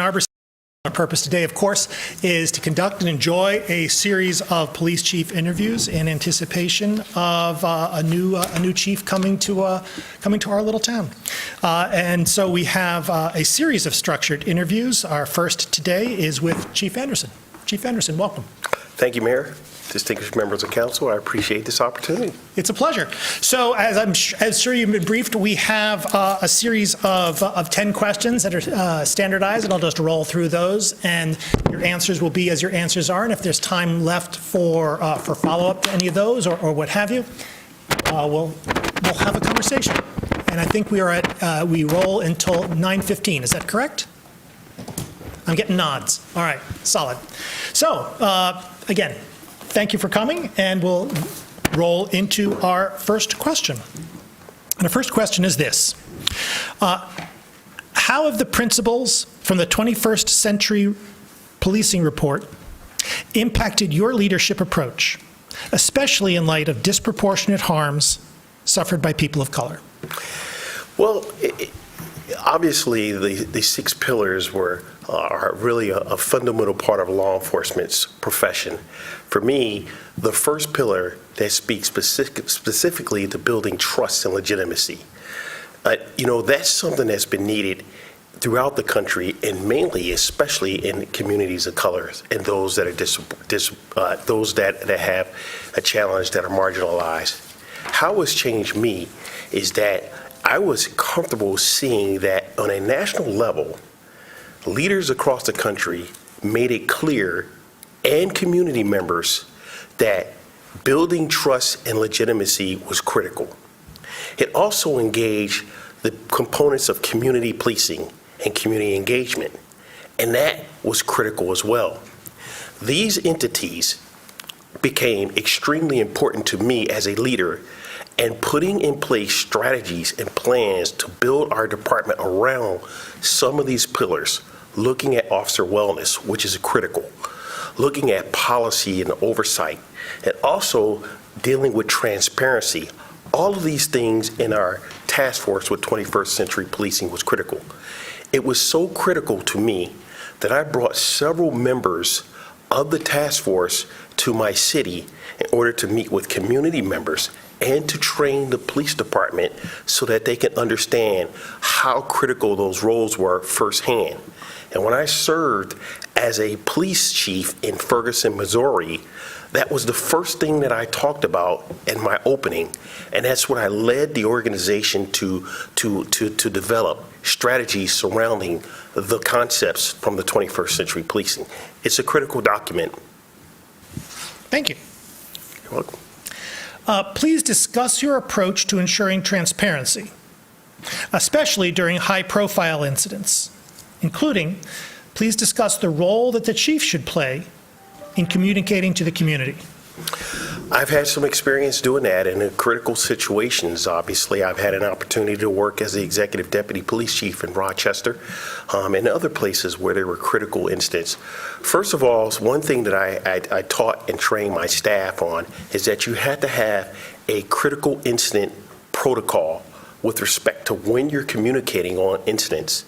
Arbor. Our purpose today, of course, is to conduct and enjoy a series of police chief interviews in anticipation of a new chief coming to our little town. And so we have a series of structured interviews. Our first today is with Chief Anderson. Chief Anderson, welcome. Thank you, Mayor. Distinguished members of council, I appreciate this opportunity. It's a pleasure. So, as sure you've been briefed, we have a series of 10 questions that are standardized, and I'll just roll through those, and your answers will be as your answers are. And if there's time left for follow-up to any of those or what have you, we'll have a conversation. And I think we are we roll until 9:15. Is that correct? I'm getting nods. All right, solid. So, again, thank you for coming, and we'll roll into our first question. And the first question is this. How have the principles from the 21st Century Policing Report impacted your leadership approach, especially in light of disproportionate harms suffered by people of color? Well, obviously, the 6 pillars are really a fundamental part of law enforcement's profession. For me, the first pillar that speaks specifically to building trust and legitimacy, that's something that's been needed throughout the country, and mainly, especially in communities of color and those that are those that have a challenge, that are marginalized. How it's changed me is that I was comfortable seeing that on a national level, leaders across the country made it clear, and community members, that building trust and legitimacy was critical. It also engaged the components of community policing and community engagement, and that was critical as well. These entities became extremely important to me as a leader, and putting in place strategies and plans to build our department around some of these pillars, looking at officer wellness, which is critical, looking at policy and oversight, and also dealing with transparency. All of these things in our task force with 21st Century Policing was critical. It was so critical to me that I brought several members of the task force to my city in order to meet with community members and to train the police department so that they can understand how critical those roles were firsthand. And when I served as a police chief in Ferguson, Missouri, that was the first thing that I talked about in my opening, and that's when I led the organization to develop strategies surrounding the concepts from the 21st Century Policing. It's a critical document. Thank you. You're welcome. Please discuss your approach to ensuring transparency, especially during high-profile incidents, including, please discuss the role that the chief should play in communicating to the community. I've had some experience doing that in critical situations. Obviously, I've had an opportunity to work as the executive deputy police chief in Rochester and other places where there were critical incidents. First of all, one thing that I taught and trained my staff on is that you had to have a critical incident protocol with respect to when you're communicating on incidents.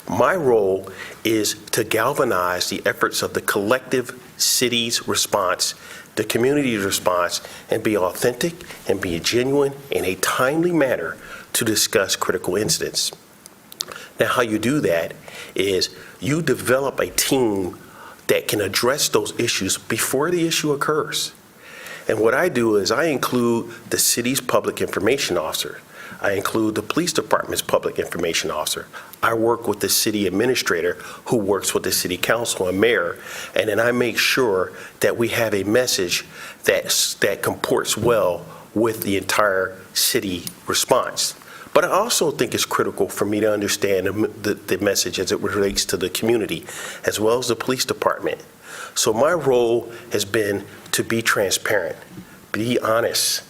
My role is to galvanize the efforts of the collective city's response, the community's response, and be authentic and be genuine in a timely manner to discuss critical incidents. Now, how you do that is you develop a team that can address those issues before the issue occurs. And what I do is I include the city's public information officer. I include the police department's public information officer. I work with the city administrator who works with the city council and mayor, and then I make sure that we have a message that comports well with the entire city response. But I also think it's critical for me to understand the message as it relates to the community, as well as the police department. So my role has been to be transparent, be honest,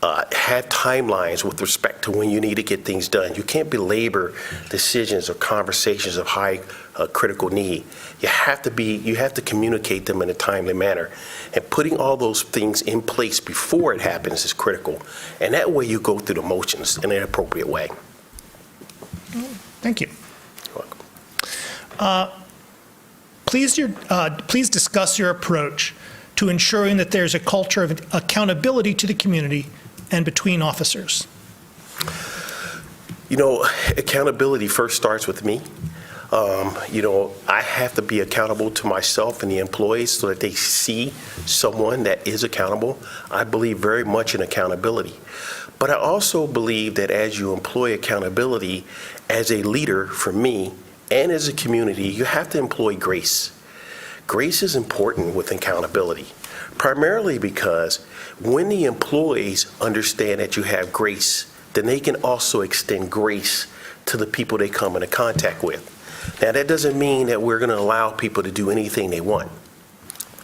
have timelines with respect to when you need to get things done. You can't belabor decisions or conversations of high critical need. You have to communicate them in a timely manner. And putting all those things in place before it happens is critical. And that way you go through the motions in an appropriate way. Thank you. You're welcome. Please discuss your approach to ensuring that there's a culture of accountability to the community and between officers. You know, accountability first starts with me. I have to be accountable to myself and the employees so that they see someone that is accountable. I believe very much in accountability. But I also believe that as you employ accountability as a leader, for me, and as a community, you have to employ grace. Grace is important with accountability, primarily because when the employees understand that you have grace, then they can also extend grace to the people they come into contact with. Now, that doesn't mean that we're going to allow people to do anything they want.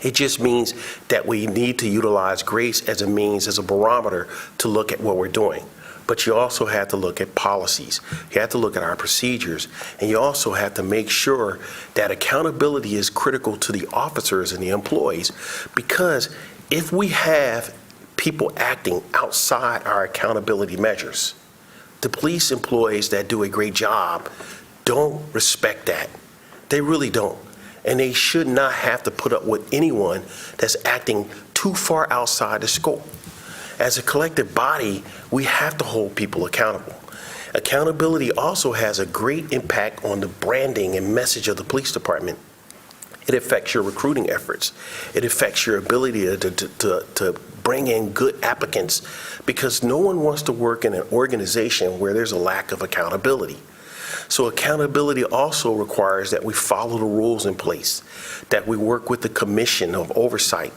It just means that we need to utilize grace as a means, as a barometer to look at what we're doing. But you also have to look at policies. You have to look at our procedures. And you also have to make sure that accountability is critical to the officers and the employees. Because if we have people acting outside our accountability measures, the police employees that do a great job don't respect that. They really don't. And they should not have to put up with anyone that's acting too far outside the scope. As a collective body, we have to hold people accountable. Accountability also has a great impact on the branding and message of the police department. It affects your recruiting efforts. It affects your ability to bring in good applicants, because no one wants to work in an organization where there's a lack of accountability. So accountability also requires that we follow the rules in place, that we work with the Commission of Oversight,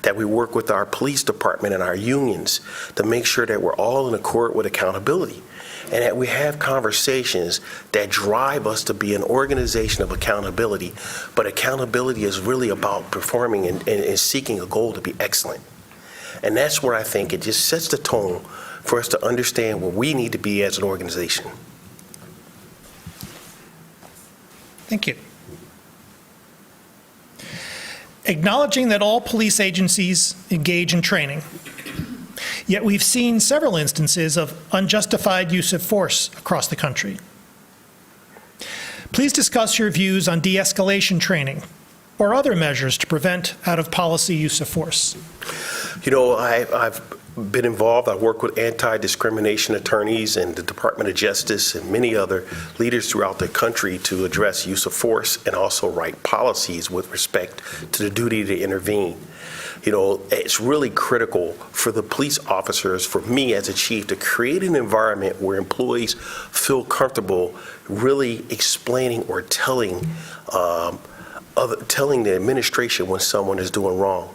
that we work with our police department and our unions to make sure that we're all in accord with accountability, and that we have conversations that drive us to be an organization of accountability. But accountability is really about performing and seeking a goal to be excellent. And that's where I think it just sets the tone for us to understand where we need to be as an organization. Thank you. Acknowledging that all police agencies engage in training, yet we've seen several instances of unjustified use of force across the country. Please discuss your views on de-escalation training or other measures to prevent out-of-policy use of force. You know, I've been involved. I work with anti-discrimination attorneys and the Department of Justice and many other leaders throughout the country to address use of force and also write policies with respect to the duty to intervene. You know, it's really critical for the police officers, for me as a chief, to create an environment where employees feel comfortable really explaining or telling the administration when someone is doing wrong.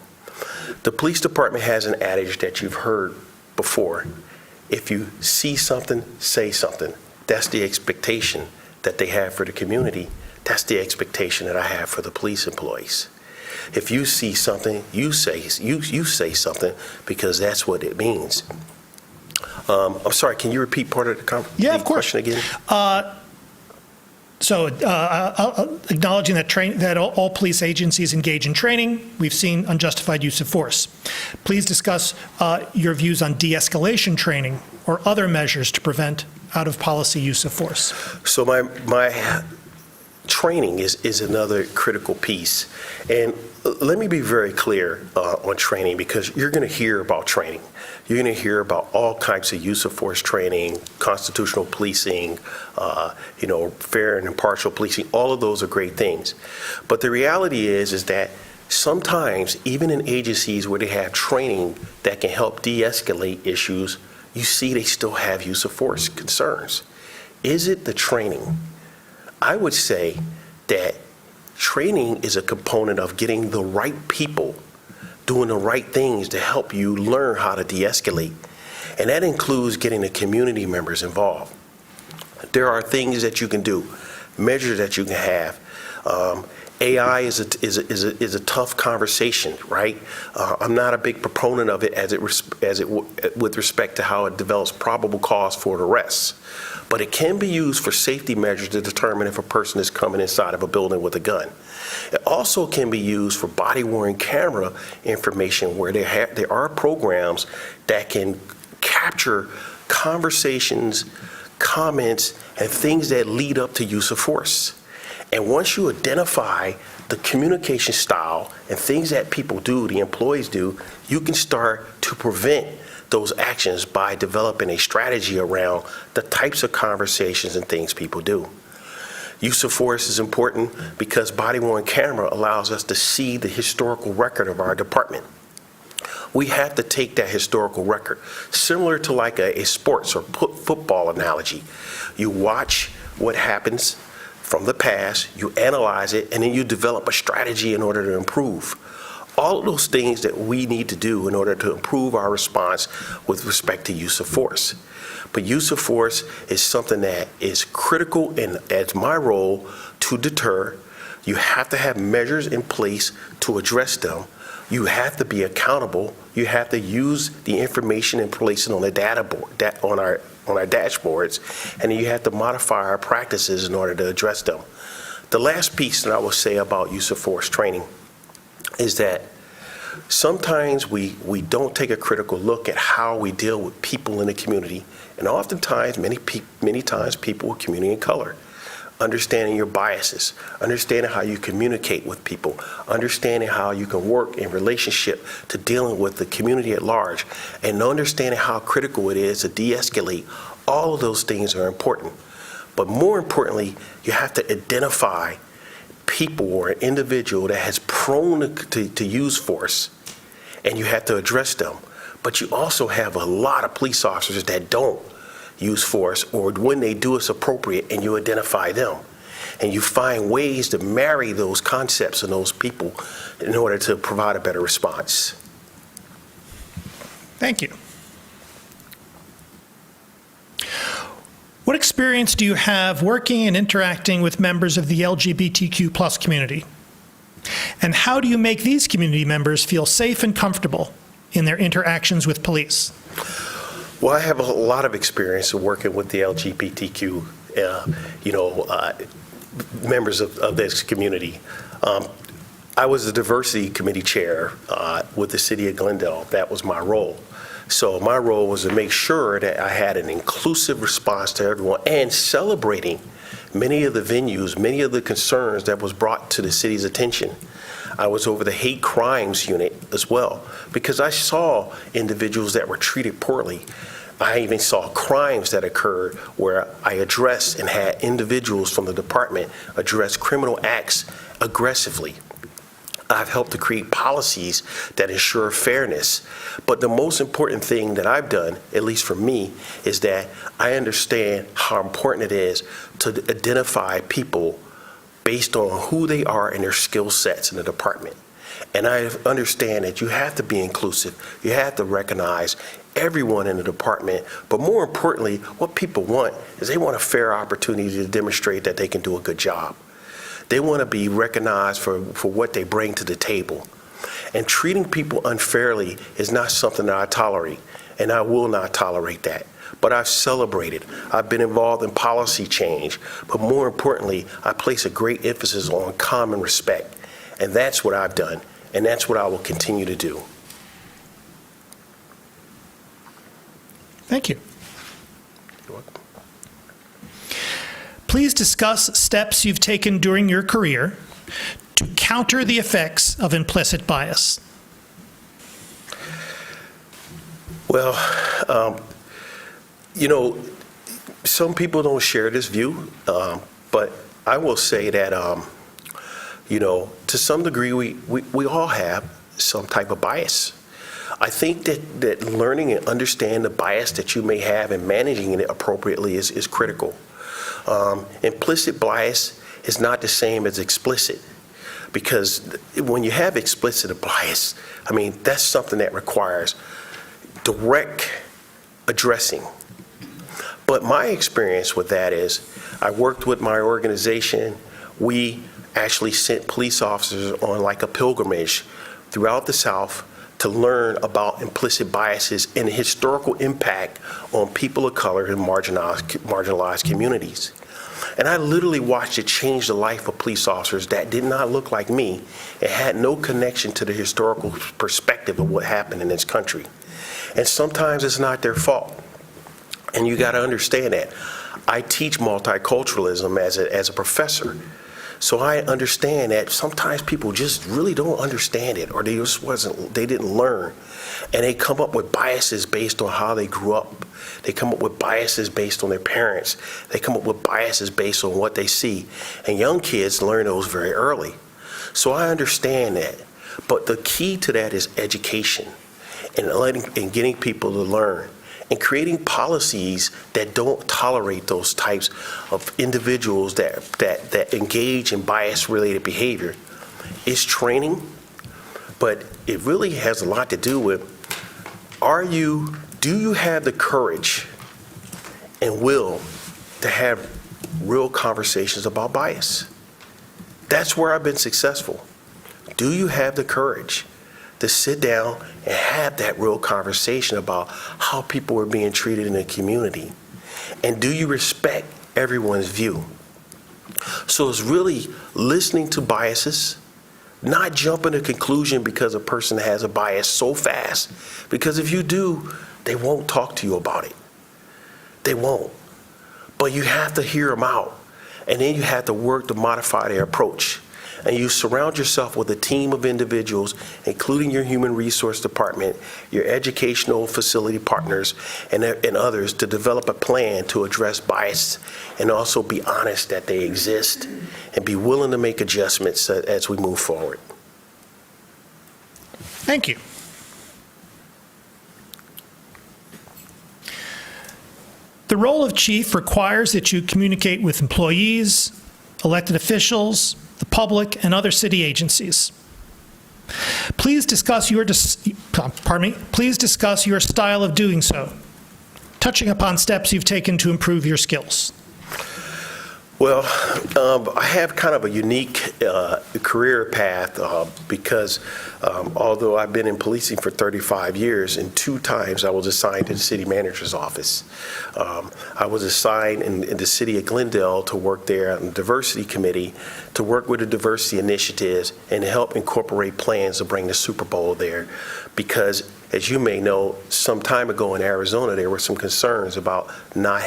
The police department has an adage that you've heard before. If you see something, say something. That's the expectation that they have for the community. That's the expectation that I have for the police employees. If you see something, you say something, because that's what it means. I'm sorry, can you repeat part of the question again? So acknowledging that all police agencies engage in training, we've seen unjustified use of force. Please discuss your views on de-escalation training or other measures to prevent out-of-policy use of force. So my training is another critical piece. And let me be very clear on training, because you're going to hear about training. You're going to hear about all kinds of use of force training, constitutional policing, fair and impartial policing. All of those are great things. But the reality is that sometimes, even in agencies where they have training that can help de-escalate issues, you see they still have use of force concerns. Is it the training? I would say that training is a component of getting the right people doing the right things to help you learn how to de-escalate. And that includes getting the community members involved. There are things that you can do, measures that you can have. AI is a tough conversation, right? I'm not a big proponent of it with respect to how it develops probable cause for an arrest. But it can be used for safety measures to determine if a person is coming inside of a building with a gun. It also can be used for body-worn camera information, where there are programs that can capture conversations, comments, and things that lead up to use of force. And once you identify the communication style and things that people do, the employees do, you can start to prevent those actions by developing a strategy around the types of conversations and things people do. Use of force is important because body-worn camera allows us to see the historical record of our department. We have to take that historical record, similar to like a sports or football analogy. You watch what happens from the past, you analyze it, and then you develop a strategy in order to improve. All of those things that we need to do in order to improve our response with respect to use of force. But use of force is something that is critical, and as my role, to deter. You have to have measures in place to address them. You have to be accountable. You have to use the information and place it on the data board, on our dashboards, and then you have to modify our practices in order to address them. The last piece that I will say about use of force training is that sometimes we don't take a critical look at how we deal with people in the community, and oftentimes, many times, people with community in color. Understanding your biases, understanding how you communicate with people, understanding how you can work in relationship to dealing with the community at large, and understanding how critical it is to de-escalate. All of those things are important. But more importantly, you have to identify people or an individual that has prone to use force, and you have to address them. But you also have a lot of police officers that don't use force, or when they do, it's appropriate, and you identify them. And you find ways to marry those concepts and those people in order to provide a better response. Thank you. What experience do you have working and interacting with members of the LGBTQ+ community? And how do you make these community members feel safe and comfortable in their interactions with police? Well, I have a lot of experience working with the LGBTQ, members of this community. I was the diversity committee chair with the city of Glendale. That was my role. So my role was to make sure that I had an inclusive response to everyone and celebrating many of the venues, many of the concerns that was brought to the city's attention. I was over the hate crimes unit as well, because I saw individuals that were treated poorly. I even saw crimes that occurred where I addressed and had individuals from the department address criminal acts aggressively. I've helped to create policies that ensure fairness. But the most important thing that I've done, at least for me, is that I understand how important it is to identify people based on who they are and their skill sets in the department. And I understand that you have to be inclusive. You have to recognize everyone in the department. But more importantly, what people want is they want a fair opportunity to demonstrate that they can do a good job. They want to be recognized for what they bring to the table. And treating people unfairly is not something that I tolerate, and I will not tolerate that. But I've celebrated. I've been involved in policy change. But more importantly, I place a great emphasis on common respect. And that's what I've done, and that's what I will continue to do. Thank you. You're welcome. Please discuss steps you've taken during your career to counter the effects of implicit bias. Well, some people don't share this view, but I will say that, to some degree, we all have some type of bias. I think that learning and understand the bias that you may have and managing it appropriately is critical. Implicit bias is not the same as explicit, because when you have explicit bias, that's something that requires direct addressing. But my experience with that is I worked with my organization. We actually sent police officers on like a pilgrimage throughout the South to learn about implicit biases and the historical impact on people of color in marginalized communities. And I literally watched it change the life of police officers that did not look like me and had no connection to the historical perspective of what happened in this country. And sometimes it's not their fault. And you got to understand that. I teach multiculturalism as a professor. So I understand that sometimes people just really don't understand it, or they didn't learn. And they come up with biases based on how they grew up. They come up with biases based on their parents. They come up with biases based on what they see. And young kids learn those very early. So I understand that. But the key to that is education and getting people to learn and creating policies that don't tolerate those types of individuals that engage in bias-related behavior. It's training, but it really has a lot to do with, do you have the courage and will to have real conversations about bias? That's where I've been successful. Do you have the courage to sit down and have that real conversation about how people are being treated in the community? And do you respect everyone's view? So it's really listening to biases, not jumping to conclusion because a person has a bias so fast. Because if you do, they won't talk to you about it. They won't. But you have to hear them out. And then you have to work to modify their approach. And you surround yourself with a team of individuals, including your human resource department, your educational facility partners, and others, to develop a plan to address bias and also be honest that they exist and be willing to make adjustments as we move forward. Thank you. The role of chief requires that you communicate with employees, elected officials, the public, and other city agencies. Please discuss your style of doing so, touching upon steps you've taken to improve your skills. Well, I have kind of a unique career path because although I've been in policing for 35 years, and 2 times I was assigned to the city manager's office. I was assigned in the city of Glendale to work there on the diversity committee, to work with the diversity initiatives and to help incorporate plans to bring the Super Bowl there. Because, as you may know, some time ago in Arizona, there were some concerns about not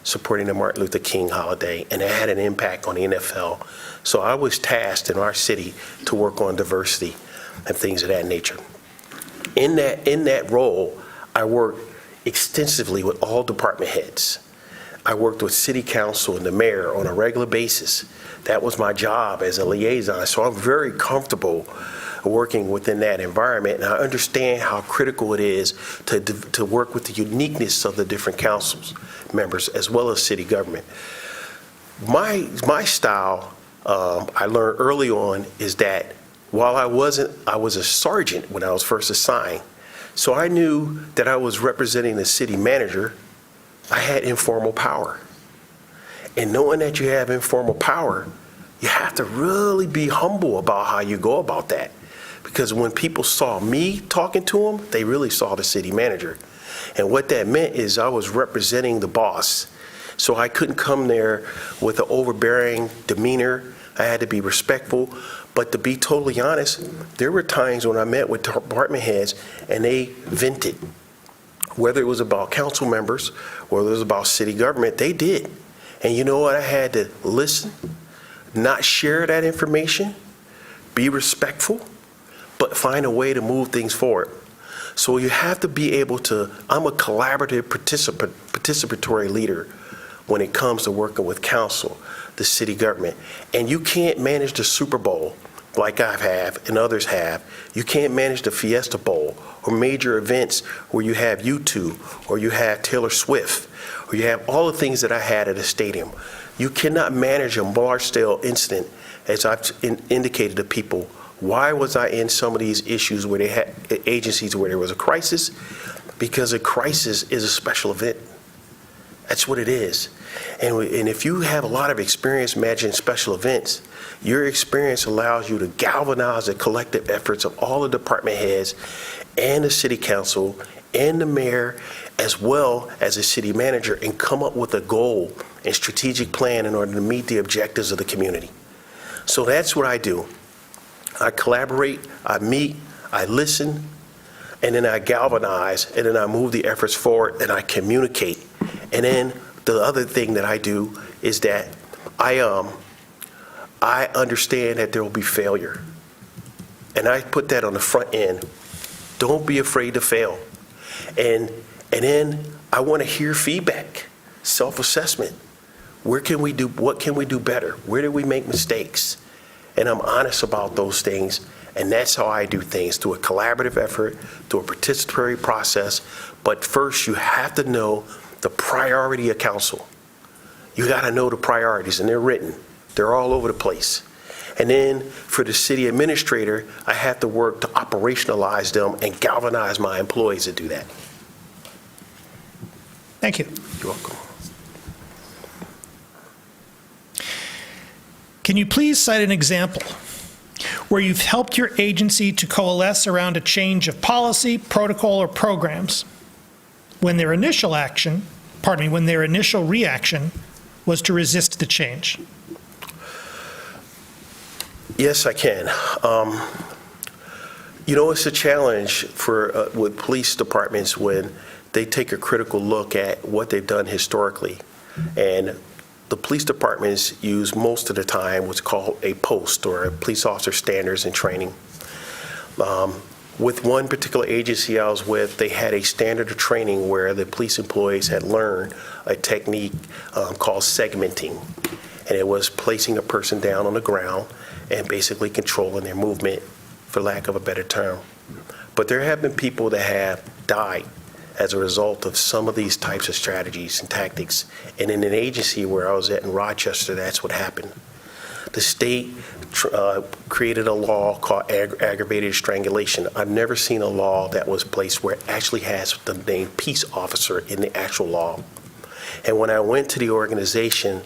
supporting the Martin Luther King holiday, and it had an impact on the NFL. So I was tasked in our city to work on diversity and things of that nature. In that role, I worked extensively with all department heads. I worked with city council and the mayor on a regular basis. That was my job as a liaison. So I'm very comfortable working within that environment, and I understand how critical it is to work with the uniqueness of the different councils members as well as city government. My style, I learned early on, is that while I was a sergeant when I was first assigned, so I knew that I was representing the city manager. I had informal power, and knowing that you have informal power, you have to really be humble about how you go about that. Because when people saw me talking to them, they really saw the city manager. And what that meant is I was representing the boss. So I couldn't come there with an overbearing demeanor. I had to be respectful. But to be totally honest, there were times when I met with department heads and they vented. Whether it was about council members, whether it was about city government, they did. And you know what? I had to listen, not share that information, be respectful, but find a way to move things forward. So you have to be able to, I'm a collaborative participatory leader when it comes to working with council, the city government. And you can't manage the Super Bowl like I have and others have. You can't manage the Fiesta Bowl or major events where you have U2 or you have Taylor Swift or you have all the things that I had at a stadium. You cannot manage a large-scale incident, as I've indicated to people. Why was I in some of these issues where they had agencies where there was a crisis? Because a crisis is a special event. That's what it is. And if you have a lot of experience managing special events, your experience allows you to galvanize the collective efforts of all the department heads and the city council and the mayor, as well as the city manager, and come up with a goal and strategic plan in order to meet the objectives of the community. So that's what I do. I collaborate, I meet, I listen, and then I galvanize, and then I move the efforts forward, and I communicate. And then the other thing that I do is that I I understand that there will be failure. And I put that on the front end. Don't be afraid to fail. And then I want to hear feedback, self-assessment. What can we do better? Where did we make mistakes? And I'm honest about those things. And that's how I do things, through a collaborative effort, through a participatory process. But first, you have to know the priority of council. You got to know the priorities, and they're written. They're all over the place. And then for the city administrator, I have to work to operationalize them and galvanize my employees to do that. Thank you. You're welcome. Can you please cite an example where you've helped your agency to coalesce around a change of policy, protocol, or programs when their initial reaction was to resist the change? Yes, I can. It's a challenge for with police departments when they take a critical look at what they've done historically. And the police departments use most of the time what's called a POST, or a police officer standards and training. With one particular agency I was with, they had a standard of training where the police employees had learned a technique called segmenting. And it was placing a person down on the ground and basically controlling their movement, for lack of a better term. But there have been people that have died as a result of some of these types of strategies and tactics. And in an agency where I was at in Rochester, that's what happened. The state created a law called aggravated strangulation. I've never seen a law that was placed where it actually has the name peace officer in the actual law. And when I went to the organization,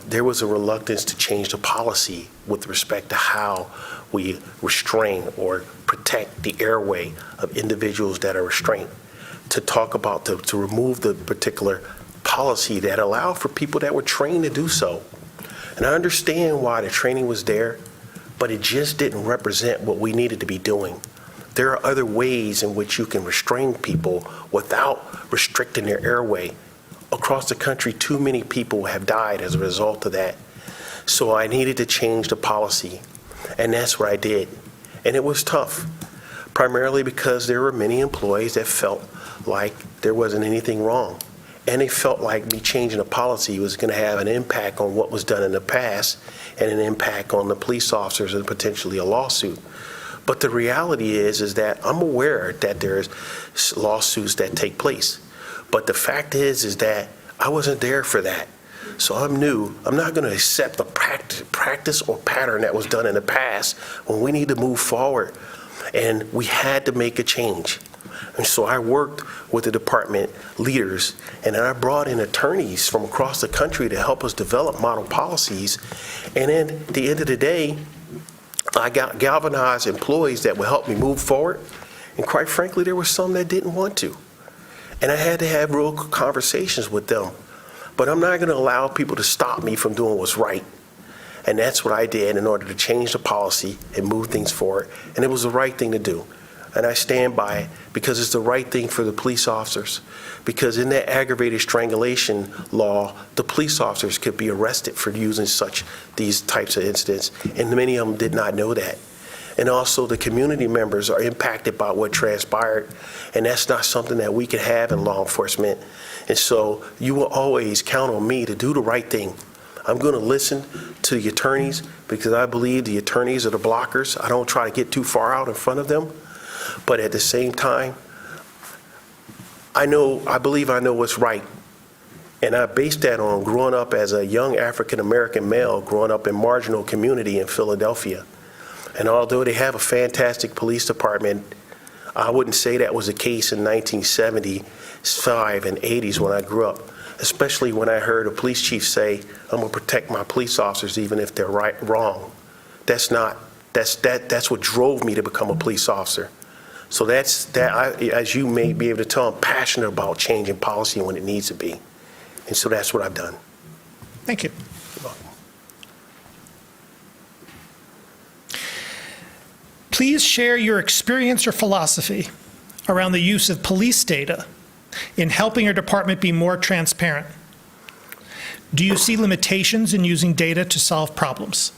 there was a reluctance to change the policy with respect to how we restrain or protect the airway of individuals that are restrained, to talk about, to remove the particular policy that allowed for people that were trained to do so. And I understand why the training was there, but it just didn't represent what we needed to be doing. There are other ways in which you can restrain people without restricting their airway. Across the country, too many people have died as a result of that. So I needed to change the policy, and that's what I did. And it was tough, primarily because there were many employees that felt like there wasn't anything wrong. And they felt like me changing the policy was going to have an impact on what was done in the past and an impact on the police officers and potentially a lawsuit. But the reality is that I'm aware that there's lawsuits that take place. But the fact is that I wasn't there for that. So I'm new. I'm not going to accept the practice or pattern that was done in the past when we need to move forward. And we had to make a change. And so I worked with the department leaders, and then I brought in attorneys from across the country to help us develop model policies. And then at the end of the day, I got galvanized employees that would help me move forward. And quite frankly, there were some that didn't want to. And I had to have real conversations with them. But I'm not going to allow people to stop me from doing what's right. And that's what I did in order to change the policy and move things forward. And it was the right thing to do. And I stand by it because it's the right thing for the police officers. Because in that aggravated strangulation law, the police officers could be arrested for using these types of incidents. And many of them did not know that. And also the community members are impacted by what transpired. And that's not something that we can have in law enforcement. And so you will always count on me to do the right thing. I'm going to listen to the attorneys because I believe the attorneys are the blockers. I don't try to get too far out in front of them. But at the same time, I believe I know what's right. And I base that on growing up as a young African-American male, growing up in marginal community in Philadelphia. And although they have a fantastic police department, I wouldn't say that was the case in 1975 and 80s when I grew up, especially when I heard a police chief say, I'm going to protect my police officers even if they're wrong. That's what drove me to become a police officer. So as you may be able to tell, I'm passionate about changing policy when it needs to be. And so that's what I've done. Thank you. You're welcome. Please share your experience or philosophy around the use of police data in helping your department be more transparent. Do you see limitations in using data to solve problems?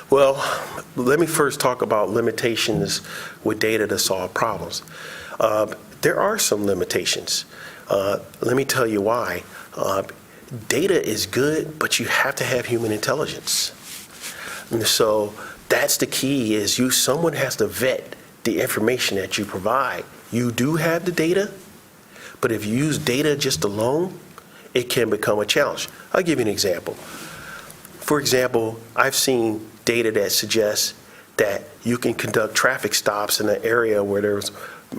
Well, let me first talk about limitations with data to solve problems. There are some limitations. Let me tell you why. Data is good, but you have to have human intelligence. And so that's the key is someone has to vet the information that you provide. You do have the data, but if you use data just alone, it can become a challenge. I'll give you an example. For example, I've seen data that suggests that you can conduct traffic stops in an area where there's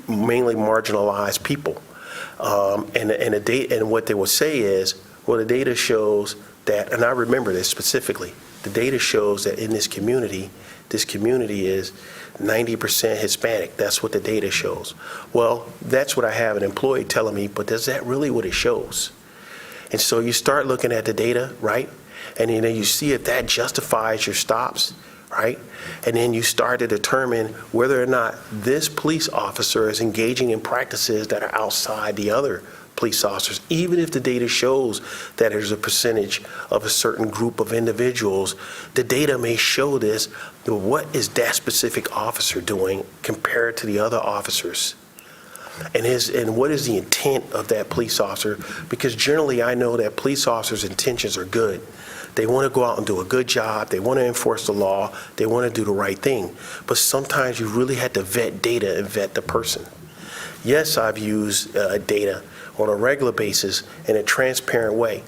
mainly marginalized people. And what they will say is, well, the data shows that, and I remember this specifically, the data shows that in this community is 90% Hispanic. That's what the data shows. Well, that's what I have an employee telling me, but is that really what it shows? And so you start looking at the data, right? And then you see if that justifies your stops, right? And then you start to determine whether or not this police officer is engaging in practices that are outside the other police officers. Even if the data shows that there's a percentage of a certain group of individuals, the data may show this, what is that specific officer doing compared to the other officers? And what is the intent of that police officer? Because generally I know that police officers' intentions are good. They want to go out and do a good job. They want to enforce the law. They want to do the right thing. But sometimes you really have to vet data and vet the person. Yes, I've used data on a regular basis in a transparent way.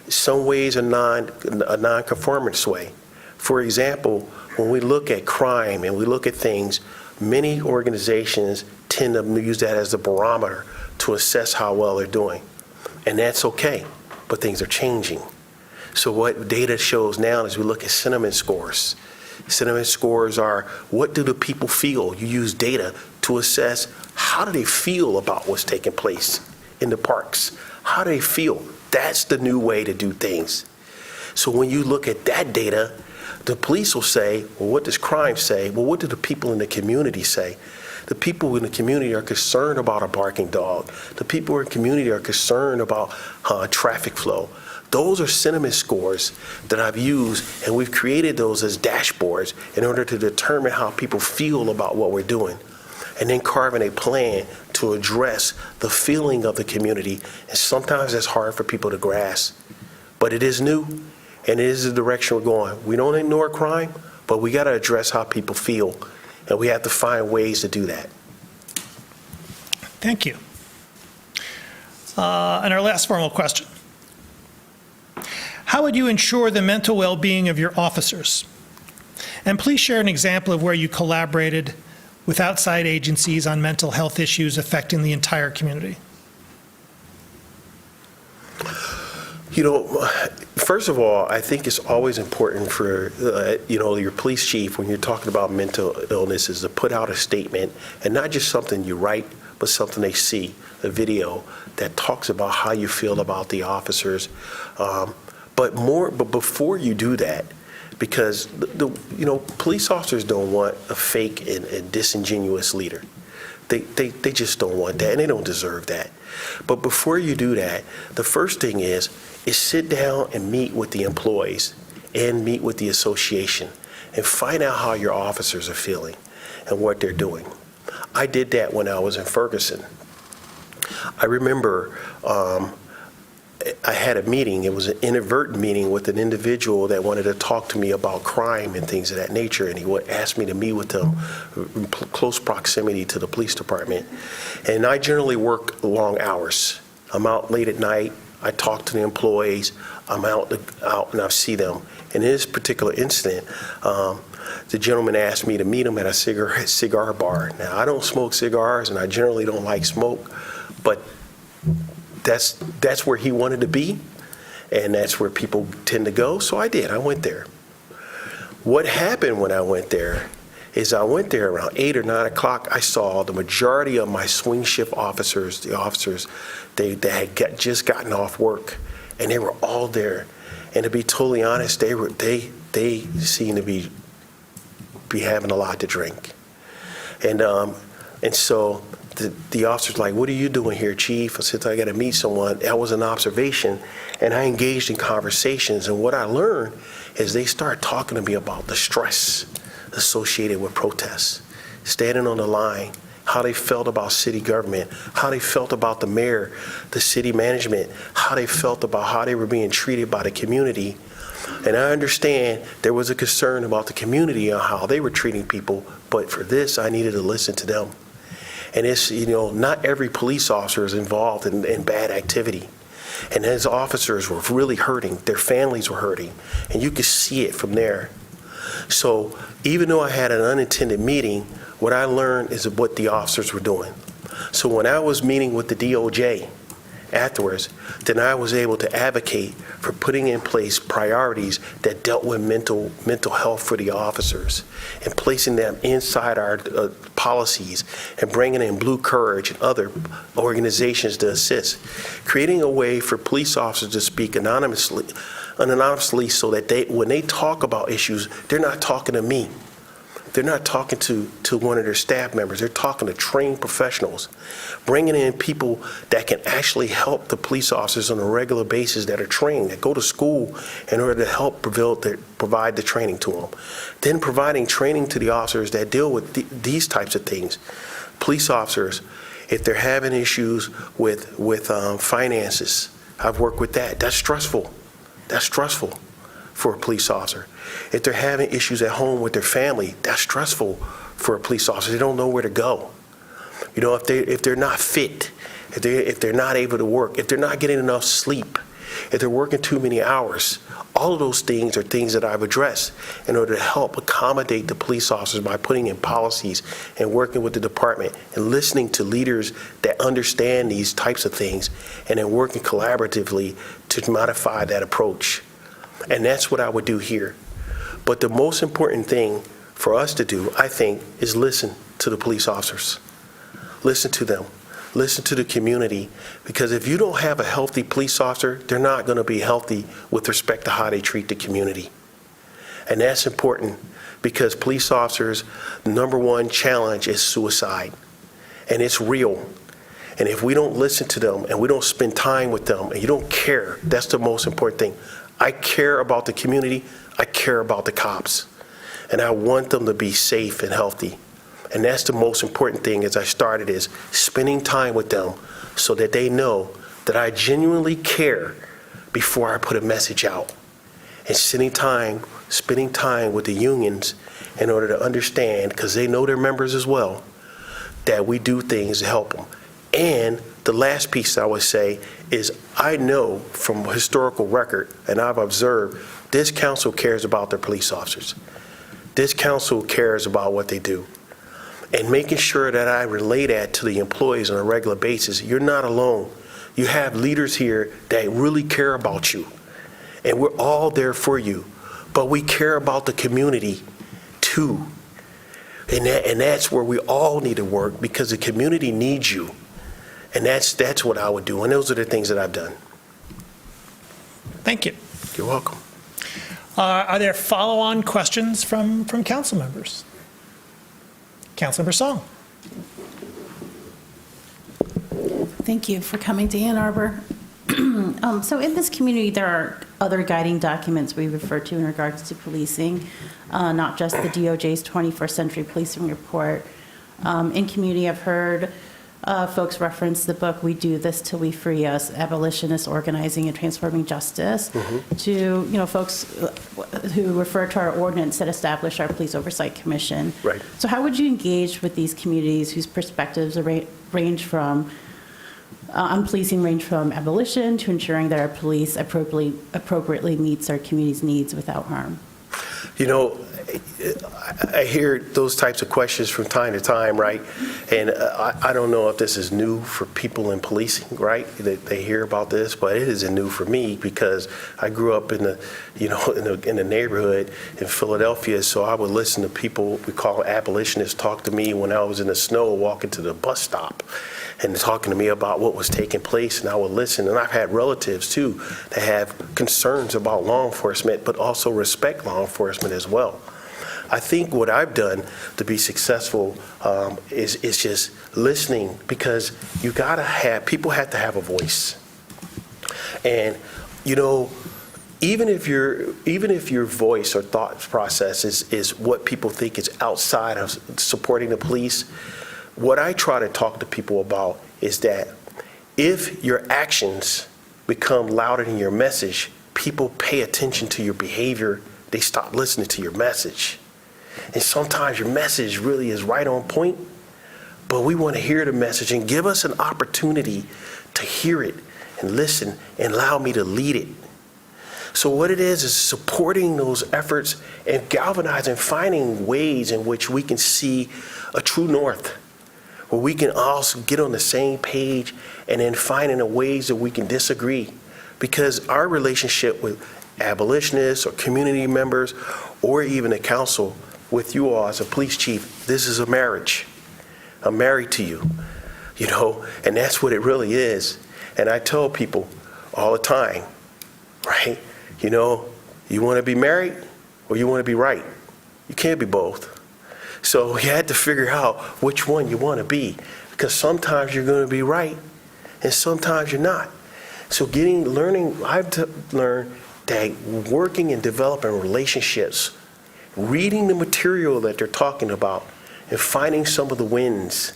Some ways a non-conformance way. For example, when we look at crime and we look at things, many organizations tend to use that as a barometer to assess how well they're doing. And that's okay, but things are changing. So what data shows now is we look at sentiment scores. Sentiment scores are, what do the people feel? You use data to assess how do they feel about what's taking place in the parks? How do they feel? That's the new way to do things. So when you look at that data, the police will say, well, what does crime say? Well, what do the people in the community say? The people in the community are concerned about a barking dog. The people in the community are concerned about traffic flow. Those are sentiment scores that I've used, and we've created those as dashboards in order to determine how people feel about what we're doing, and then carving a plan to address the feeling of the community. And sometimes that's hard for people to grasp, but it is new, and it is the direction we're going. We don't ignore crime, but we got to address how people feel, and we have to find ways to do that. Thank you. And our last formal question. How would you ensure the mental well-being of your officers? And please share an example of where you collaborated with outside agencies on mental health issues affecting the entire community. You know, first of all, I think it's always important for, your police chief, when you're talking about mental illness, is to put out a statement, and not just something you write, but something they see, a video that talks about how you feel about the officers. But before you do that, because police officers don't want a fake and disingenuous leader. They just don't want that, and they don't deserve that. But before you do that, the first thing is sit down and meet with the employees and meet with the association and find out how your officers are feeling and what they're doing. I did that when I was in Ferguson. I remember I had a meeting. It was an inadvertent meeting with an individual that wanted to talk to me about crime and things of that nature, and he asked me to meet with them in close proximity to the police department. And I generally work long hours. I'm out late at night. I talk to the employees. I'm out and I see them. In this particular incident, the gentleman asked me to meet him at a cigar bar. Now, I don't smoke cigars, and I generally don't like smoke, but that's where he wanted to be, and that's where people tend to go, so I did. I went there. What happened when I went there is I went there around 8 or 9 o'clock. I saw the majority of my swing shift officers, the officers, they had just gotten off work, and they were all there. And to be totally honest, they seemed to be having a lot to drink. And so the officer's like, "What are you doing here, Chief?" I said, "I got to meet someone." That was an observation, and I engaged in conversations. And what I learned is they started talking to me about the stress associated with protests, standing on the line, how they felt about city government, how they felt about the mayor, the city management, how they felt about how they were being treated by the community. And I understand there was a concern about the community and how they were treating people, but for this, I needed to listen to them. And it's, not every police officer is involved in bad activity. And his officers were really hurting. Their families were hurting. And you could see it from there. So even though I had an unintended meeting, what I learned is what the officers were doing. So when I was meeting with the DOJ afterwards, then I was able to advocate for putting in place priorities that dealt with mental health for the officers and placing them inside our policies and bringing in Blue Courage and other organizations to assist, creating a way for police officers to speak anonymously so that when they talk about issues, they're not talking to me. They're not talking to one of their staff members. They're talking to trained professionals, bringing in people that can actually help the police officers on a regular basis that are trained, that go to school in order to help provide the training to them. Then providing training to the officers that deal with these types of things. Police officers, if they're having issues with finances, I've worked with that. That's stressful. That's stressful for a police officer. If they're having issues at home with their family, that's stressful for a police officer. They don't know where to go. If they're not fit, if they're not able to work, if they're not getting enough sleep, if they're working too many hours, all of those things are things that I've addressed in order to help accommodate the police officers by putting in policies and working with the department and listening to leaders that understand these types of things and then working collaboratively to modify that approach. And that's what I would do here. But the most important thing for us to do, I think, is listen to the police officers. Listen to them. Listen to the community. Because if you don't have a healthy police officer, they're not going to be healthy with respect to how they treat the community. And that's important because police officers, the number one challenge is suicide. And it's real. And if we don't listen to them and we don't spend time with them and you don't care, that's the most important thing. I care about the community. I care about the cops. And I want them to be safe and healthy. And that's the most important thing as I started is spending time with them so that they know that I genuinely care before I put a message out. And spending time with the unions in order to understand, because they know their members as well, that we do things to help them. And the last piece I would say is I know from historical record, and I've observed, this council cares about their police officers. This council cares about what they do. And making sure that I relay that to the employees on a regular basis. You're not alone. You have leaders here that really care about you. And we're all there for you. But we care about the community too. And that's where we all need to work because the community needs you. And that's what I would do. And those are the things that I've done. Thank you. You're welcome. Are there follow-on questions from council members? Councilmember Song. Thank you for coming to Ann Arbor. So in this community, there are other guiding documents we refer to in regards to policing, not just the DOJ's 21st Century Policing Report. In community, I've heard folks reference the book, We Do This Till We Free Us, Abolitionists Organizing and Transforming Justice, to folks who refer to our ordinance that established our Police Oversight Commission. Right. So how would you engage with these communities whose perspectives range from on policing range from abolition to ensuring that our police appropriately meets our community's needs without harm? I hear those types of questions from time to time, right? And I don't know if this is new for people in policing, right? They hear about this, but it isn't new for me because I grew up in the neighborhood in Philadelphia, so I would listen to people we call abolitionists talk to me when I was in the snow walking to the bus stop and talking to me about what was taking place, and I would listen. And I've had relatives, too, that have concerns about law enforcement, but also respect law enforcement as well. I think what I've done to be successful is just listening, because people have to have a voice. And, you know, even if your voice or thought process is what people think is outside of supporting the police, what I try to talk to people about is that if your actions become louder than your message, people pay attention to your behavior. They stop listening to your message. And sometimes your message really is right on point, but we want to hear the message, and give us an opportunity to hear it and listen and allow me to lead it. So what it is supporting those efforts and galvanizing, finding ways in which we can see a true north, where we can also get on the same page, and then finding the ways that we can disagree. Because our relationship with abolitionists or community members, or even the council with you all as a police chief, this is a marriage. I'm married to you, you know, and that's what it really is. And I tell people all the time, right? You know, you want to be married or you want to be right? You can't be both. So you had to figure out which one you want to be, because sometimes you're going to be right and sometimes you're not. So I've learned that working and developing relationships, reading the material that they're talking about and finding some of the wins,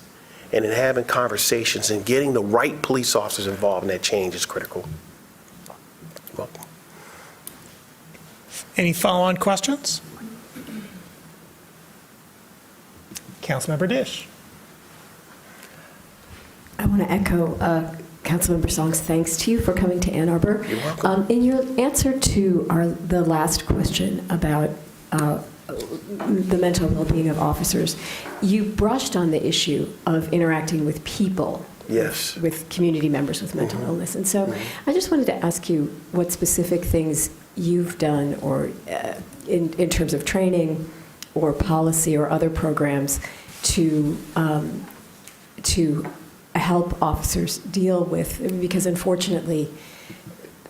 and then having conversations and getting the right police officers involved in that change is critical. You're welcome. Any follow-on questions? Councilmember Dish. I want to echo Councilmember Song's thanks to you for coming to Ann Arbor. You're welcome. In your answer to the last question about the mental well-being of officers, you brushed on the issue of interacting with people. Yes. With community members with mental illness. And so I just wanted to ask you what specific things you've done, or in terms of training or policy or other programs to help officers deal with, because unfortunately,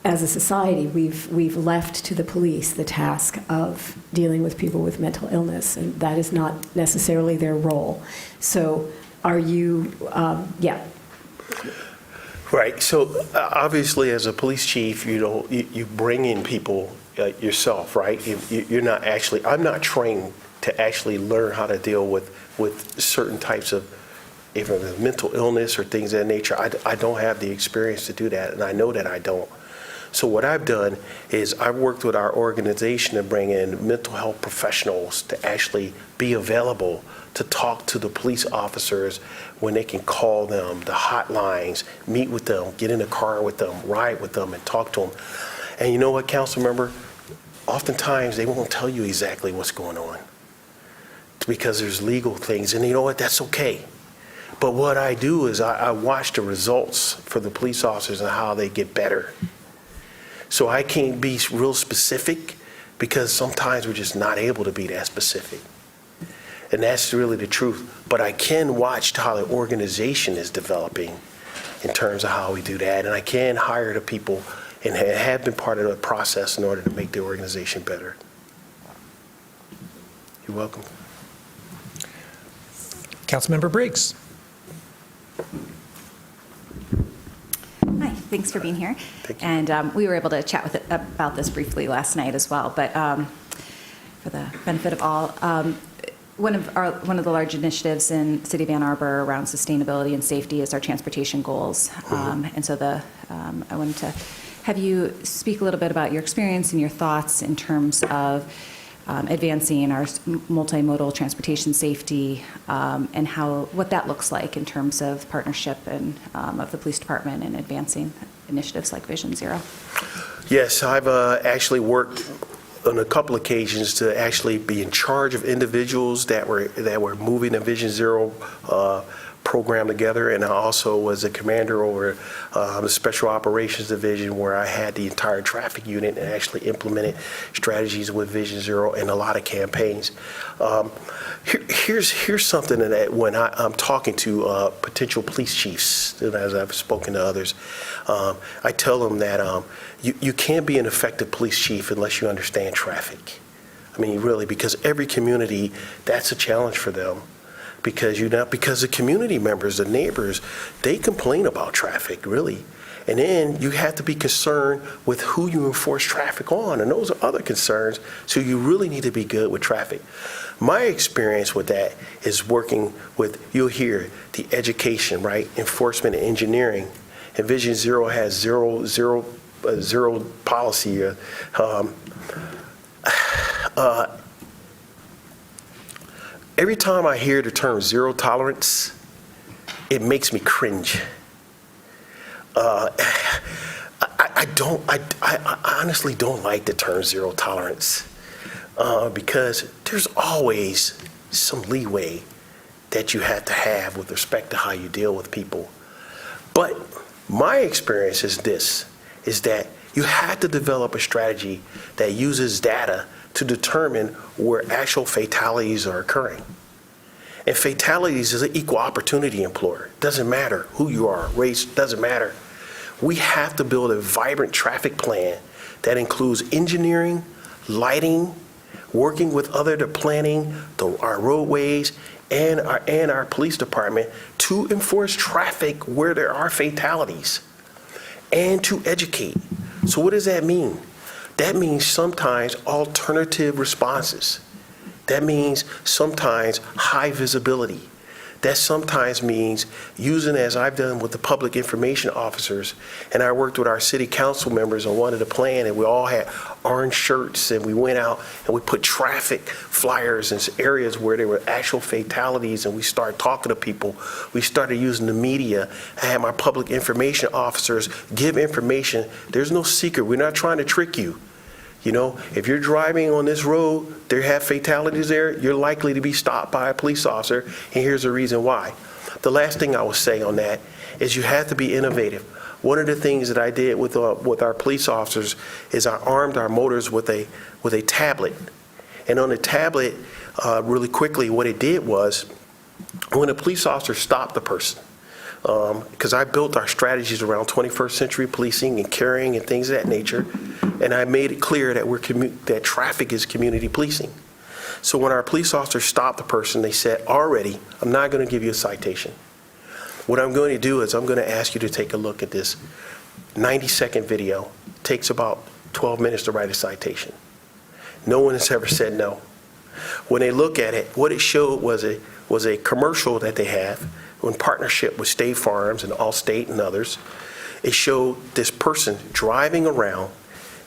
as a society, we've left to the police the task of dealing with people with mental illness, and that is not necessarily their role. So are you, Right. So obviously, as a police chief, you bring in people yourself, right? You're not actually. I'm not trained to actually learn how to deal with certain types of even mental illness or things of that nature. I don't have the experience to do that, and I know that I don't. So what I've done is I've worked with our organization to bring in mental health professionals to actually be available to talk to the police officers when they can call them, the hotlines, meet with them, get in a car with them, ride with them, and talk to them. And you know what, council member? Oftentimes they won't tell you exactly what's going on because there's legal things, and you know what, that's okay. But what I do is I watch the results for the police officers and how they get better. So I can't be real specific because sometimes we're just not able to be that specific. And that's really the truth. But I can watch how the organization is developing in terms of how we do that. And I can hire the people and have been part of the process in order to make the organization better. You're welcome. Councilmember Briggs. Hi, thanks for being here. Thank you. And we were able to chat about this briefly last night as well, but for the benefit of all, one of the large initiatives in the City of Ann Arbor around sustainability and safety is our transportation goals. And so I wanted to have you speak a little bit about your experience and your thoughts in terms of advancing our multimodal transportation safety, and what that looks like in terms of partnership and of the police department and advancing initiatives like Vision Zero. Yes, I've actually worked on a couple occasions to actually be in charge of individuals that were moving a Vision Zero program together, and I also was a commander over the Special Operations Division, where I had the entire traffic unit and actually implemented strategies with Vision Zero and a lot of campaigns. Here's something that when I'm talking to potential police chiefs, and as I've spoken to others, I tell them that you can't be an effective police chief unless you understand traffic. I mean, really, because every community, that's a challenge for them. Because the community members, the neighbors, they complain about traffic, really. And then you have to be concerned with who you enforce traffic on, and those are other concerns, so you really need to be good with traffic. My experience with that is working with, you'll hear, the education, right? Enforcement and engineering. And Vision Zero has zero policy. Every time I hear the term zero tolerance, it makes me cringe. I honestly don't like the term zero tolerance because there's always some leeway that you have to have with respect to how you deal with people. But my experience is that you have to develop a strategy that uses data to determine where actual fatalities are occurring. And fatalities is an equal opportunity employer. Doesn't matter who you are, race, doesn't matter. We have to build a vibrant traffic plan that includes engineering, lighting, working with other to planning our roadways and our police department to enforce traffic where there are fatalities and to educate. So what does that mean? That means sometimes alternative responses. That means sometimes high visibility. That sometimes means using, as I've done with the public information officers, and I worked with our city council members on one of the plan, and we all had orange shirts, and we went out and we put traffic flyers in areas where there were actual fatalities, and we started talking to people. We started using the media. I had my public information officers give information. There's no secret. We're not trying to trick you. You know, if you're driving on this road, there have fatalities there, you're likely to be stopped by a police officer, and here's the reason why. The last thing I will say on that is you have to be innovative. One of the things that I did with our police officers is I armed our motors with a tablet. And on the tablet, really quickly, what it did was, when a police officer stopped the person, because I built our strategies around 21st century policing and carrying and things of that nature, and I made it clear that that traffic is community policing. So when our police officers stopped the person, they said, already, I'm not going to give you a citation. What I'm going to do is I'm going to ask you to take a look at this 90-second video. It takes about 12 minutes to write a citation. No one has ever said no. When they look at it, what it showed was a commercial that they have in partnership with State Farms and Allstate and others. It showed this person driving around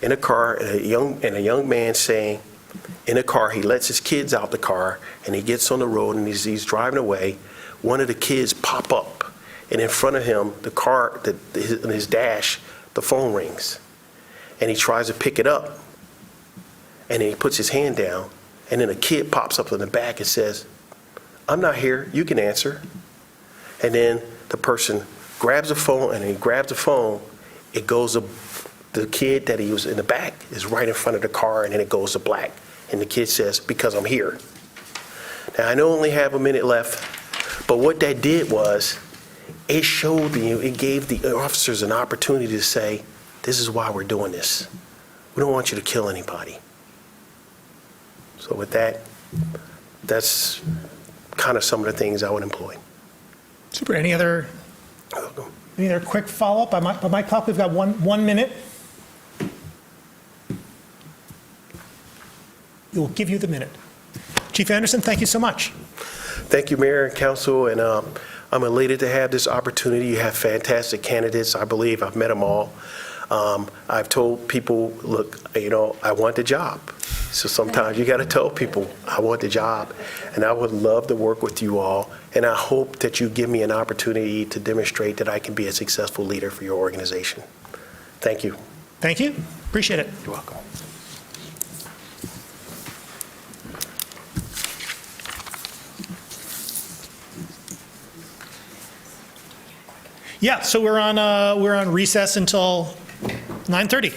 in a car, and a young man saying, in a car, he lets his kids out the car, and he gets on the road, and he's driving away. One of the kids pop up, and in front of him, the car, in his dash, the phone rings. And he tries to pick it up, and then he puts his hand down, and then a kid pops up in the back and says, I'm not here, you can answer. And then the person grabs the phone, and he grabs the phone, it goes to the kid that he was in the back is right in front of the car, and then it goes to black. And the kid says, because I'm here. Now, I know I only have a minute left, but what that did was it gave the officers an opportunity to say, this is why we're doing this. We don't want you to kill anybody. So with that, that's kind of some of the things I would employ. Super. Any other quick follow-up? By my clock, we've got one minute. We'll give you the minute. Chief Anderson, thank you so much. Thank you, Mayor and Council, and I'm elated to have this opportunity. You have fantastic candidates. I believe I've met them all. I've told people, look, I want the job. So sometimes you got to tell people, I want the job, and I would love to work with you all, and I hope that you give me an opportunity to demonstrate that I can be a successful leader for your organization. Thank you. Thank you. Appreciate it. You're welcome. Yeah, so we're on recess until 9:30.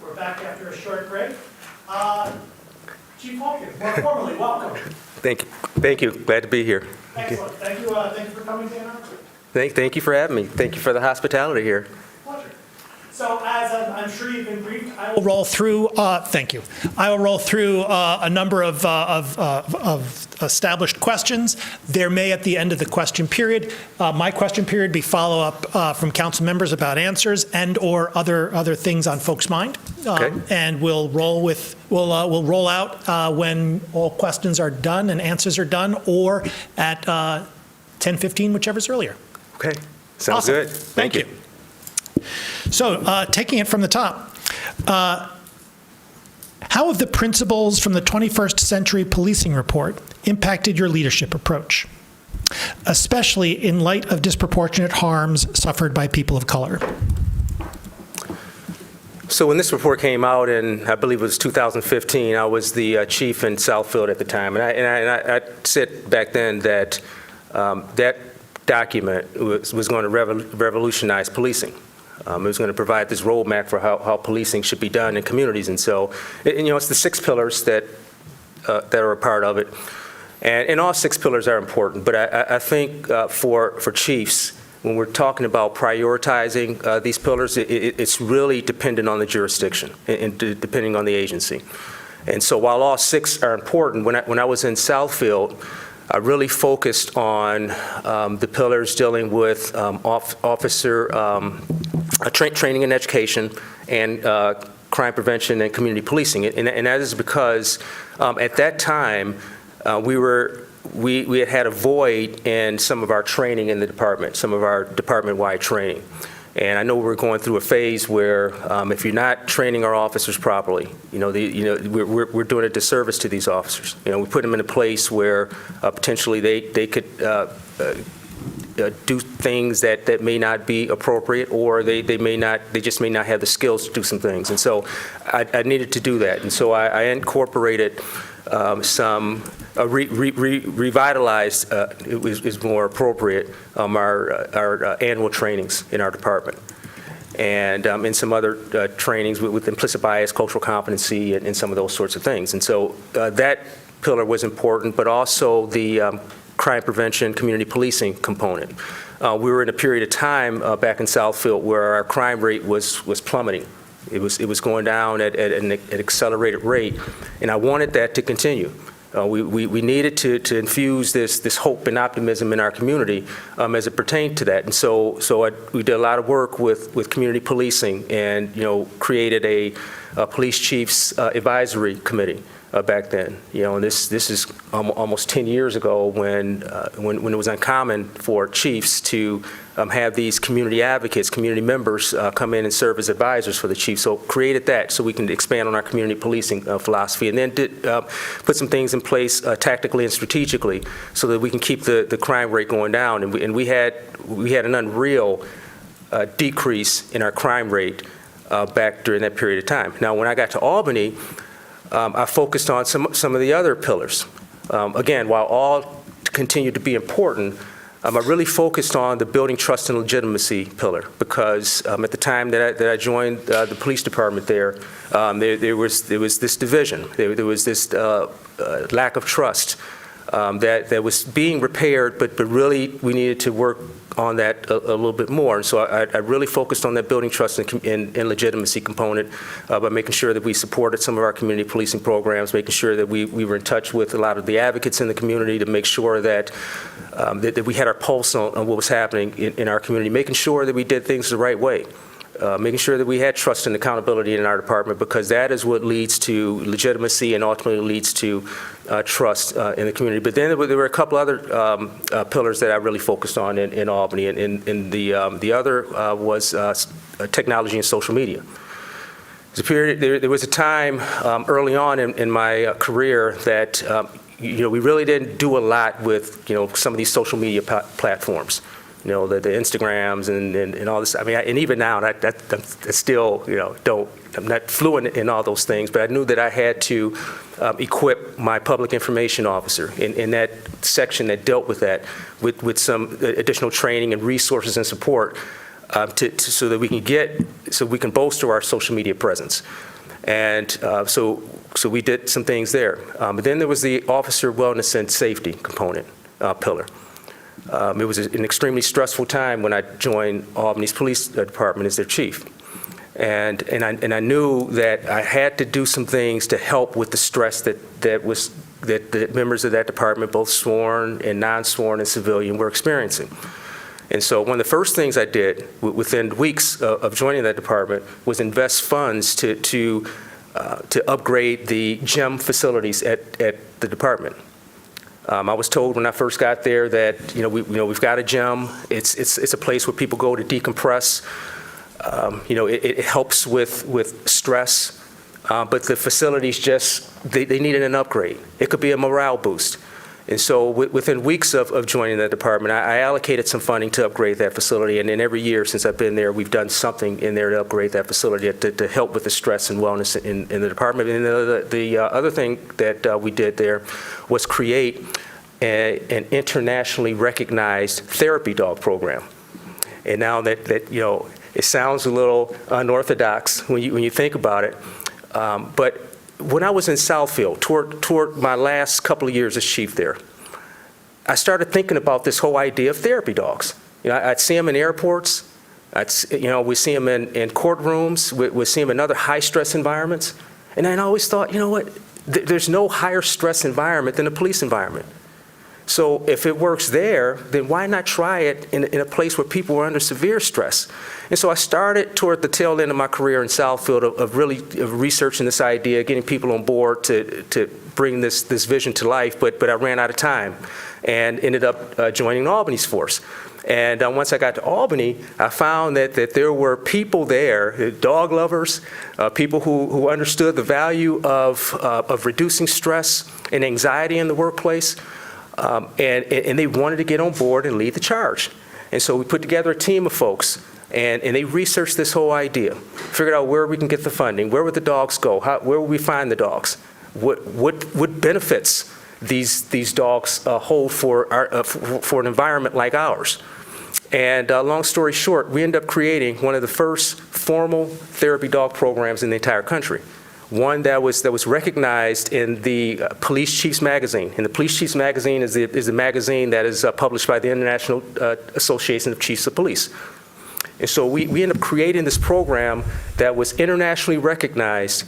We're back after a short break. Chief Hawkins, more formally, welcome. Thank you. Thank you. Glad to be here. Excellent. Thank you for coming to Ann Arbor. Thank you for having me. Thank you for the hospitality here. Pleasure. So as I'm sure you've been briefed, I will roll through, thank you. I will roll through a number of established questions. There may, at the end of the question period, my question period, be follow-up from council members about answers and/or other things on folks' mind. Okay. And we'll roll out when all questions are done and answers are done, or at 10:15, whichever's earlier. Okay. Sounds Awesome. good. Thank you. So, taking it from the top, how have the principles from the 21st Century Policing Report impacted your leadership approach, especially in light of disproportionate harms suffered by people of color? So when this report came out in, I believe it was 2015, I was the chief in Southfield at the time, and I said back then that that document was going to revolutionize policing. It was going to provide this roadmap for how policing should be done in communities. And so, it's the 6 pillars that are a part of it. And all 6 pillars are important. But I think for chiefs, when we're talking about prioritizing these pillars, it's really dependent on the jurisdiction and depending on the agency. And so while all 6 are important, when I was in Southfield, I really focused on the pillars dealing with officer training and education and crime prevention and community policing. And that is because at that time we had a void in some of our training in the department, some of our department-wide training. And I know we're going through a phase where if you're not training our officers properly, we're doing a disservice to these officers. We put them in a place where potentially they could do things that may not be appropriate, or they just may not have the skills to do some things. And so I needed to do that. And so I incorporated revitalized, is more appropriate, our annual trainings in our department. And in some other trainings with implicit bias, cultural competency, and some of those sorts of things. And so that pillar was important, but also the crime prevention, community policing component. We were in a period of time back in Southfield where our crime rate was plummeting. It was going down at an accelerated rate, and I wanted that to continue. We needed to infuse this hope and optimism in our community as it pertained to that. And so we did a lot of work with community policing and created a police chiefs advisory committee back then. And this is almost 10 years ago when it was uncommon for chiefs to have these community advocates, community members come in and serve as advisors for the chief. So created that so we can expand on our community policing philosophy, and then did put some things in place tactically and strategically so that we can keep the crime rate going down. And we had an unreal decrease in our crime rate back during that period of time. Now, when I got to Albany, I focused on some of the other pillars. Again, while all continue to be important, I really focused on the building trust and legitimacy pillar because at the time that I joined the police department there was this division. There was this lack of trust that was being repaired, but really we needed to work on that a little bit more. And so I really focused on that building trust and legitimacy component by making sure that we supported some of our community policing programs, making sure that we were in touch with a lot of the advocates in the community to make sure that we had our pulse on what was happening in our community, making sure that we did things the right way. Making sure that we had trust and accountability in our department, because that is what leads to legitimacy and ultimately leads to trust in the community. But then there were a couple other pillars that I really focused on in Albany, and the other was technology and social media. There was a time early on in my career that we really didn't do a lot with some of these social media platforms. The Instagrams and all this. I mean, and even now, I still, I'm not fluent in all those things, but I knew that I had to equip my public information officer in that section that dealt with that with some additional training and resources and support so that we can bolster our social media presence. And so we did some things there. But then there was the officer wellness and safety component pillar. It was an extremely stressful time when I joined Albany's Police Department as their chief. And I knew that I had to do some things to help with the stress that the members of that department, both sworn and non-sworn and civilian, were experiencing. And so one of the first things I did within weeks of joining that department was invest funds to upgrade the gym facilities at the department. I was told when I first got there that we've got a gym. It's a place where people go to decompress. It helps with stress, but the facilities they needed an upgrade. It could be a morale boost. And so within weeks of joining that department, I allocated some funding to upgrade that facility. And then every year since I've been there, we've done something in there to upgrade that facility to help with the stress and wellness in the department. And the other thing that we did there was create an internationally recognized therapy dog program. And now that it sounds a little unorthodox when you think about it, but when I was in Southfield, toward my last couple of years as chief there, I started thinking about this whole idea of therapy dogs. I'd see them in airports. We see them in courtrooms. We see them in other high-stress environments. And I always thought, there's no higher stress environment than a police environment. So if it works there, then why not try it in a place where people are under severe stress? And so I started toward the tail end of my career in Southfield of researching this idea, getting people on board to bring this vision to life, but I ran out of time and ended up joining Albany's force. And once I got to Albany, I found that there were people there, dog lovers, people who understood the value of reducing stress and anxiety in the workplace. And they wanted to get on board and lead the charge. And so we put together a team of folks, and they researched this whole idea, figured out where we can get the funding, where would the dogs go, where would we find the dogs, what benefits these dogs hold for an environment like ours. And long story short, we ended up creating one of the first formal therapy dog programs in the entire country. One that was recognized in the Police Chiefs Magazine. And the Police Chiefs Magazine is the magazine that is published by the International Association of Chiefs of Police. And so we ended up creating this program that was internationally recognized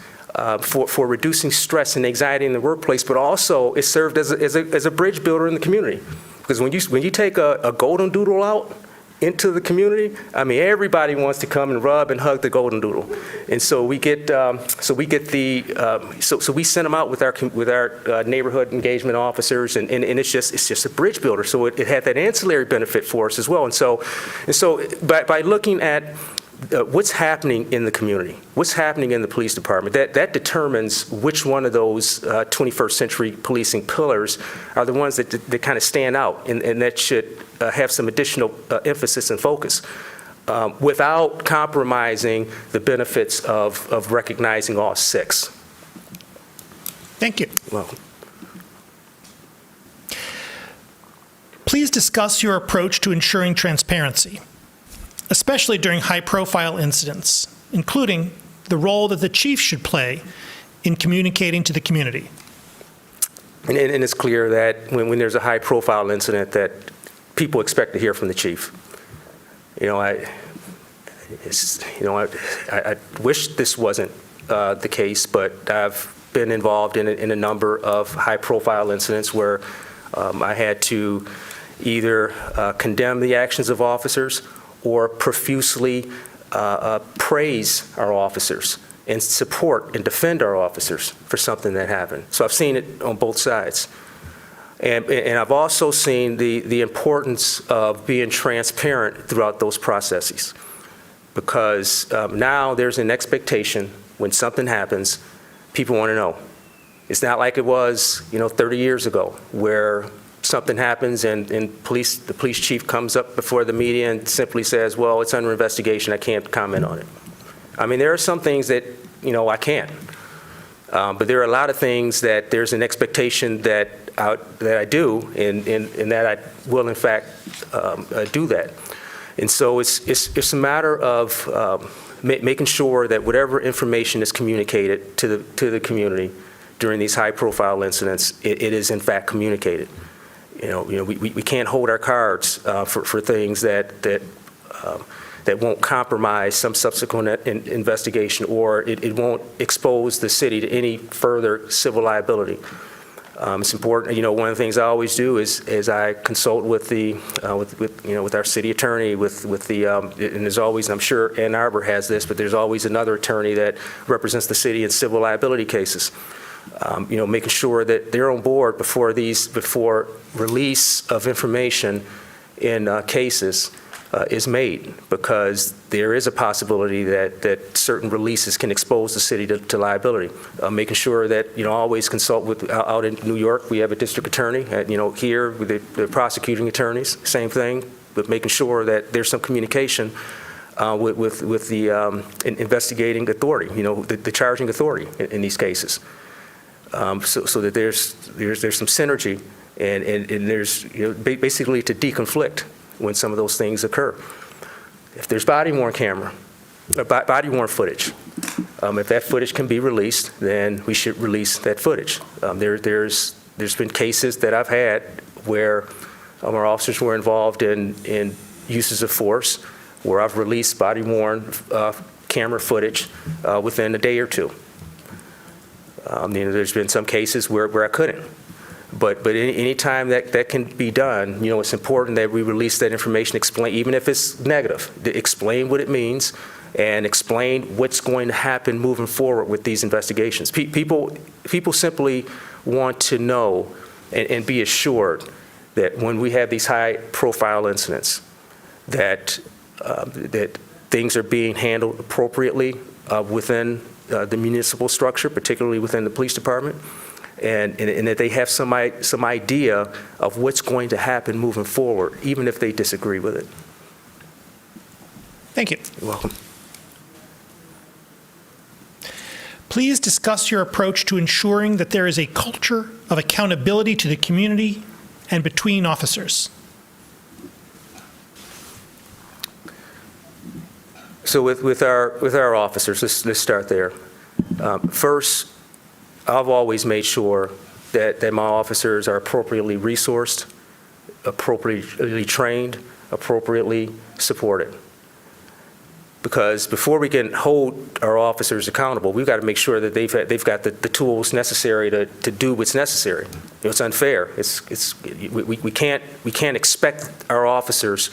for reducing stress and anxiety in the workplace, but also it served as a bridge builder in the community. Because when you take a golden doodle out into the community, everybody wants to come and rub and hug the golden doodle, and so we send them out with our neighborhood engagement officers, and it's just a bridge builder. So it had that ancillary benefit for us as well, and so by looking at what's happening in the community, what's happening in the police department, that determines which one of those 21st century policing pillars are the ones that kind of stand out, and that should have some additional emphasis and focus without compromising the benefits of recognizing all six. Thank you. Well, Please discuss your approach to ensuring transparency, especially during high-profile incidents, including the role that the chief should play in communicating to the community. and it's clear that when there's a high-profile incident that people expect to hear from the chief. I wish this wasn't the case, but I've been involved in a number of high-profile incidents where I had to either condemn the actions of officers or profusely praise our officers and support and defend our officers for something that happened. So I've seen it on both sides. And I've also seen the importance of being transparent throughout those processes, because now there's an expectation when something happens, people want to know. It's not like it was 30 years ago, where something happens and the police chief comes up before the media and simply says, well, it's under investigation, I can't comment on it. There are some things that I can't, but there are a lot of things that there's an expectation that I do, and that I will in fact do that. And so it's a matter of making sure that whatever information is communicated to the community during these high-profile incidents, it is in fact communicated. We can't hold our cards for things that won't compromise some subsequent investigation, or it won't expose the city to any further civil liability. It's important. One of the things I always do is I consult with with our city attorney, and there's always, and I'm sure Ann Arbor has this, but there's always another attorney that represents the city in civil liability cases. Making sure that they're on board before release of information in cases is made, because there is a possibility that certain releases can expose the city to liability. Making sure that, always consult with, out in New York, we have a district attorney, here with the prosecuting attorneys, same thing, but making sure that there's some communication with the investigating authority, the charging authority in these cases. So that there's some synergy and there's, basically to deconflict when some of those things occur. If there's body-worn footage, if that footage can be released, then we should release that footage. There's been cases that I've had where our officers were involved in uses of force, where I've released body-worn camera footage within a day or two. There's been some cases where I couldn't. But any time that can be done, it's important that we release that information, explain, even if it's negative, to explain what it means and explain what's going to happen moving forward with these investigations. People simply want to know and be assured that when we have these high-profile incidents, that things are being handled appropriately within the municipal structure, particularly within the police department, and that they have some idea of what's going to happen moving forward, even if they disagree with it. Thank you. You're welcome. Please discuss your approach to ensuring that there is a culture of accountability to the community and between officers. So with our officers, let's start there. First, I've always made sure that my officers are appropriately resourced, appropriately trained, appropriately supported. Because before we can hold our officers accountable, we've got to make sure that they've got the tools necessary to do what's necessary. It's unfair. We can't expect our officers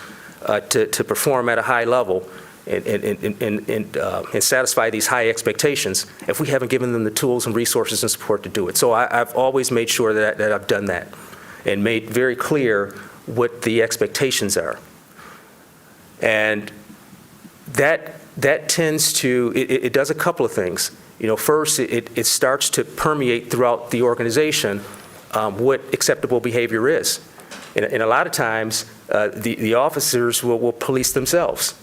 to perform at a high level and satisfy these high expectations if we haven't given them the tools and resources and support to do it. So I've always made sure that I've done that and made very clear what the expectations are. And that tends to, it does a couple of things. First, it starts to permeate throughout the organization what acceptable behavior is. And a lot of times, the officers will police themselves.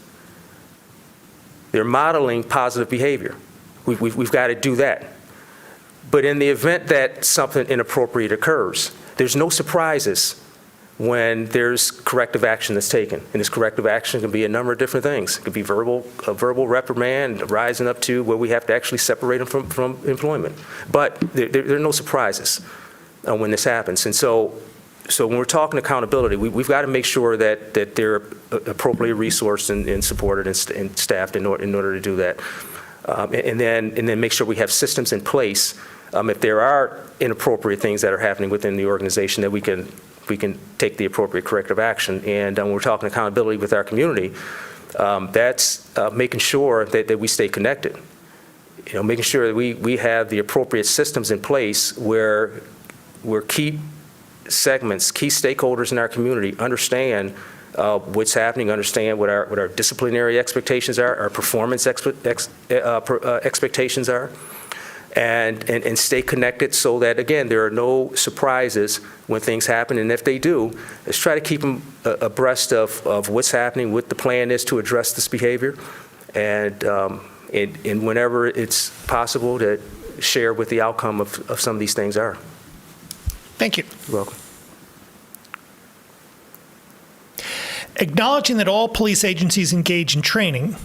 They're modeling positive behavior. We've got to do that. But in the event that something inappropriate occurs, there's no surprises when there's corrective action that's taken. And this corrective action can be a number of different things. It could be a verbal reprimand, rising up to where we have to actually separate them from employment. But there are no surprises when this happens. And so when we're talking accountability, we've got to make sure that they're appropriately resourced and supported and staffed in order to do that. And then make sure we have systems in place if there are inappropriate things that are happening within the organization, that we can take the appropriate corrective action. And when we're talking accountability with our community, that's making sure that we stay connected. Making sure that we have the appropriate systems in place where key segments, key stakeholders in our community understand what's happening, understand what our disciplinary expectations are, our performance expectations are, and stay connected so that, again, there are no surprises when things happen. And if they do, let's try to keep them abreast of what's happening, what the plan is to address this behavior, and whenever it's possible to share what the outcome of some of these things are. Thank you. You're welcome. Acknowledging that all police agencies engage in training,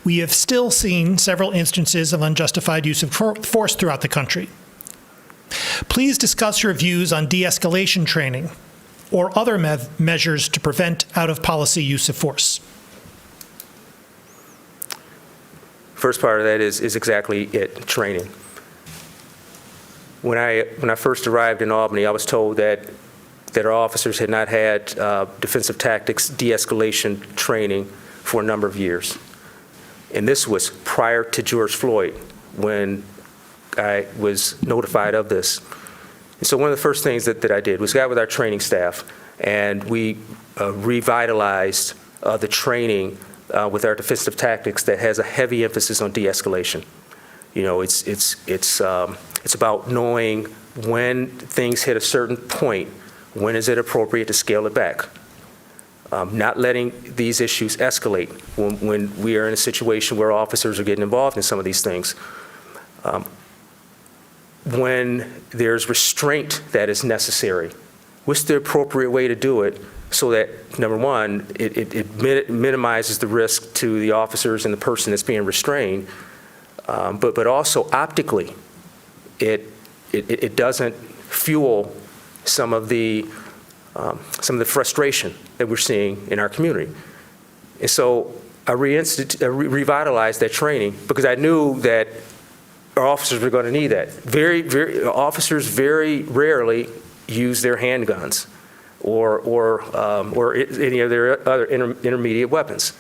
We have still seen several instances of unjustified use of force throughout the country. Please discuss your views on de-escalation training or other measures to prevent out-of-policy use of force. First part of that is exactly it, training. When I first arrived in Albany, I was told that our officers had not had defensive tactics de-escalation training for a number of years. And this was prior to George Floyd, when I was notified of this. And so one of the first things that I did was got with our training staff, and we revitalized the training with our defensive tactics that has a heavy emphasis on de-escalation. You know, it's about knowing when things hit a certain point, when is it appropriate to scale it back. Not letting these issues escalate when we are in a situation where officers are getting involved in some of these things. When there's restraint that is necessary, what's the appropriate way to do it so that, number one, it minimizes the risk to the officers and the person that's being restrained, but also optically, it doesn't fuel some of the frustration that we're seeing in our community. And so I revitalized that training because I knew that our officers were going to need that. Officers very rarely use their handguns or any of their other intermediate weapons.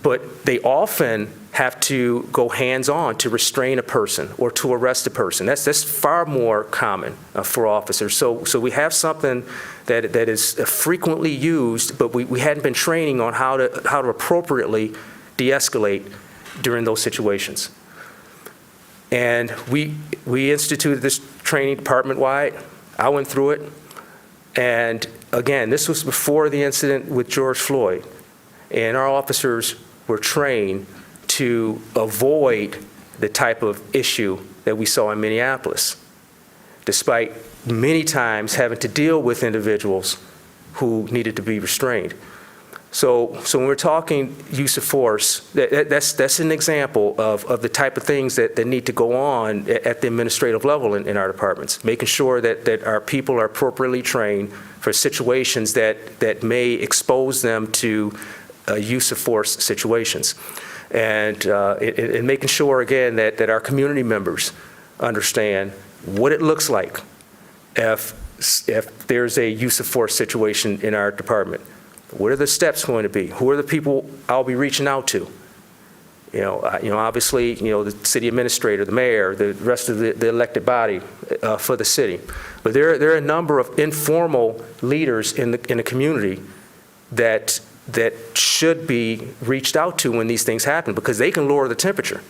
But they often have to go hands-on to restrain a person or to arrest a person. That's far more common for officers. So we have something that is frequently used, but we hadn't been training on how to appropriately de-escalate during those situations. And we instituted this training department-wide. I went through it. And again, this was before the incident with George Floyd. And our officers were trained to avoid the type of issue that we saw in Minneapolis, despite many times having to deal with individuals who needed to be restrained. So when we're talking use of force, that's an example of the type of things that need to go on at the administrative level in our departments, making sure that our people are appropriately trained for situations that may expose them to use of force situations. And making sure, again, that our community members understand what it looks like if there's a use of force situation in our department. What are the steps going to be? Who are the people I'll be reaching out to? Obviously, the city administrator, the mayor, the rest of the elected body for the city. But there are a number of informal leaders in the community that should be reached out to when these things happen, because they can lower the temperature.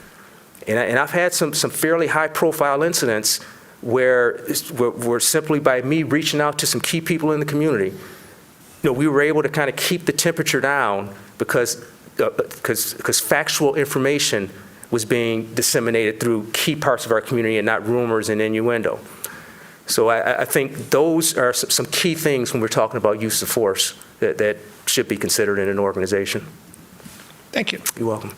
And I've had some fairly high-profile incidents where simply by me reaching out to some key people in the community, we were able to kind of keep the temperature down because factual information was being disseminated through key parts of our community and not rumors and innuendo. So I think those are some key things when we're talking about use of force that should be considered in an organization. Thank you. You're welcome.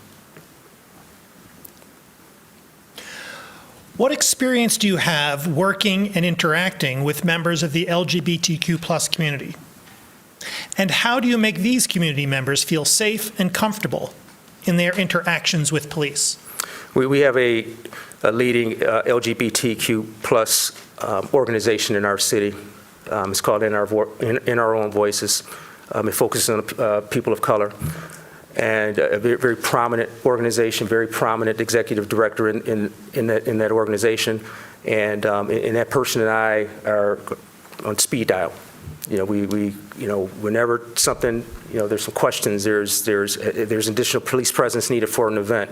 What experience do you have working and interacting with members of the LGBTQ+ community? And how do you make these community members feel safe and comfortable in their interactions with police? We have a leading LGBTQ+ organization in our city. It's called In Our Own Voices. It focuses on people of color. And a very, very prominent organization, very prominent executive director in that organization. And that person and I are on speed dial. Whenever something, there's some questions, there's additional police presence needed for an event.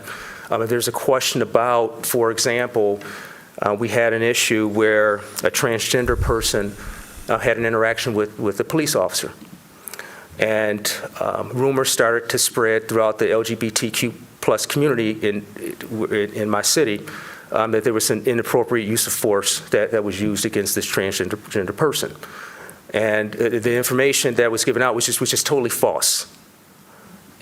If there's a question about, for example, we had an issue where a transgender person had an interaction with a police officer. And rumors started to spread throughout the LGBTQ+ community in my city that there was an inappropriate use of force that was used against this transgender person. And the information that was given out was just totally false.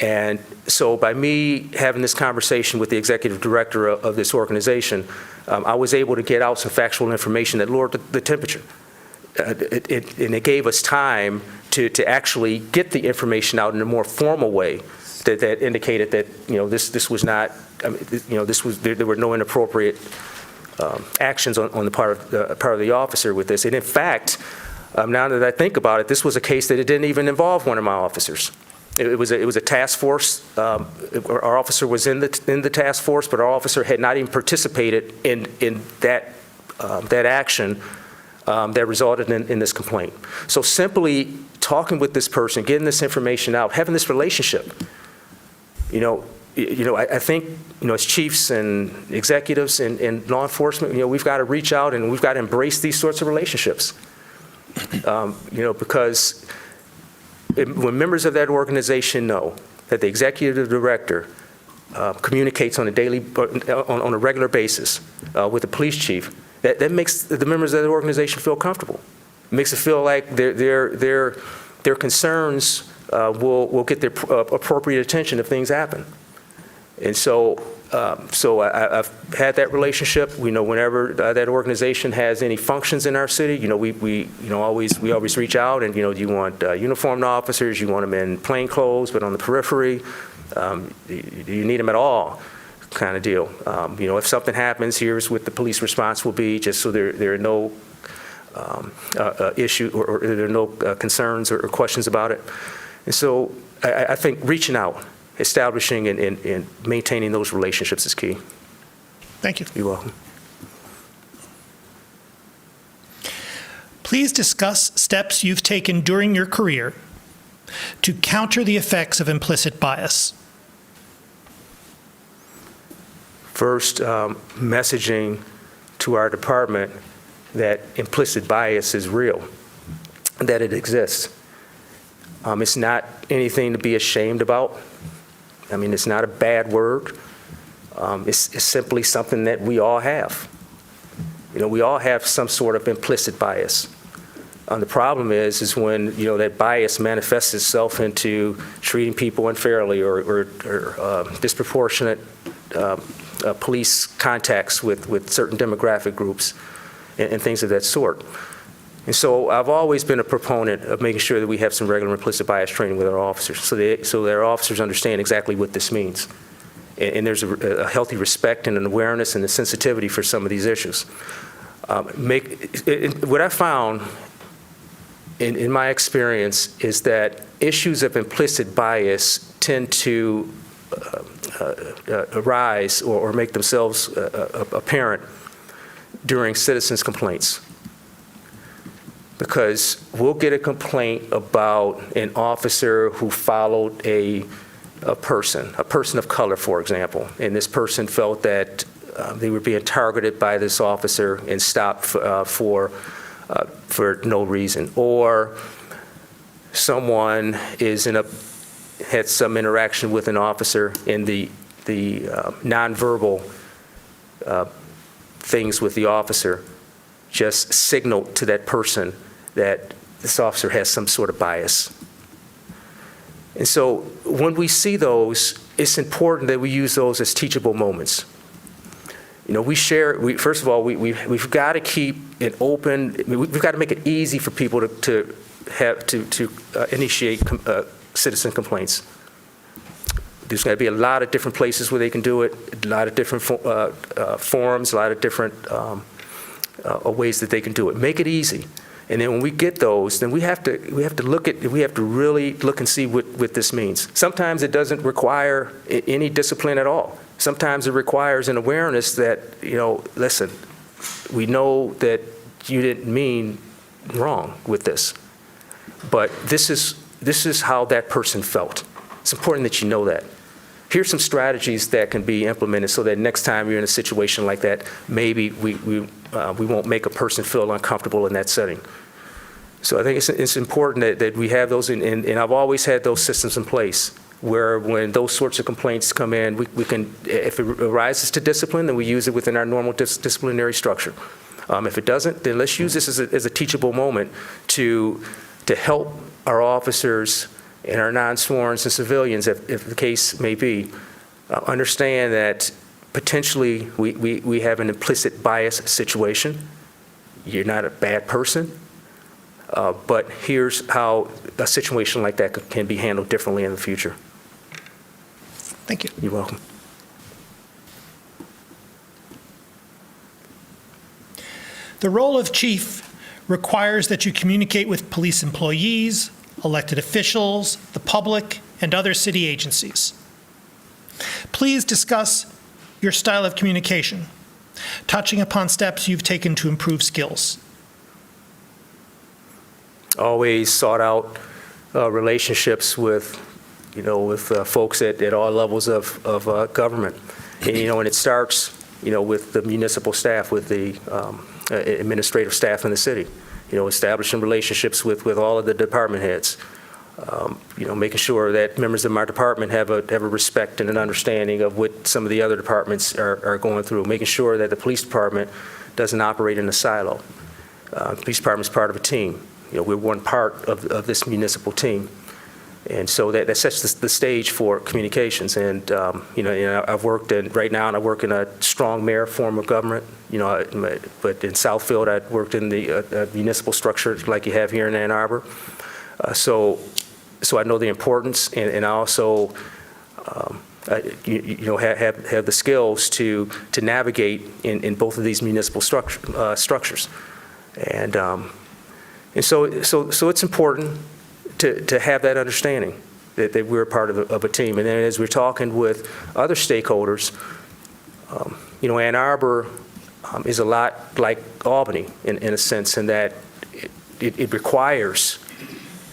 And so by me having this conversation with the executive director of this organization, I was able to get out some factual information that lowered the temperature. And it gave us time to actually get the information out in a more formal way that indicated that, this was not, there were no inappropriate actions on the part of the officer with this. And in fact, now that I think about it, this was a case that it didn't even involve one of my officers. It was a task force. Our officer was in the task force, but our officer had not even participated in that action that resulted in this complaint. So simply talking with this person, getting this information out, having this relationship, I think, as chiefs and executives and law enforcement, we've got to reach out and we've got to embrace these sorts of relationships. Because when members of that organization know that the executive director communicates on a regular basis with the police chief, that makes the members of the organization feel comfortable. It makes it feel like their concerns will get their appropriate attention if things happen. And so I've had that relationship. We know whenever that organization has any functions in our city, we always reach out and, do you want uniformed officers? You want them in plain clothes, but on the periphery? Do you need them at all? Kind of deal. If something happens, here's what the police response will be, just so there are no issue or there are no concerns or questions about it. And so I think reaching out, establishing and maintaining those relationships is key. Thank you. You're welcome. Please discuss steps you've taken during your career to counter the effects of implicit bias. First, messaging to our department that implicit bias is real, that it exists. It's not anything to be ashamed about. It's not a bad word. It's simply something that we all have. We all have some sort of implicit bias. The problem is when, that bias manifests itself into treating people unfairly or disproportionate police contacts with certain demographic groups and things of that sort. And so I've always been a proponent of making sure that we have some regular implicit bias training with our officers so that our officers understand exactly what this means. And there's a healthy respect and an awareness and a sensitivity for some of these issues. What I found in my experience is that issues of implicit bias tend to arise or make themselves apparent during citizens' complaints. Because we'll get a complaint about an officer who followed a person of color, for example, and this person felt that they were being targeted by this officer and stopped for no reason. Or someone had some interaction with an officer and the nonverbal things with the officer just signaled to that person that this officer has some sort of bias. And so when we see those, it's important that we use those as teachable moments. First of all, we've got to keep it open. We've got to make it easy for people to initiate citizen complaints. There's got to be a lot of different places where they can do it, a lot of different forums, a lot of different ways that they can do it. Make it easy. And then when we get those, then we have to really look and see what this means. Sometimes it doesn't require any discipline at all. Sometimes it requires an awareness that, listen, we know that you didn't mean wrong with this, but this is how that person felt. It's important that you know that. Here's some strategies that can be implemented so that next time you're in a situation like that, maybe we won't make a person feel uncomfortable in that setting. So I think it's important that we have those, and I've always had those systems in place where when those sorts of complaints come in, we can, if it arises to discipline, then we use it within our normal disciplinary structure. If it doesn't, then let's use this as a teachable moment to help our officers and our non-sworns and civilians, if the case may be, understand that potentially we have an implicit bias situation. You're not a bad person, but here's how a situation like that can be handled differently in the future. Thank you. You're welcome. The role of chief requires that you communicate with police employees, elected officials, the public, and other city agencies. Please discuss your style of communication, touching upon steps you've taken to improve skills. Always sought out relationships with, folks at all levels of government. And it starts, with the municipal staff, with the administrative staff in the city, establishing relationships with all of the department heads, making sure that members of my department have a respect and an understanding of what some of the other departments are going through, making sure that the police department doesn't operate in a silo. The police department is part of a team. We're one part of this municipal team. And so that sets the stage for communications. And, I've worked right now, and I work in a strong mayor form of government, but in Southfield, I worked in the municipal structure like you have here in Ann Arbor. So I know the importance, and I also, have the skills to navigate in both of these municipal structures. And so it's important to have that understanding that we're a part of a team. And then as we're talking with other stakeholders, Ann Arbor is a lot like Albany in a sense, in that it requires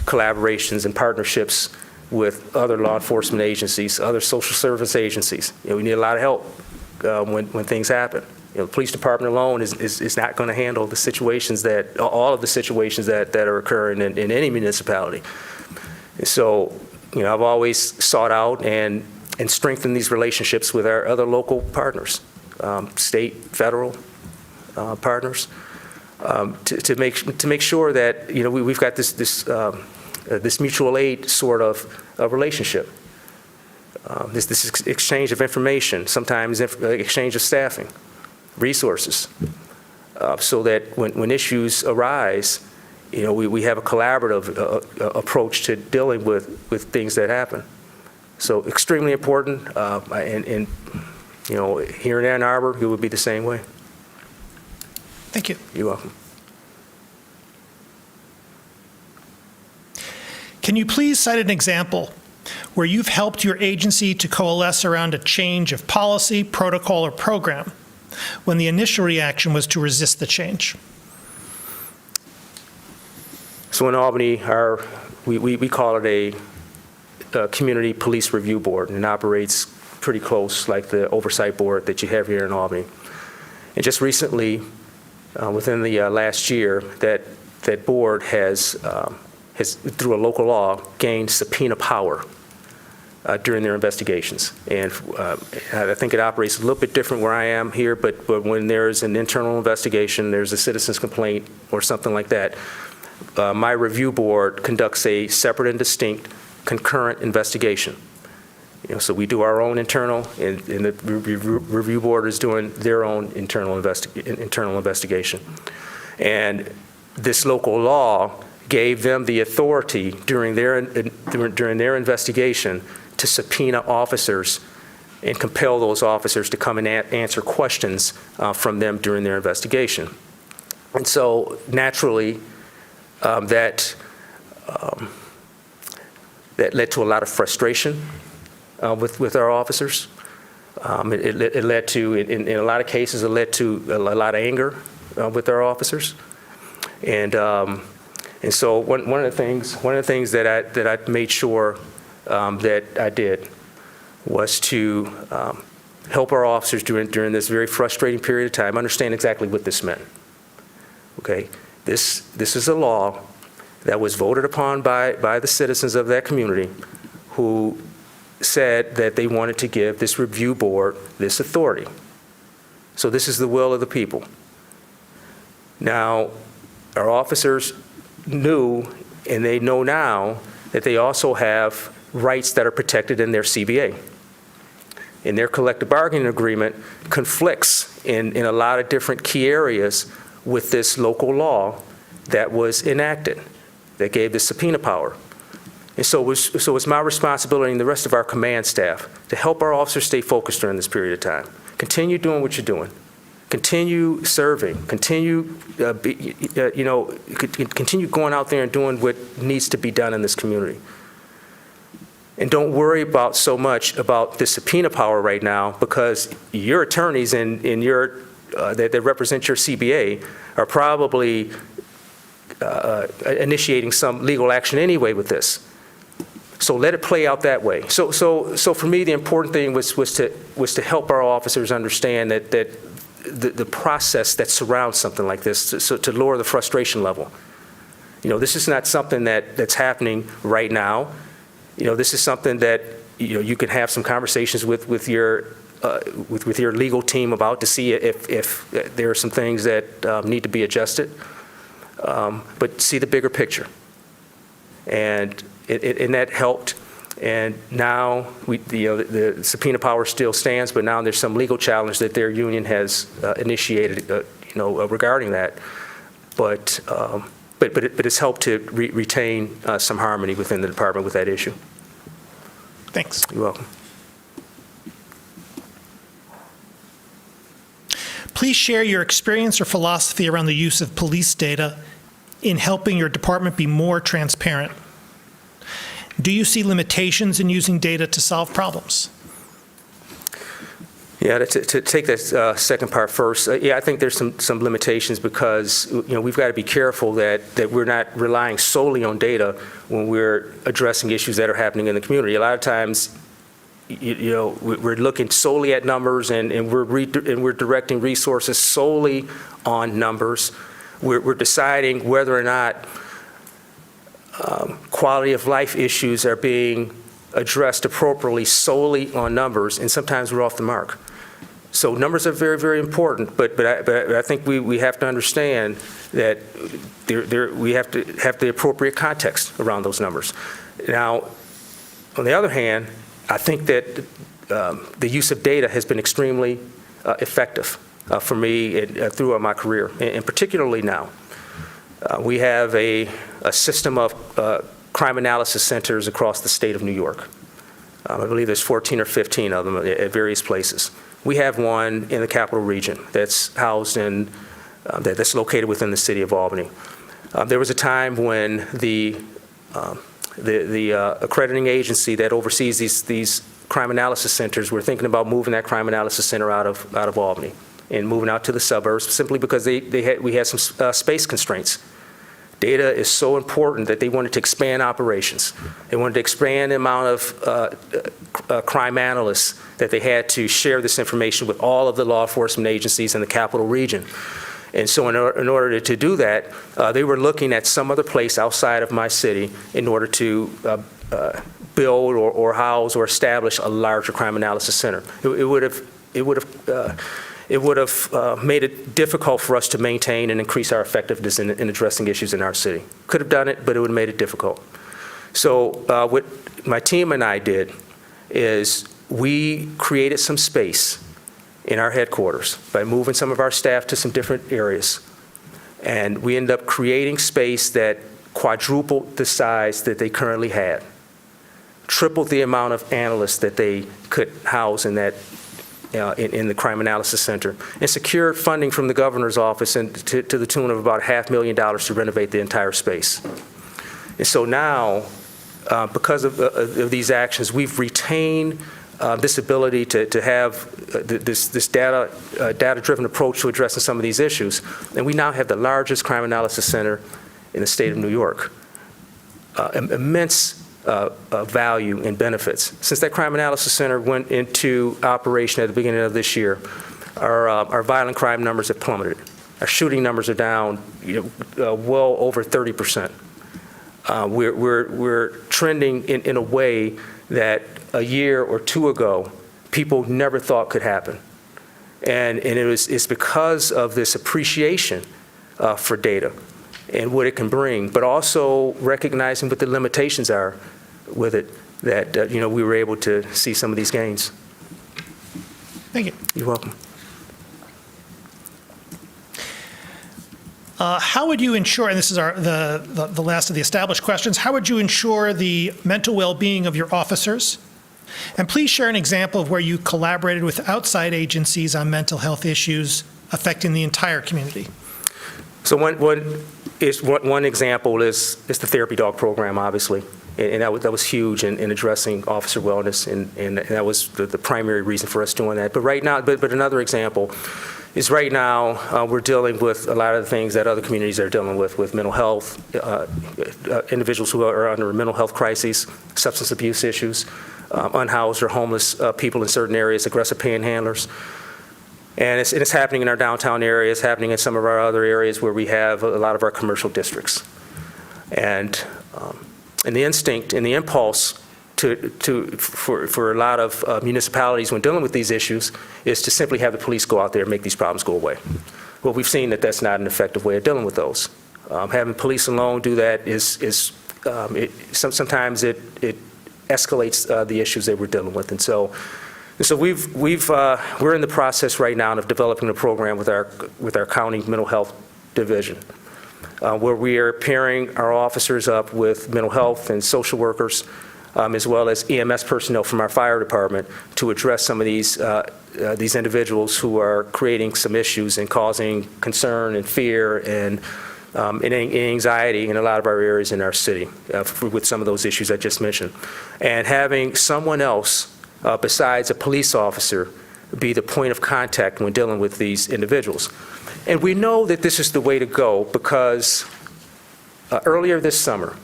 collaborations and partnerships with other law enforcement agencies, other social service agencies. We need a lot of help when things happen. The police department alone is not going to handle the situations all of the situations that are occurring in any municipality. And so, I've always sought out and strengthened these relationships with our other local partners, state, federal partners, to make sure that we've got this mutual aid sort of relationship. This exchange of information, sometimes exchange of staffing, resources, so that when issues arise, we have a collaborative approach to dealing with things that happen. So extremely important, and here in Ann Arbor, it would be the same way. Thank you. You're welcome. Can you please cite an example where you've helped your agency to coalesce around a change of policy, protocol, or program when the initial reaction was to resist the change? So in Albany, we call it a community police review board, and it operates pretty close like the oversight board that you have here in Albany. And just recently, within the last year, that board has, through a local law, gained subpoena power during their investigations. And I think it operates a little bit different where I am here, but when there's an internal investigation, there's a citizen's complaint or something like that, my review board conducts a separate and distinct concurrent investigation. So we do our own internal, and the review board is doing their own internal investigation. And this local law gave them the authority during their investigation to subpoena officers and compel those officers to come and answer questions from them during their investigation. And so naturally, that led to a lot of frustration with our officers. It led to, in a lot of cases, it led to a lot of anger with our officers. And so one of the things that I made sure that I did was to help our officers during this very frustrating period of time understand exactly what this meant. Okay, this is a law that was voted upon by the citizens of that community, who said that they wanted to give this review board this authority. So this is the will of the people. Now, our officers knew, and they know now, that they also have rights that are protected in their CBA. And their collective bargaining agreement conflicts in a lot of different key areas with this local law that was enacted, that gave the subpoena power. And so it's my responsibility and the rest of our command staff to help our officers stay focused during this period of time. Continue doing what you're doing. Continue serving. Continue, continue going out there and doing what needs to be done in this community. And don't worry about so much about the subpoena power right now, because your attorneys that represent your CBA are probably initiating some legal action anyway with this. So let it play out that way. So for me, the important thing was to help our officers understand that the process that surrounds something like this, to lower the frustration level. This is not something that's happening right now. This is something that you can have some conversations with your legal team about to see if there are some things that need to be adjusted. But see the bigger picture, and that helped. And now the subpoena power still stands, but now there's some legal challenge that their union has initiated, regarding that. But it's helped to retain some harmony within the department with that issue. Thanks. You're welcome. Please share your experience or philosophy around the use of police data in helping your department be more transparent. Do you see limitations in using data to solve problems? Yeah, to take that second part first, I think there's some limitations because we've got to be careful that we're not relying solely on data when we're addressing issues that are happening in the community. A lot of times, we're looking solely at numbers and we're directing resources solely on numbers. We're deciding whether or not quality of life issues are being addressed appropriately solely on numbers, and sometimes we're off the mark. So numbers are very, very important, but I think we have to understand that we have to have the appropriate context around those numbers. Now, on the other hand, I think that the use of data has been extremely effective for me throughout my career, and particularly now. We have a system of crime analysis centers across the state of New York. I believe there's 14 or 15 of them at various places. We have one in the capital region that's housed in, that's located within the city of Albany. There was a time when the accrediting agency that oversees these crime analysis centers were thinking about moving that crime analysis center out of Albany and moving out to the suburbs, simply because we had some space constraints. Data is so important that they wanted to expand operations. They wanted to expand the amount of crime analysts that they had to share this information with all of the law enforcement agencies in the capital region. And so in order to do that, they were looking at some other place outside of my city in order to build or house or establish a larger crime analysis center. It would have made it difficult for us to maintain and increase our effectiveness in addressing issues in our city. Could have done it, but it would have made it difficult. So what my team and I did is we created some space in our headquarters by moving some of our staff to some different areas. And we ended up creating space that quadrupled the size that they currently had, tripled the amount of analysts that they could house in that in the Crime Analysis Center, and secured funding from the governor's office and to the tune of about $500,000 to renovate the entire space. And so now, because of these actions, we've retained this ability to have this data-driven approach to addressing some of these issues. And we now have the largest crime analysis center in the state of New York. Immense value and benefits. Since that crime analysis center went into operation at the beginning of this year, our violent crime numbers have plummeted. Our shooting numbers are down well over 30%. We're trending in a way that a year or two ago, people never thought could happen. And it's because of this appreciation for data and what it can bring, but also recognizing what the limitations are with it, that, we were able to see some of these gains. Thank you. You're welcome. How would you ensure, and this is the last of the established questions, how would you ensure the mental well-being of your officers? And please share an example of where you collaborated with outside agencies on mental health issues affecting the entire community. So one example is the therapy dog program, obviously, and that was huge in addressing officer wellness, and that was the primary reason for us doing that. But right now, but another example is right now we're dealing with a lot of the things that other communities are dealing with mental health, individuals who are under mental health crises, substance abuse issues, unhoused or homeless people in certain areas, aggressive panhandlers. And it's happening in our downtown area. It's happening in some of our other areas where we have a lot of our commercial districts. And the instinct and the impulse for a lot of municipalities when dealing with these issues is to simply have the police go out there and make these problems go away. Well, we've seen that that's not an effective way of dealing with those. Having police alone do that sometimes it escalates the issues that we're dealing with. And so we're in the process right now of developing a program with our county mental health division, where we are pairing our officers up with mental health and social workers, as well as EMS personnel from our fire department, to address some of these individuals who are creating some issues and causing concern and fear and anxiety in a lot of our areas in our city with some of those issues I just mentioned. And having someone else besides a police officer be the point of contact when dealing with these individuals. And we know that this is the way to go because earlier this summer,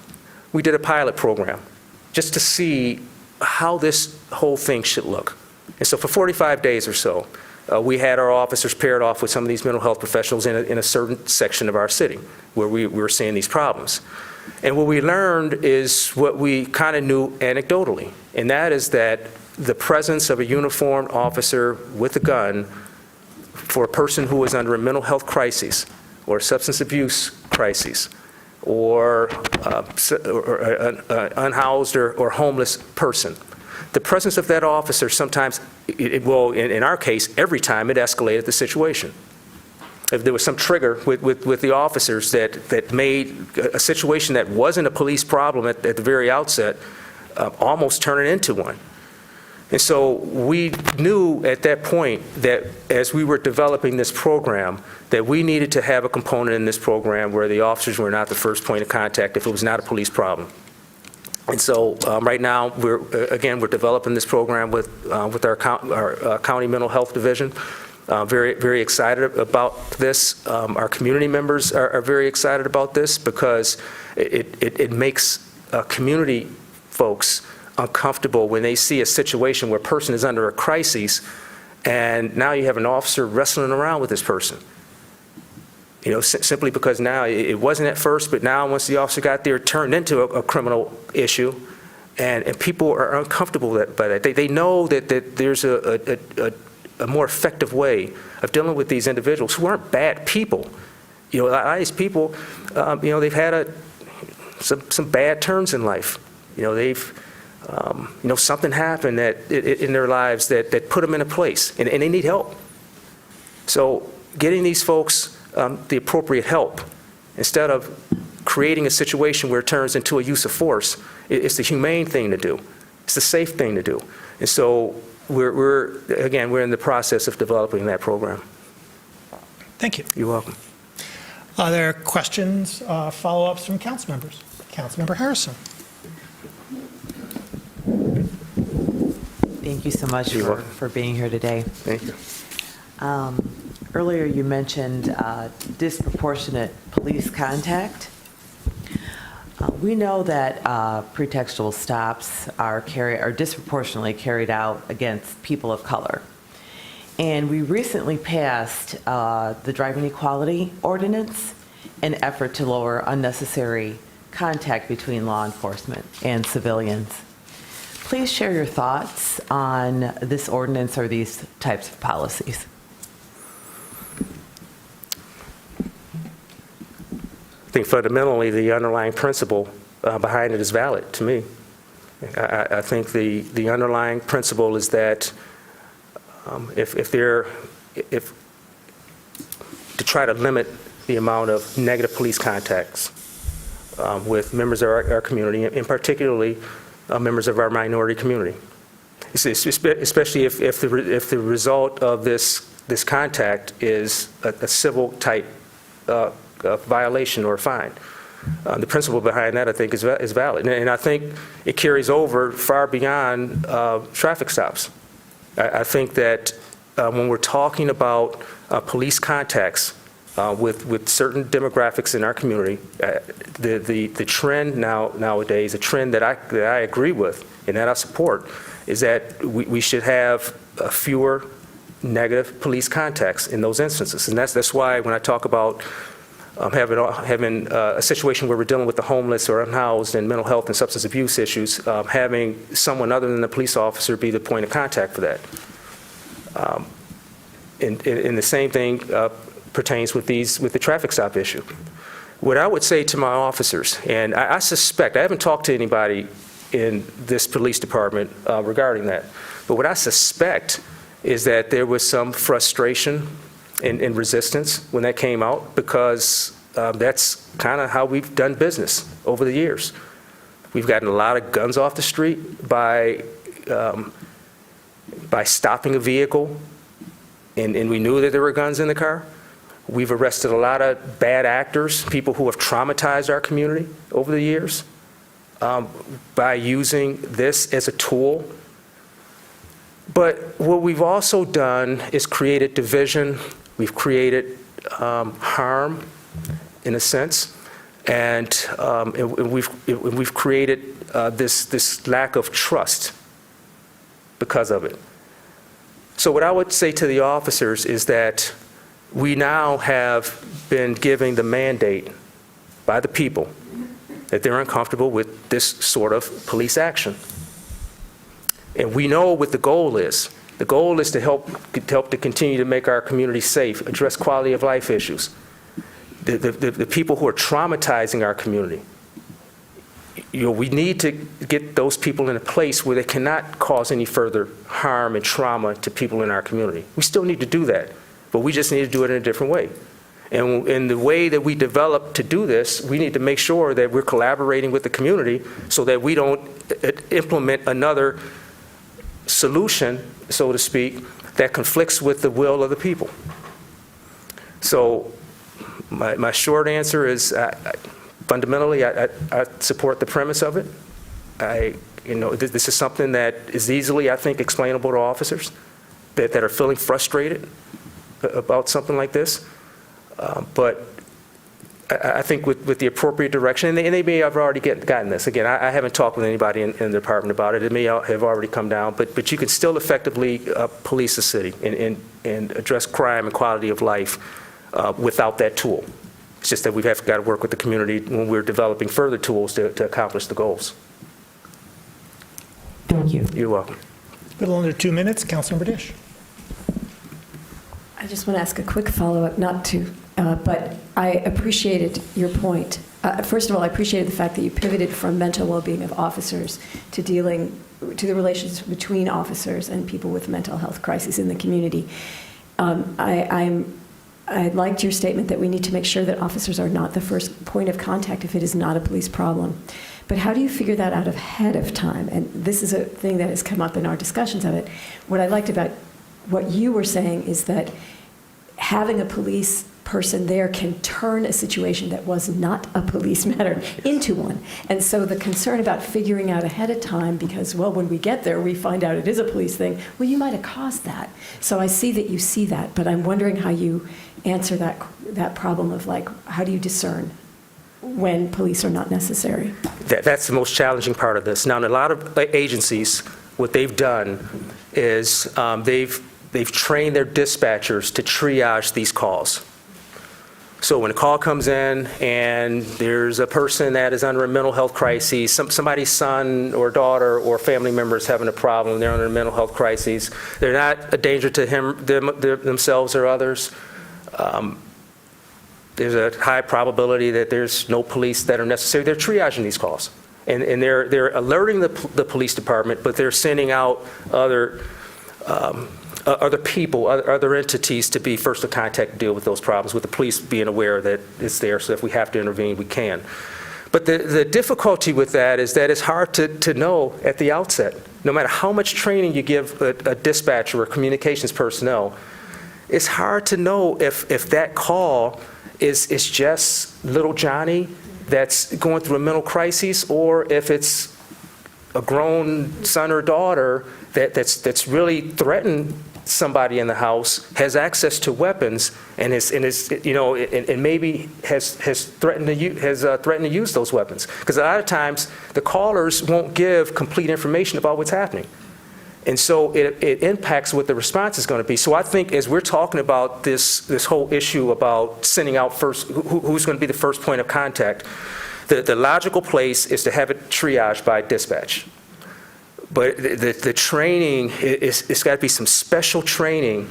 we did a pilot program just to see how this whole thing should look. And so for 45 days or so, we had our officers paired off with some of these mental health professionals in a certain section of our city where we were seeing these problems. And what we learned is what we kind of knew anecdotally, and that is that the presence of a uniformed officer with a gun for a person who is under a mental health crisis or a substance abuse crisis or an unhoused or homeless person, the presence of that officer sometimes, in our case, every time it escalated the situation. If there was some trigger with the officers that made a situation that wasn't a police problem at the very outset almost turn it into one. And so we knew at that point that as we were developing this program, that we needed to have a component in this program where the officers were not the first point of contact if it was not a police problem. And so right now, we're developing this program with our county mental health division. Very, very excited about this. Our community members are very excited about this because it makes community folks uncomfortable when they see a situation where a person is under a crisis and now you have an officer wrestling around with this person. Simply because now it wasn't at first, but now once the officer got there, it turned into a criminal issue, and people are uncomfortable by that. They know that there's a more effective way of dealing with these individuals who aren't bad people. A lot of these people, they've had some bad turns in life. Something happened in their lives that put them in a place, and they need help. So getting these folks the appropriate help, instead of creating a situation where it turns into a use of force, it's the humane thing to do. It's the safe thing to do. And so we're in the process of developing that program. Thank you. You're welcome. Are there questions, follow-ups from council members? Councilmember Harrison. Thank you so much for being here today. Thank you. Earlier you mentioned disproportionate police contact. We know that pretextual stops are disproportionately carried out against people of color. And we recently passed the driving equality ordinance, an effort to lower unnecessary contact between law enforcement and civilians. Please share your thoughts on this ordinance or these types of policies. think fundamentally the underlying principle behind it is valid to me. I think the underlying principle is that if to try to limit the amount of negative police contacts with members of our community, and particularly members of our minority community. Especially if the result of this contact is a civil type violation or fine. The principle behind that, I think, is valid. And I think it carries over far beyond traffic stops. I think that when we're talking about police contacts with certain demographics in our community, the trend nowadays, a trend that I agree with and that I support, is that we should have fewer negative police contacts in those instances. And that's why when I talk about having a situation where we're dealing with the homeless or unhoused and mental health and substance abuse issues, having someone other than the police officer be the point of contact for that. And the same thing pertains with the traffic stop issue. What I would say to my officers, and I suspect, I haven't talked to anybody in this police department regarding that, but what I suspect is that there was some frustration and resistance when that came out, because that's kind of how we've done business over the years. We've gotten a lot of guns off the street by stopping a vehicle, and we knew that there were guns in the car. We've arrested a lot of bad actors, people who have traumatized our community over the years, by using this as a tool. But what we've also done is created division. We've created harm, in a sense, and we've created this lack of trust because of it. So what I would say to the officers is that we now have been given the mandate by the people that they're uncomfortable with this sort of police action. And we know what the goal is. The goal is to help to continue to make our community safe, address quality of life issues. The people who are traumatizing our community, we need to get those people in a place where they cannot cause any further harm and trauma to people in our community. We still need to do that, but we just need to do it in a different way. And in the way that we develop to do this, we need to make sure that we're collaborating with the community so that we don't implement another solution, so to speak, that conflicts with the will of the people. So my short answer is, fundamentally, I support the premise of it. This is something that is easily, I think, explainable to officers that are feeling frustrated about something like this. But I think with the appropriate direction, and they may have already gotten this. Again, I haven't talked with anybody in the department about it. It may have already come down, but you can still effectively police the city and address crime and quality of life without that tool. It's just that we've got to work with the community when we're developing further tools to accomplish the goals. Thank you. You're welcome. A little under 2 minutes, Councilmember Dish. I just want to ask a quick follow-up, but I appreciated your point. First of all, I appreciated the fact that you pivoted from mental well-being of officers to the relations between officers and people with mental health crises in the community. I liked your statement that we need to make sure that officers are not the first point of contact if it is not a police problem. But how do you figure that out ahead of time? And this is a thing that has come up in our discussions of it. What I liked about what you were saying is that having a police person there can turn a situation that was not a police matter into one. And so the concern about figuring out ahead of time, because, well, when we get there, we find out it is a police thing, well, you might have caused that. So I see that you see that, but I'm wondering how you answer that problem of, like, how do you discern when police are not necessary? That's the most challenging part of this. Now, in a lot of agencies, what they've done is they've trained their dispatchers to triage these calls. So when a call comes in and there's a person that is under a mental health crisis, somebody's son or daughter or family member is having a problem, they're under a mental health crisis, they're not a danger to themselves or others, there's a high probability that there's no police that are necessary. They're triaging these calls. And they're alerting the police department, but they're sending out other people, other entities to be first to contact and deal with those problems, with the police being aware that it's there, so if we have to intervene, we can. But the difficulty with that is that it's hard to know at the outset. No matter how much training you give a dispatcher or communications personnel, it's hard to know if that call is just little Johnny that's going through a mental crisis, or if it's a grown son or daughter that's really threatened somebody in the house, has access to weapons, and maybe has threatened to use those weapons. Because a lot of times the callers won't give complete information about what's happening. And so it impacts what the response is going to be. So I think as we're talking about this whole issue about sending out first, who's going to be the first point of contact, the logical place is to have it triaged by dispatch. But the training, it's got to be some special training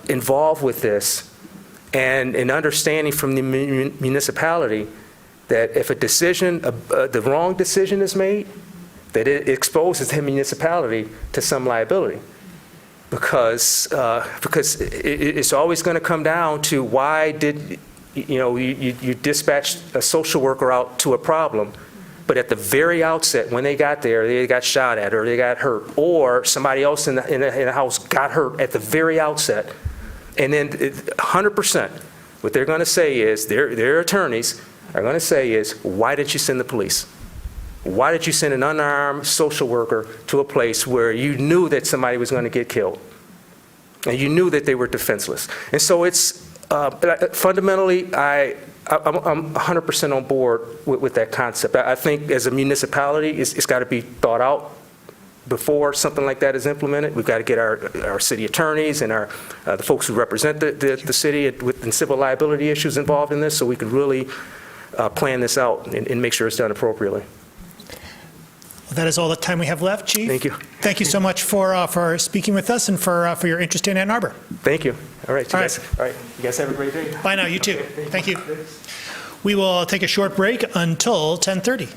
involved with this, and an understanding from the municipality that if a decision, the wrong decision is made, that it exposes the municipality to some liability, because it's always going to come down to why did you dispatched a social worker out to a problem, but at the very outset when they got there they got shot at or they got hurt, or somebody else in the house got hurt at the very outset, and then 100% what they're going to say is their attorneys are going to say is, why didn't you send the police? Why did you send an unarmed social worker to a place where you knew that somebody was going to get killed? And you knew that they were defenseless. And so it's, fundamentally, I'm 100% on board with that concept. I think as a municipality, it's got to be thought out before something like that is implemented. We've got to get our city attorneys and the folks who represent the city with civil liability issues involved in this, so we can really plan this out and make sure it's done appropriately. Well, that is all the time we have left, Chief. Thank you. Thank you so much for speaking with us and for your interest in Ann Arbor. Thank you. All right, All guys. All right. You guys have a great day. Bye now, you too. Thank you. We will take a short break until 10:30.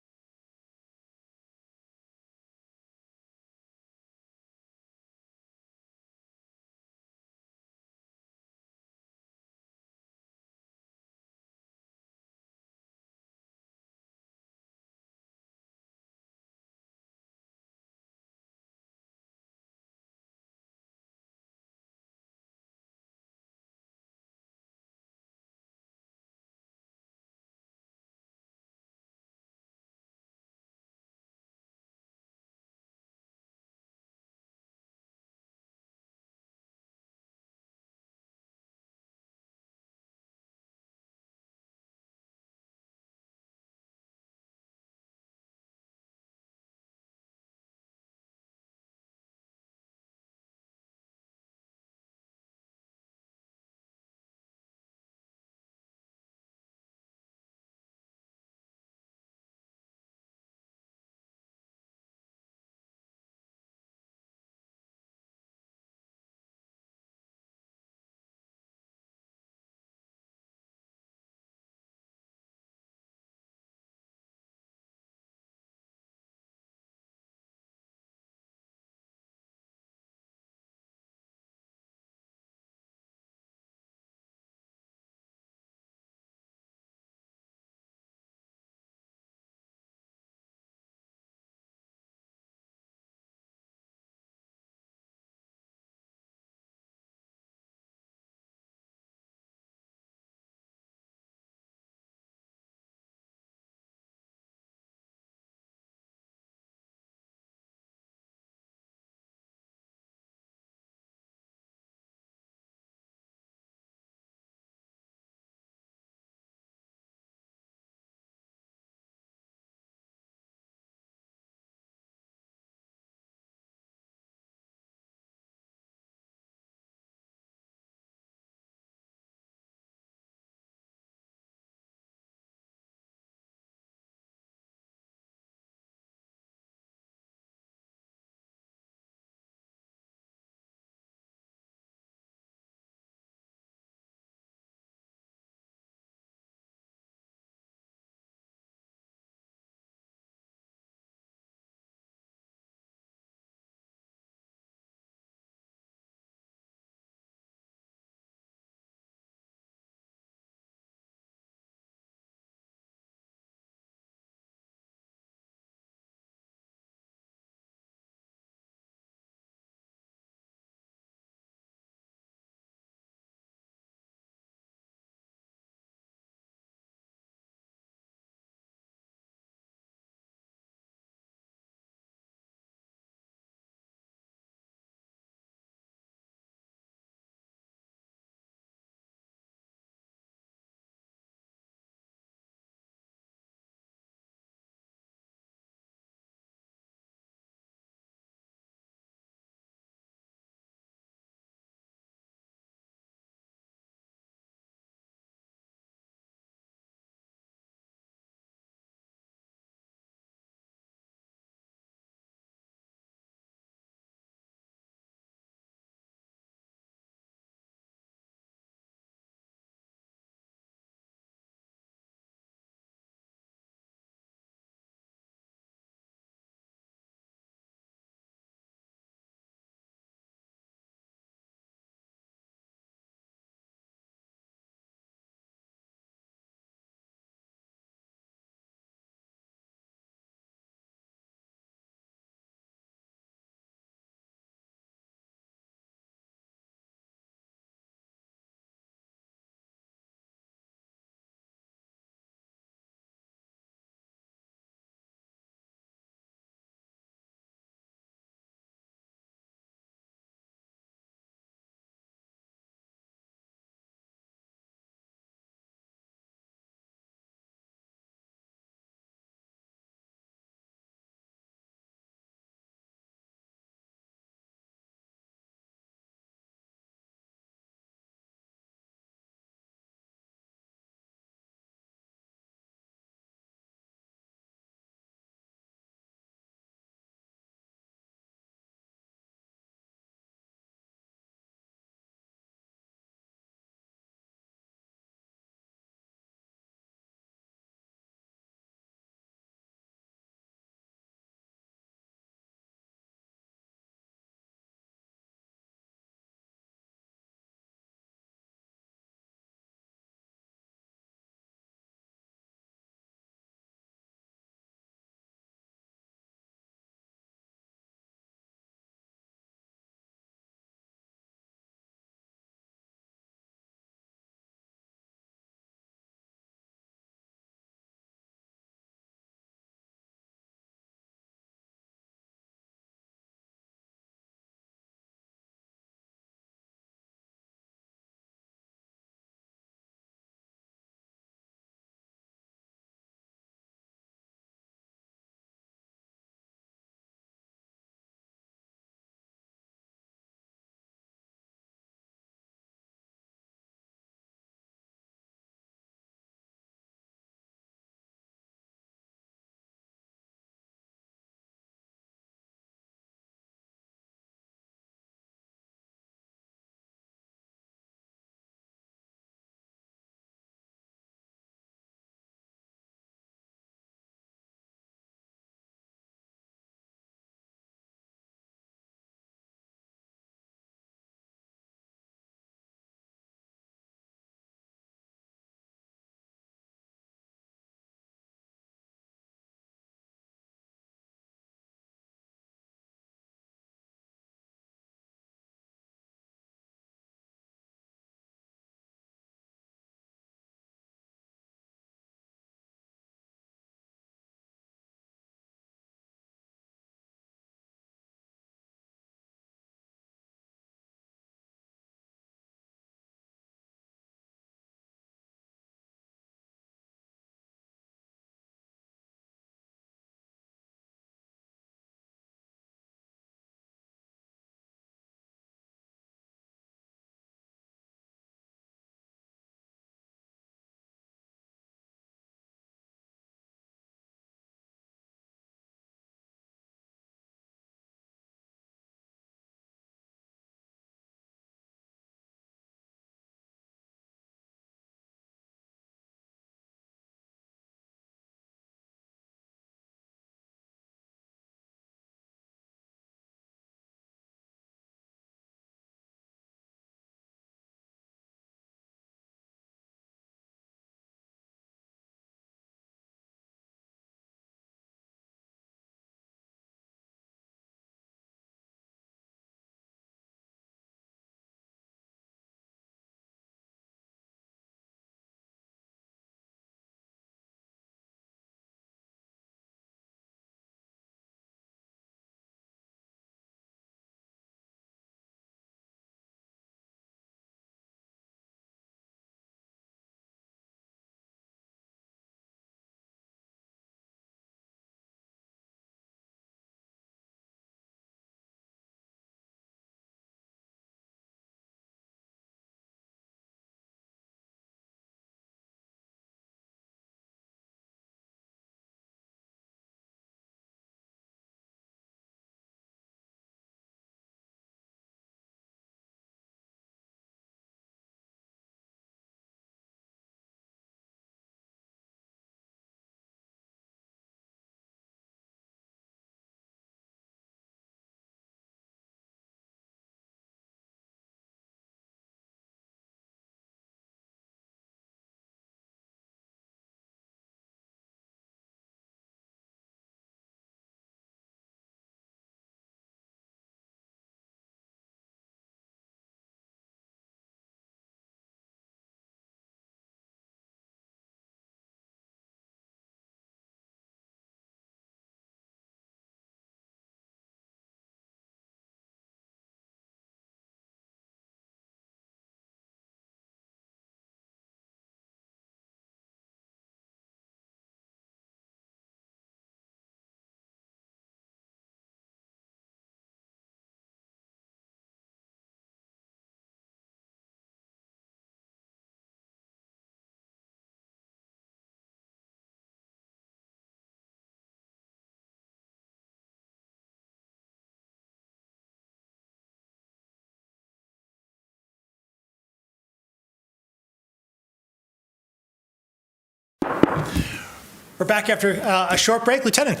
We're back after a short break. Lieutenant,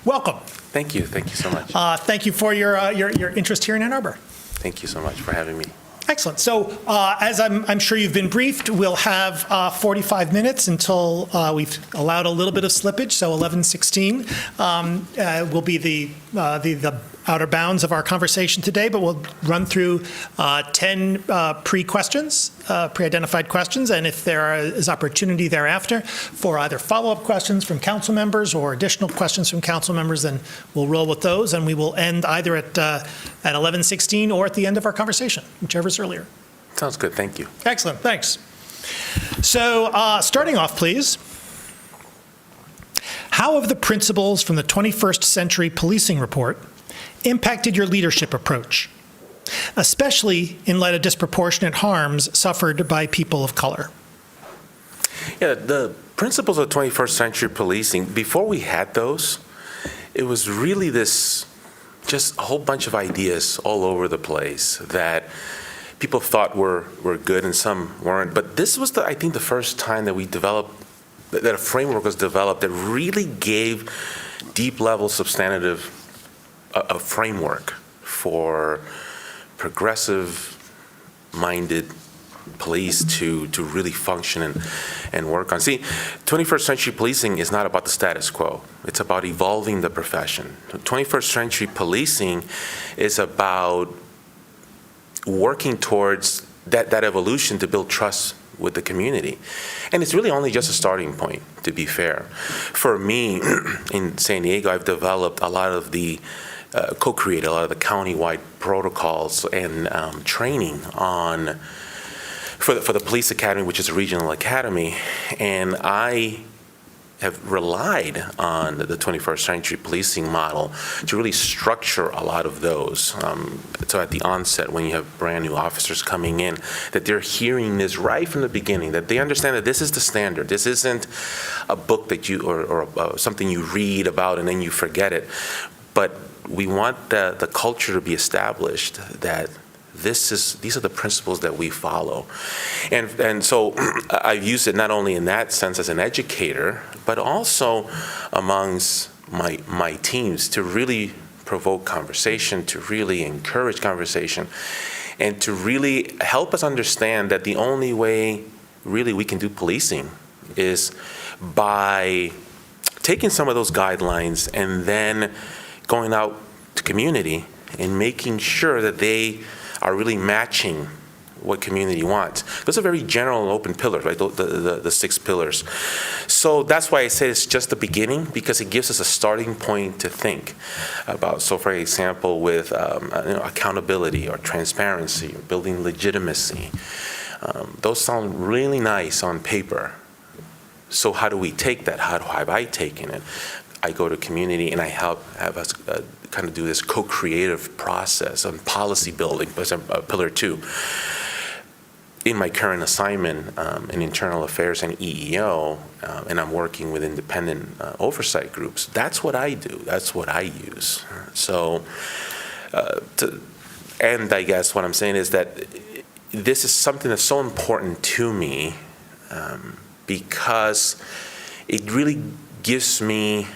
welcome. Thank you so much. Thank you for your interest here in Ann Arbor. Thank you so much for having me. Excellent. So as I'm sure you've been briefed, we'll have 45 minutes until we've allowed a little bit of slippage. So 11:16 will be the outer bounds of our conversation today, but we'll run through 10 pre-identified questions, and if there is opportunity thereafter for either follow-up questions from council members or additional questions from council members, then we'll roll with those, and we will end either at 11:16 or at the end of our conversation, whichever's earlier. Sounds good. Thank you. Excellent. Thanks. So starting off, please. How have the principles from the 21st Century Policing Report impacted your leadership approach, especially in light of disproportionate harms suffered by people of color? Yeah, the principles of 21st century policing, before we had those, it was really just a whole bunch of ideas all over the place that people thought were good and some weren't. But this was, I think, the first time that we developed, that a framework was developed that really gave deep-level substantive a framework for progressive-minded police to really function and work on. See, 21st century policing is not about the status quo. It's about evolving the profession. 21st century policing is about working towards that evolution to build trust with the community. And it's really only just a starting point, to be fair. For me, in San Diego, I've developed a lot of the co-create a lot of the county-wide protocols and training for the police academy, which is a regional academy, and I have relied on the 21st century policing model to really structure a lot of those. So at the onset, when you have brand new officers coming in, that they're hearing this right from the beginning, that they understand that this is the standard. This isn't a book that you or something you read about and then you forget it, but we want the culture to be established that these are the principles that we follow. And so I've used it not only in that sense as an educator, but also amongst my teams to really provoke conversation, to really encourage conversation, and to really help us understand that the only way really we can do policing is by taking some of those guidelines and then going out to community and making sure that they are really matching what community wants. Those are very general and open pillars, right? The 6 pillars. So that's why I say it's just the beginning, because it gives us a starting point to think about. So for example, with accountability or transparency, or building legitimacy, those sound really nice on paper. So how do we take that? How have I taken it? I go to community and I have us kind of do this co-creative process on policy building, pillar 2. In my current assignment in internal affairs and EEO, and I'm working with independent oversight groups, that's what I do. That's what I use. So, and I guess what I'm saying is that this is something that's so important to me because it really gives me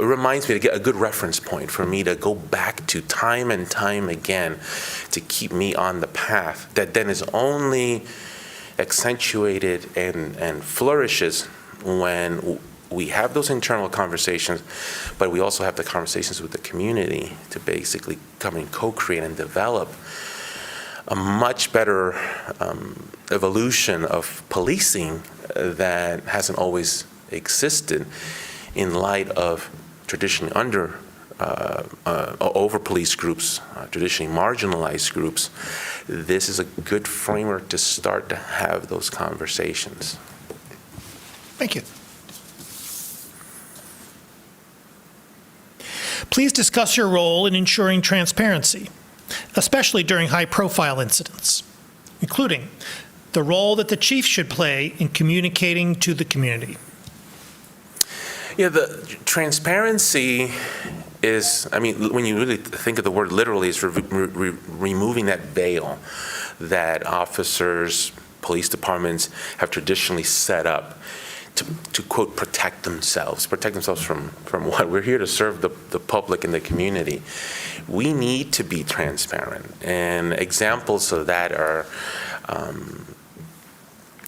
reminds me to get a good reference point for me to go back to time and time again to keep me on the path that then is only accentuated and flourishes when we have those internal conversations, but we also have the conversations with the community to basically come and co-create and develop a much better evolution of policing that hasn't always existed in light of traditionally over-policed groups, traditionally marginalized groups. This is a good framework to start to have those conversations. Thank you. Please discuss your role in ensuring transparency, especially during high-profile incidents, including the role that the chief should play in communicating to the community. Yeah, the transparency is, I mean, when you really think of the word literally, it's removing that veil that officers, police departments have traditionally set up to quote, protect themselves. Protect themselves from what? We're here to serve the public and the community. We need to be transparent. And examples of that are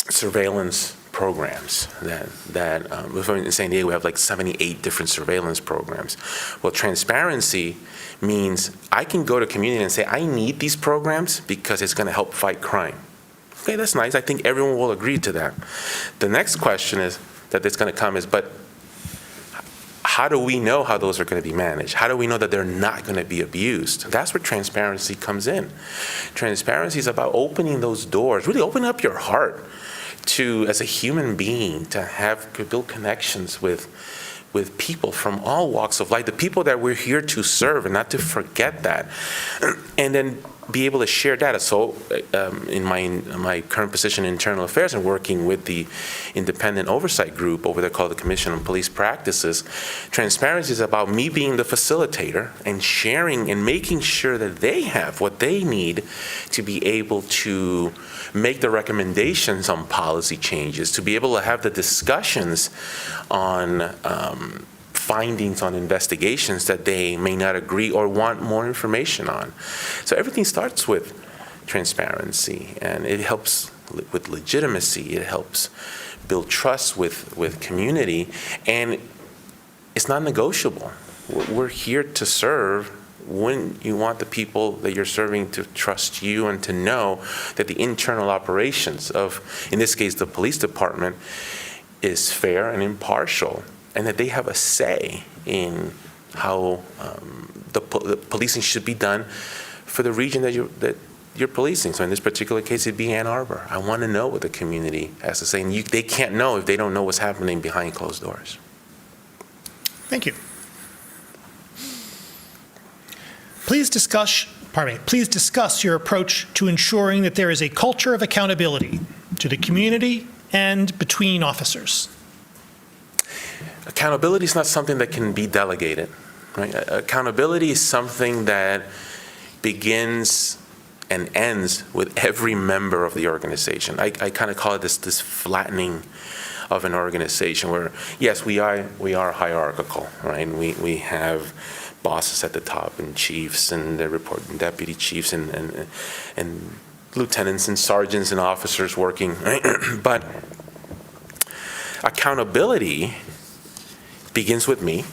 surveillance programs in San Diego, we have like 78 different surveillance programs. Well, transparency means I can go to community and say, I need these programs because it's going to help fight crime. Okay, that's nice. I think everyone will agree to that. The next question is but how do we know how those are going to be managed? How do we know that they're not going to be abused? That's where transparency comes in. Transparency is about opening those doors, really opening up your heart to, as a human being, to build connections with people from all walks of life, the people that we're here to serve, and not to forget that. And then be able to share data. So in my current position in internal affairs and working with the independent oversight group over there called the Commission on Police Practices, transparency is about me being the facilitator and sharing and making sure that they have what they need to be able to make the recommendations on policy changes, to be able to have the discussions on findings on investigations that they may not agree or want more information on. So everything starts with transparency, and it helps with legitimacy. It helps build trust with community, and it's not negotiable. We're here to serve. When you want the people that you're serving to trust you and to know that the internal operations of, in this case, the police department, is fair and impartial, and that they have a say in how the policing should be done for the region that you're policing. So in this particular case, it'd be Ann Arbor. I want to know what the community has to say, and they can't know if they don't know what's happening behind closed doors. Thank you. Please discuss your approach to ensuring that there is a culture of accountability to the community and between officers. Accountability is not something that can be delegated, right? Accountability is something that begins and ends with every member of the organization. I kind of call it this flattening of an organization where, yes, we are hierarchical, right? We have bosses at the top and chiefs and their reporting deputy chiefs and lieutenants and sergeants and officers working, right? But accountability begins with me.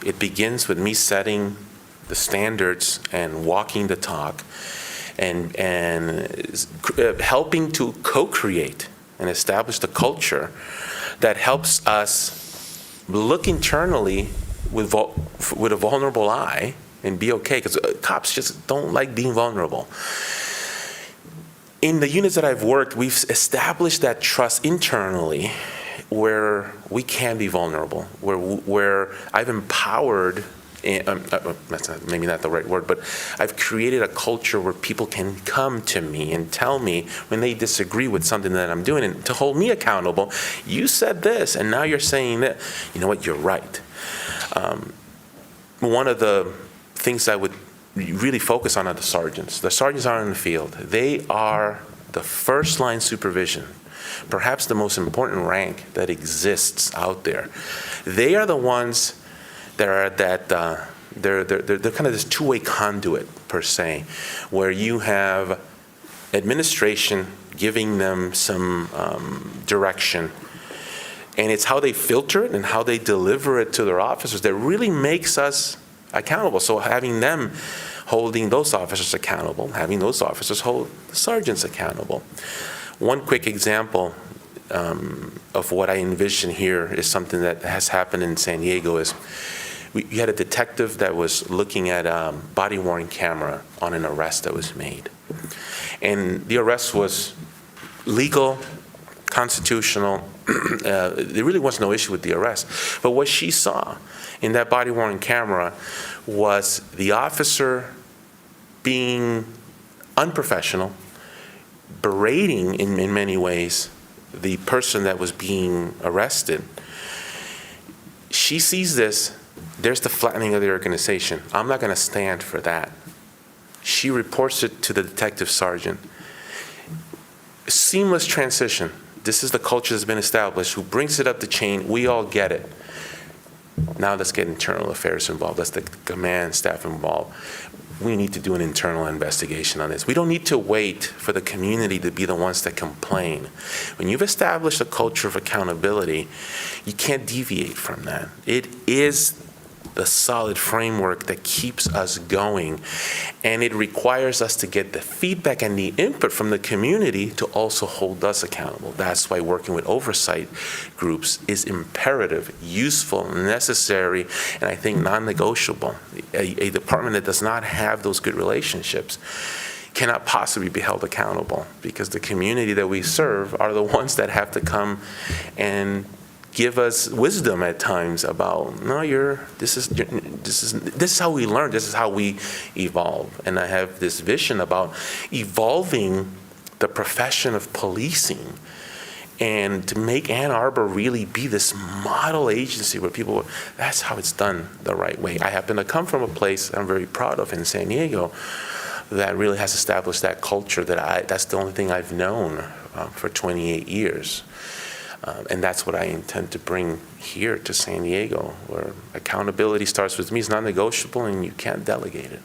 It begins with me setting the standards and walking the talk and helping to co-create and establish the culture that helps us look internally with a vulnerable eye and be okay, because cops just don't like being vulnerable. In the units that I've worked, we've established that trust internally where we can be vulnerable, where I've empowered, that's maybe not the right word, but I've created a culture where people can come to me and tell me when they disagree with something that I'm doing and to hold me accountable. You said this, and now you're saying that. You know what, you're right. One of the things I would really focus on are the sergeants. The sergeants are in the field. They are the first line supervision, perhaps the most important rank that exists out there. They are the ones that are they're kind of this two-way conduit per se, where you have administration giving them some direction, and it's how they filter it and how they deliver it to their officers that really makes us accountable. So having them holding those officers accountable, having those officers hold the sergeants accountable. One quick example of what I envision here is something that has happened in San Diego. Is we had a detective that was looking at a body-worn camera on an arrest that was made. And the arrest was legal, constitutional. There really was no issue with the arrest. But what she saw in that body-worn camera was the officer being unprofessional, berating in many ways the person that was being arrested. She sees this. There's the flattening of the organization. I'm not going to stand for that. She reports it to the detective sergeant. Seamless transition. This is the culture that's been established. Who brings it up the chain? We all get it. Now let's get internal affairs involved. Let's get the command staff involved. We need to do an internal investigation on this. We don't need to wait for the community to be the ones that complain. When you've established a culture of accountability, you can't deviate from that. It is the solid framework that keeps us going, and it requires us to get the feedback and the input from the community to also hold us accountable. That's why working with oversight groups is imperative, useful, necessary, and I think non-negotiable. A department that does not have those good relationships cannot possibly be held accountable, because the community that we serve are the ones that have to come and give us wisdom at times about, no, this is how we learn, this is how we evolve. And I have this vision about evolving the profession of policing, and to make Ann Arbor really be this model agency where people, that's how it's done the right way. I happen to come from a place I'm very proud of in San Diego that really has established that culture that's the only thing I've known for 28 years. And that's what I intend to bring here to San Diego, where accountability starts with me, it's non-negotiable, and you can't delegate it.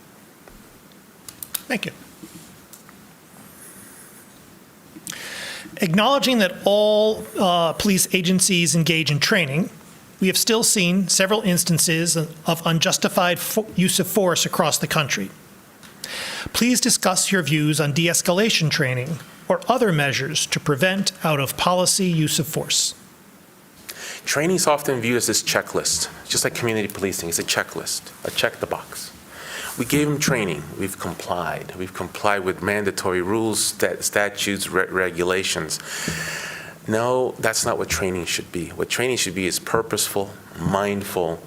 Thank you. Acknowledging that all police agencies engage in training, we have still seen several instances of unjustified use of force across the country. Please discuss your views on de-escalation training or other measures to prevent out-of-policy use of force. Training is often viewed as this checklist, just like community policing. It's a checklist, a check the box. We gave them training. We've complied. We've complied with mandatory rules, statutes, regulations. No, that's not what training should be. What training should be is purposeful, mindful,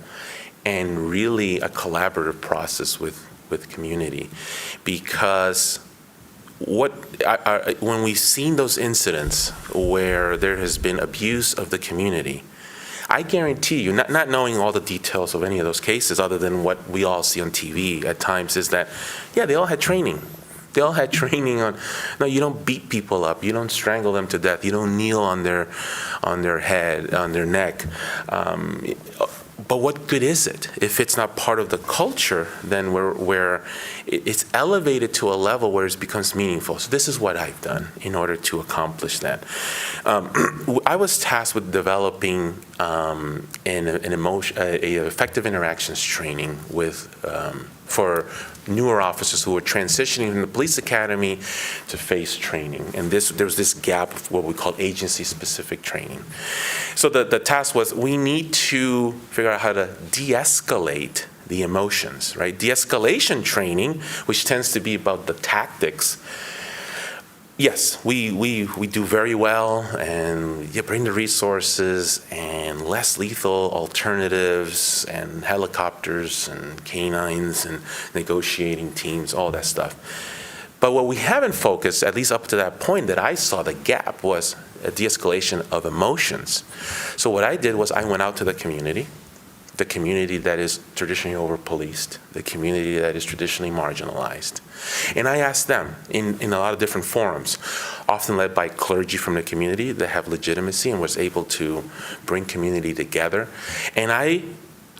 and really a collaborative process with community. Because when we've seen those incidents where there has been abuse of the community, I guarantee you, not knowing all the details of any of those cases other than what we all see on TV at times, is that, yeah, they all had training. They all had training on, no, you don't beat people up. You don't strangle them to death. You don't kneel on their head, on their neck. But what good is it if it's not part of the culture then where it's elevated to a level where it becomes meaningful? So this is what I've done in order to accomplish that. I was tasked with developing an effective interactions training for newer officers who were transitioning from the police academy to face training. And there was this gap of what we call agency-specific training. So the task was, we need to figure out how to de-escalate the emotions, right? De-escalation training, which tends to be about the tactics. Yes, we do very well, and you bring the resources and less lethal alternatives and helicopters and canines and negotiating teams, all that stuff. But what we haven't focused, at least up to that point that I saw the gap, was a de-escalation of emotions. So what I did was I went out to the community that is traditionally over-policed, the community that is traditionally marginalized. And I asked them in a lot of different forums, often led by clergy from the community that have legitimacy and was able to bring community together. And I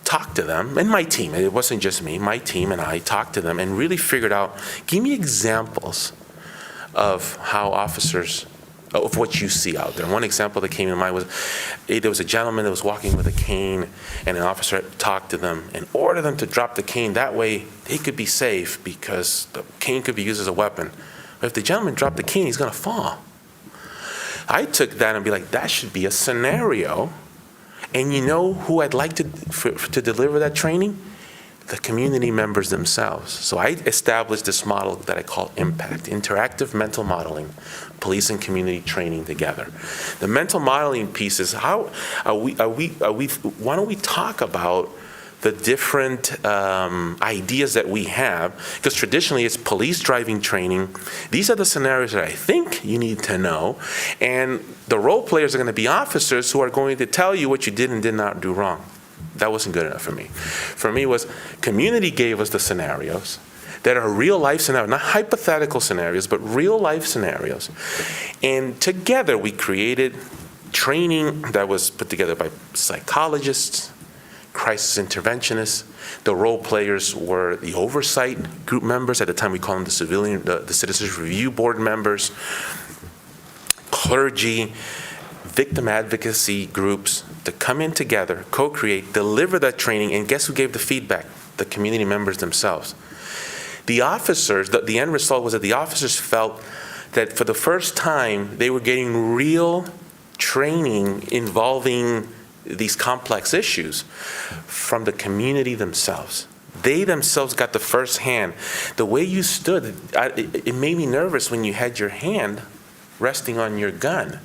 talked to them, and my team, it wasn't just me, my team and I talked to them and really figured out, give me examples of how officers, of what you see out there. One example that came to mind was there was a gentleman that was walking with a cane, and an officer talked to them and ordered them to drop the cane. That way they could be safe because the cane could be used as a weapon. But if the gentleman dropped the cane, he's going to fall. I took that and be like, that should be a scenario. And you know who I'd like to deliver that training? The community members themselves. So I established this model that I call IMPACT, Interactive Mental Modeling, Police and Community Training Together. The mental modeling piece is why don't we talk about the different ideas that we have, because traditionally it's police driving training. These are the scenarios that I think you need to know, and the role players are going to be officers who are going to tell you what you did and did not do wrong. That wasn't good enough for me. For me was community gave us the scenarios. that are real life scenarios, not hypothetical scenarios, but real life scenarios. And together we created training that was put together by psychologists, crisis interventionists. The role players were the oversight group members. At the time, we called them the Citizens Review Board members, clergy, victim advocacy groups to come in together, co-create, deliver that training, and guess who gave the feedback? The community members themselves. The officers, the end result was that the officers felt that for the first time, they were getting real training involving these complex issues from the community themselves. They themselves got the first hand. The way you stood, it made me nervous when you had your hand resting on your gun.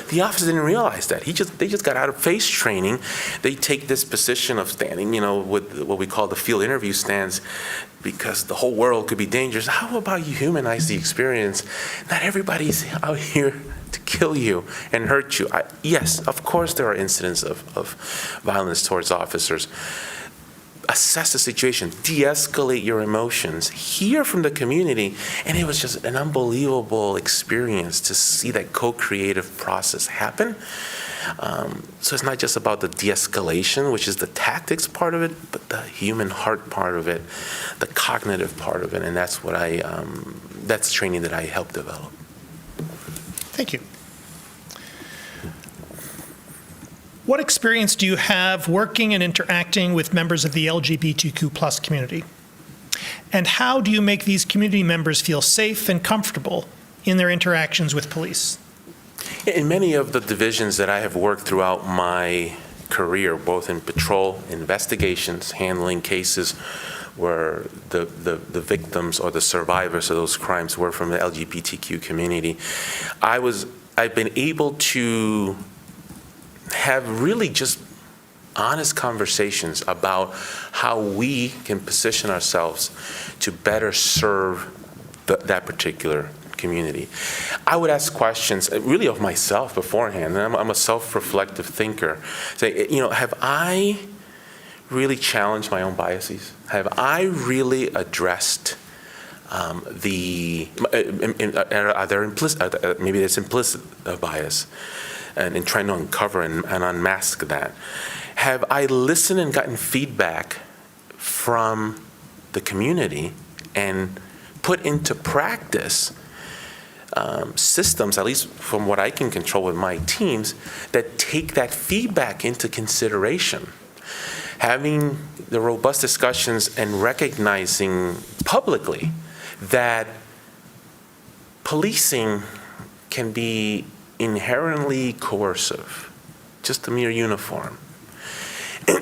The officers didn't realize that. They just got out of face training. They take this position of standing, with what we call the field interview stands, because the whole world could be dangerous. How about you humanize the experience? Not everybody's out here to kill you and hurt you. Yes, of course there are incidents of violence towards officers. Assess the situation, de-escalate your emotions, hear from the community, and it was just an unbelievable experience to see that co-creative process happen. So it's not just about the de-escalation, which is the tactics part of it, but the human heart part of it, the cognitive part of it, and that's what that's training that I helped develop. Thank you. What experience do you have working and interacting with members of the LGBTQ+ community? And how do you make these community members feel safe and comfortable in their interactions with police? In many of the divisions that I have worked throughout my career, both in patrol investigations, handling cases where the victims or the survivors of those crimes were from the LGBTQ community, I've been able to have really just honest conversations about how we can position ourselves to better serve that particular community. I would ask questions really of myself beforehand, and I'm a self-reflective thinker. Say, have I really challenged my own biases? Have I really addressed are there implicit, maybe there's implicit bias, and in trying to uncover and unmask that? Have I listened and gotten feedback from the community and put into practice systems, at least from what I can control with my teams, that take that feedback into consideration? Having the robust discussions and recognizing publicly that policing can be inherently coercive, just a mere uniform.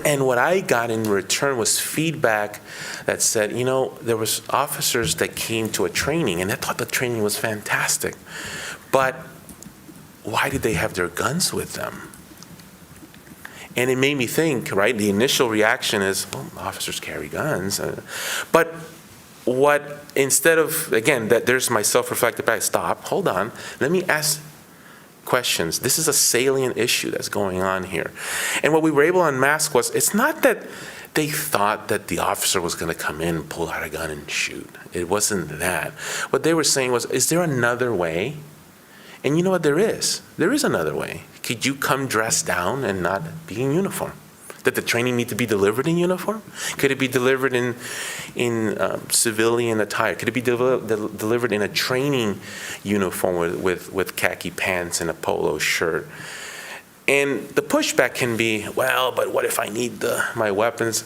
And what I got in return was feedback that said, there was officers that came to a training and they thought the training was fantastic, but why did they have their guns with them? And it made me think, right? The initial reaction is, well, officers carry guns. But instead of, again, there's my self-reflective back, stop, hold on, let me ask questions. This is a salient issue that's going on here. And what we were able to unmask was, it's not that they thought that the officer was going to come in, pull out a gun and shoot. It wasn't that. What they were saying was, is there another way? And you know what, there is. There is another way. Could you come dressed down and not be in uniform? Did the training need to be delivered in uniform? Could it be delivered in civilian attire? Could it be delivered in a training uniform with khaki pants and a polo shirt? And the pushback can be, well, but what if I need my weapons?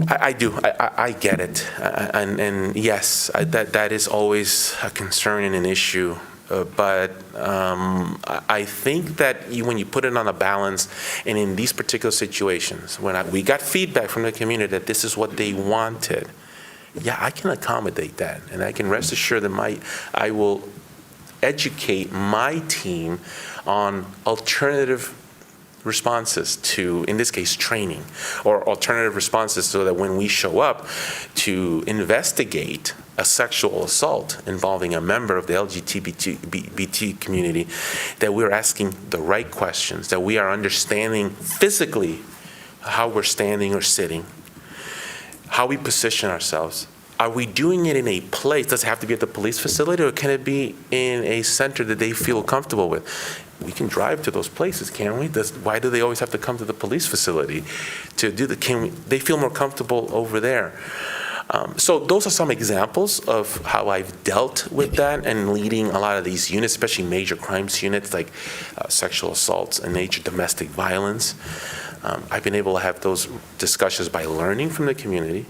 I do. I get it. And yes, that is always a concern and an issue. But I think that when you put it on a balance, and in these particular situations, when we got feedback from the community that this is what they wanted, yeah, I can accommodate that. And I can rest assured that I will educate my team on alternative responses to, in this case, training, or alternative responses so that when we show up to investigate a sexual assault involving a member of the LGBT community, that we're asking the right questions, that we are understanding physically how we're standing or sitting, how we position ourselves, are we doing it in a place? Does it have to be at the police facility, or can it be in a center that they feel comfortable with? We can drive to those places, can't we? Why do they always have to come to the police facility to do that? They feel more comfortable over there? So those are some examples of how I've dealt with that and leading a lot of these units, especially major crimes units like sexual assaults and major domestic violence. I've been able to have those discussions by learning from the community,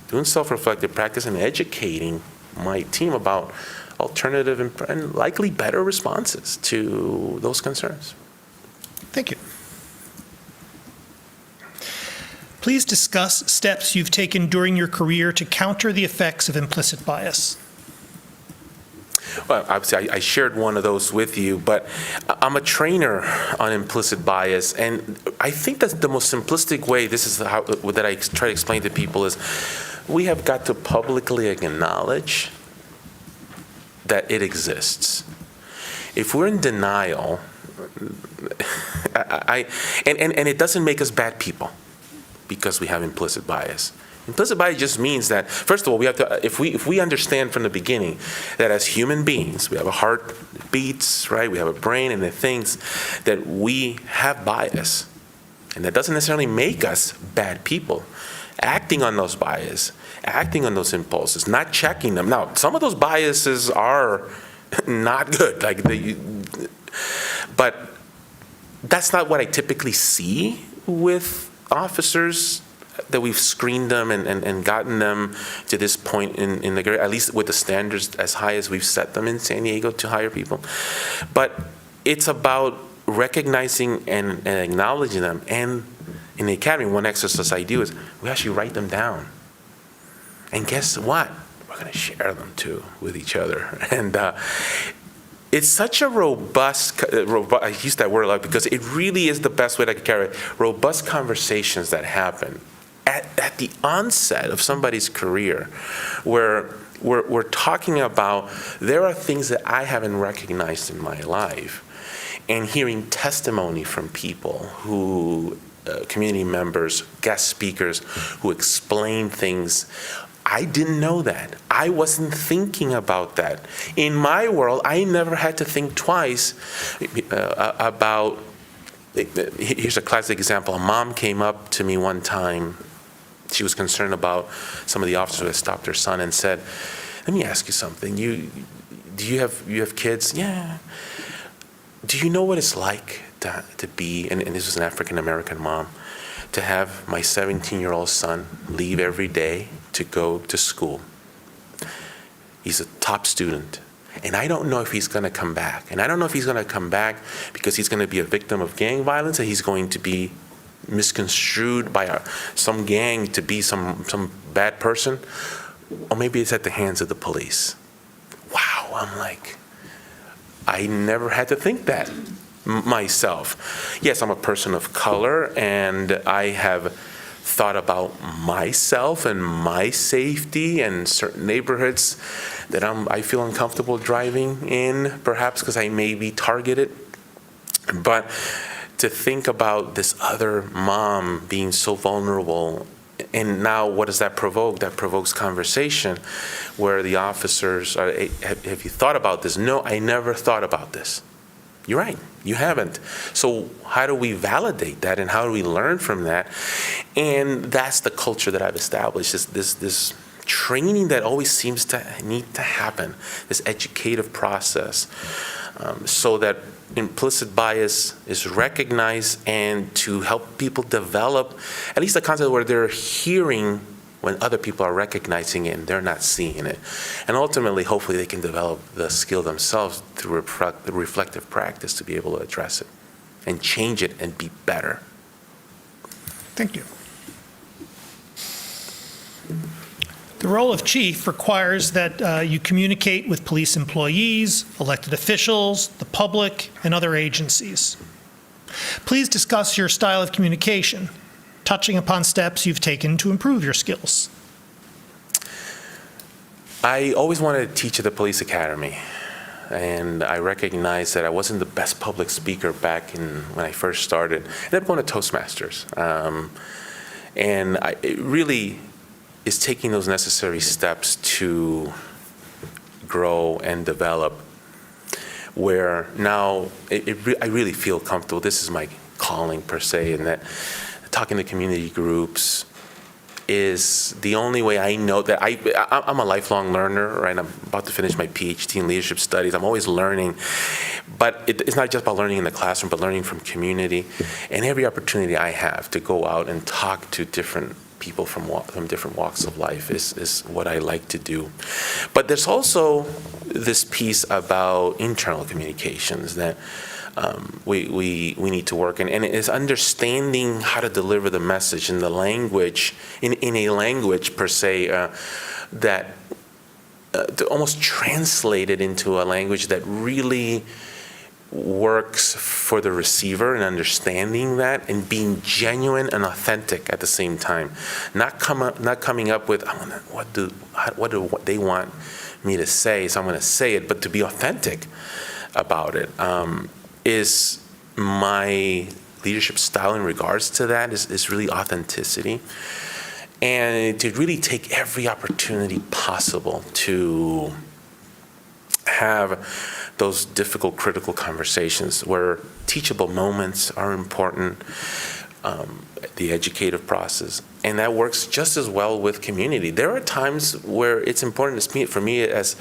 doing self-reflective practice, and educating my team about alternative and likely better responses to those concerns. Thank you. Please discuss steps you've taken during your career to counter the effects of implicit bias. Well, obviously, I shared one of those with you, but I'm a trainer on implicit bias, and I think that the most simplistic way, this is how that I try to explain to people, is we have got to publicly acknowledge that it exists. If we're in denial, and it doesn't make us bad people because we have implicit bias. Implicit bias just means that, first of all, we have to, if we understand from the beginning that as human beings, we have a heart that beats, right? We have a brain and it thinks, that we have bias. And that doesn't necessarily make us bad people. Acting on those biases, acting on those impulses, not checking them. Now, some of those biases are not good, but that's not what I typically see with officers that we've screened them and gotten them to this point in the career, at least with the standards as high as we've set them in San Diego to hire people. But it's about recognizing and acknowledging them. And in the academy, one exercise I do is we actually write them down. And guess what? We're going to share them too with each other. And it's such a robust, I use that word a lot because it really is the best way that I can carry it, robust conversations that happen at the onset of somebody's career, where we're talking about there are things that I haven't recognized in my life, and hearing testimony from people who, community members, guest speakers, who explain things. I didn't know that. I wasn't thinking about that. In my world, I never had to think twice about, here's a classic example. A mom came up to me one time. She was concerned about some of the officers who had stopped her son and said, let me ask you something. Do you have kids? Yeah. Do you know what it's like to be, and this was an African-American mom, to have my 17-year-old son leave every day to go to school. He's a top student, and I don't know if he's going to come back. And I don't know if he's going to come back because he's going to be a victim of gang violence, and he's going to be misconstrued by some gang to be some bad person, or maybe it's at the hands of the police. Wow, I'm like, I never had to think that myself. Yes, I'm a person of color, and I have thought about myself and my safety and certain neighborhoods that I feel uncomfortable driving in, perhaps because I may be targeted. But to think about this other mom being so vulnerable, and now what does that provoke? That provokes conversation where the officers are, hey, have you thought about this? No, I never thought about this. You're right, you haven't. So how do we validate that, and how do we learn from that? And that's the culture that I've established, this training that always seems to need to happen, this educative process, so that implicit bias is recognized, and to help people develop at least a concept where they're hearing when other people are recognizing it and they're not seeing it. And ultimately, hopefully, they can develop the skill themselves through reflective practice to be able to address it and change it and be better. Thank you. The role of chief requires that you communicate with police employees, elected officials, the public, and other agencies. Please discuss your style of communication, touching upon steps you've taken to improve your skills. I always wanted to teach at the police academy, and I recognized that I wasn't the best public speaker back when I first started. I ended up going to Toastmasters, and it really is taking those necessary steps to grow and develop, where now I really feel comfortable. This is my calling per se, and that talking to community groups is the only way I know that I'm a lifelong learner, right? I'm about to finish my PhD in leadership studies. I'm always learning, but it's not just about learning in the classroom, but learning from community. And every opportunity I have to go out and talk to different people from different walks of life is what I like to do. But there's also this piece about internal communications that we need to work in, and it is understanding how to deliver the message in the language, in a language per se, that to almost translate it into a language that really works for the receiver, and understanding that and being genuine and authentic at the same time. Not coming up with what do they want me to say, so I'm going to say it, but to be authentic about it. Is my leadership style in regards to that is really authenticity, and to really take every opportunity possible to have those difficult, critical conversations where teachable moments are important, the educative process, and that works just as well with community. There are times where it's important for me as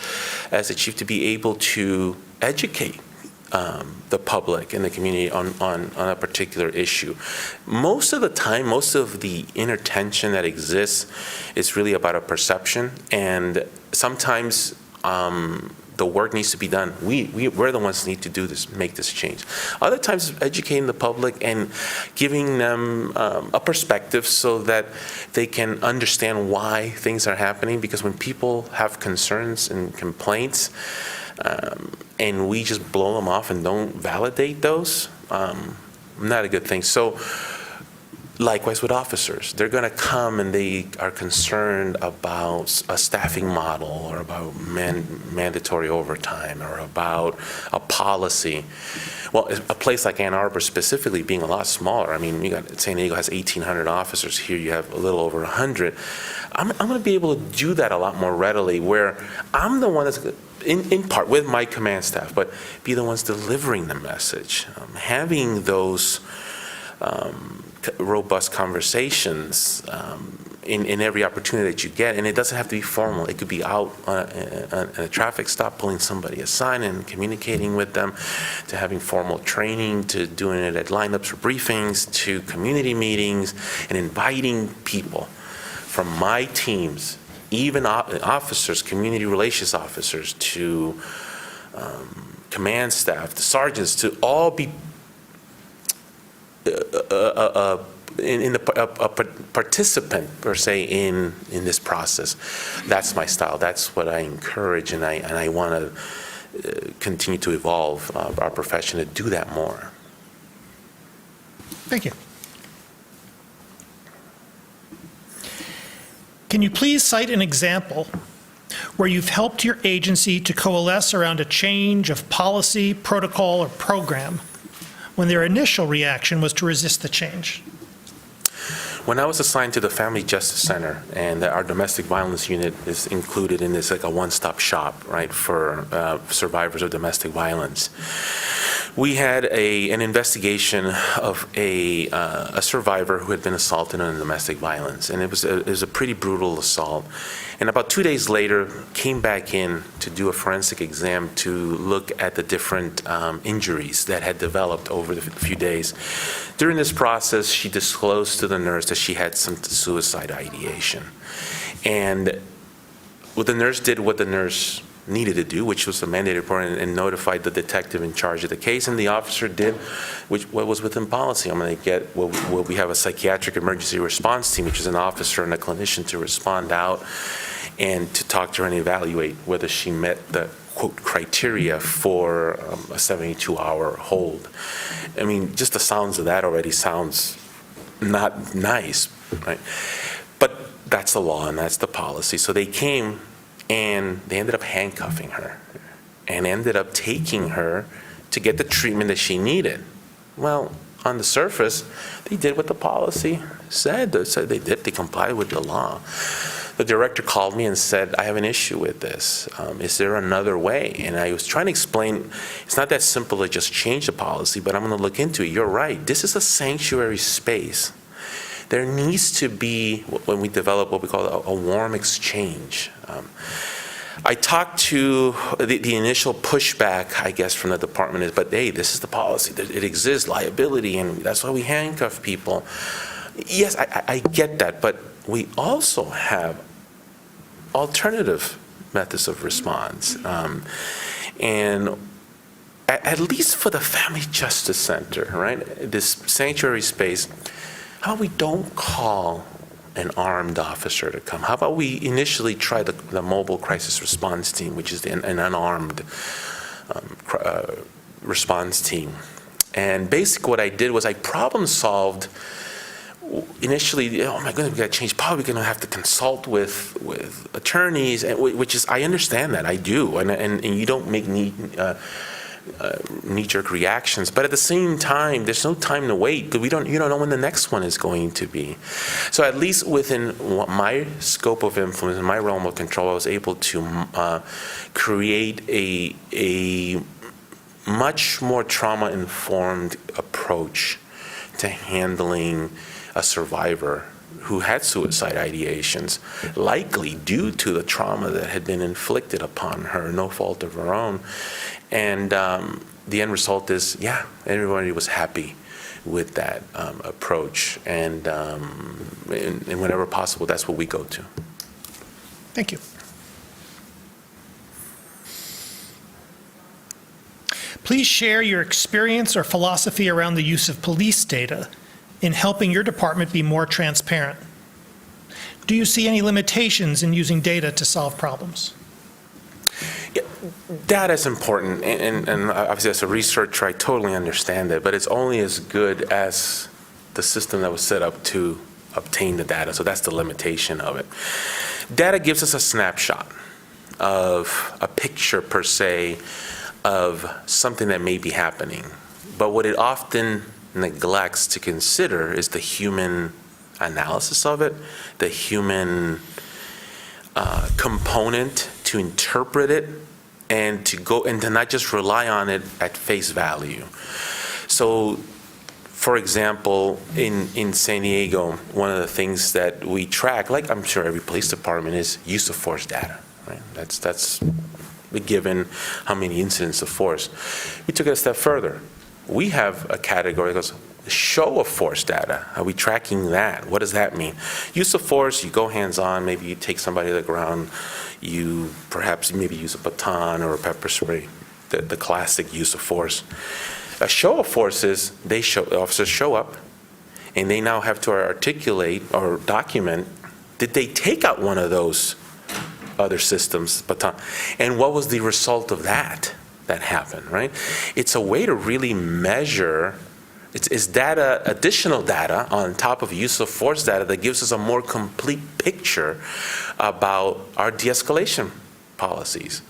a chief to be able to educate the public and the community on a particular issue. Most of the time, most of the inner tension that exists is really about a perception, and sometimes the work needs to be done. We're the ones who need to do this, make this change. Other times, educating the public and giving them a perspective so that they can understand why things are happening, because when people have concerns and complaints, and we just blow them off and don't validate those, not a good thing. So likewise with officers, they're going to come and they are concerned about a staffing model, or about mandatory overtime, or about a policy. Well, a place like Ann Arbor specifically being a lot smaller, I mean, San Diego has 1,800 officers. Here you have a little over 100. I'm going to be able to do that a lot more readily, where I'm the one that's in part with my command staff, but be the ones delivering the message, having those robust conversations in every opportunity that you get. And it doesn't have to be formal. It could be out on a traffic stop, pulling somebody aside and communicating with them, to having formal training, to doing it at lineups or briefings, to community meetings, and inviting people from my teams, even officers, community relations officers, to command staff, to sergeants, to all be a participant per se in this process. That's my style. That's what I encourage, and I want to continue to evolve our profession to do that more. Thank you. Can you please cite an example where you've helped your agency to coalesce around a change of policy, protocol, or program when their initial reaction was to resist the change? When I was assigned to the Family Justice Center, and our domestic violence unit is included in this, like a one-stop shop, right, for survivors of domestic violence, we had an investigation of a survivor who had been assaulted in domestic violence, and it was a pretty brutal assault. And about 2 days later, came back in to do a forensic exam to look at the different injuries that had developed over the few days. During this process, she disclosed to the nurse that she had some suicide ideation. And the nurse did what the nurse needed to do, which was a mandated report, and notified the detective in charge of the case, and the officer did what was within policy. I'm going to get, we have a psychiatric emergency response team, which is an officer and a clinician, to respond out and to talk to her and evaluate whether she met the, quote, criteria for a 72-hour hold. I mean, just the sounds of that already sounds not nice, right? But that's the law and that's the policy. So they came and they ended up handcuffing her and ended up taking her to get the treatment that she needed. Well, on the surface, they did what the policy said. They said they did. They complied with the law. The director called me and said, I have an issue with this. Is there another way? And I was trying to explain, it's not that simple to just change the policy, but I'm going to look into it. You're right. This is a sanctuary space. There needs to be, when we develop what we call a warm exchange. I talked to the initial pushback, I guess, from the department is, but hey, this is the policy. It exists, liability, and that's why we handcuff people. Yes, I get that, but we also have alternative methods of response. And at least for the Family Justice Center, right, this sanctuary space, how about we don't call an armed officer to come? How about we initially try the mobile crisis response team, which is an unarmed response team. And basically what I did was I problem solved initially. Oh my goodness, we got to change. Probably going to have to consult with attorneys, which is, I understand that, I do, and you don't make knee-jerk reactions. But at the same time, there's no time to wait because you don't know when the next one is going to be. So at least within my scope of influence, in my realm of control, I was able to create a much more trauma-informed approach to handling a survivor who had suicide ideations, likely due to the trauma that had been inflicted upon her, no fault of her own. And the end result is, yeah, everybody was happy with that approach. And whenever possible, that's what we go to. Thank you. Please share your experience or philosophy around the use of police data in helping your department be more transparent. Do you see any limitations in using data to solve problems? Yeah, data is important, and obviously as a researcher, I totally understand it, but it's only as good as the system that was set up to obtain the data, so that's the limitation of it. Data gives us a snapshot of a picture, per se, of something that may be happening, but what it often neglects to consider is the human analysis of it, the human component to interpret it, and to not just rely on it at face value. So, for example, in San Diego, one of the things that we track, like I'm sure every police department, is use of force data. Right? That's given how many incidents of force. We took it a step further. We have a category that goes, show of force data. Are we tracking that? What does that mean? Use of force, you go hands-on, maybe you take somebody to the ground, you perhaps maybe use a baton or a pepper spray, the classic use of force. A show of force is the officers show up, and they now have to articulate or document, did they take out one of those other systems, baton, and what was the result of that happened, right? It's a way to really measure. It's data, additional data on top of use of force data that gives us a more complete picture about our de-escalation policies.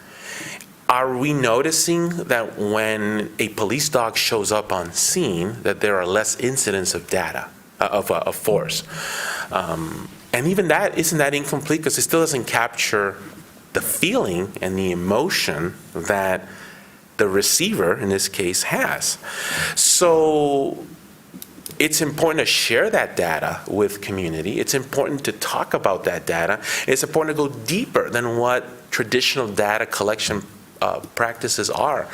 Are we noticing that when a police dog shows up on scene that there are less incidents of data, of force? And even that, isn't that incomplete? Because it still doesn't capture the feeling and the emotion that the receiver, in this case, has. So it's important to share that data with community. It's important to talk about that data. It's important to go deeper than what traditional data collection practices are,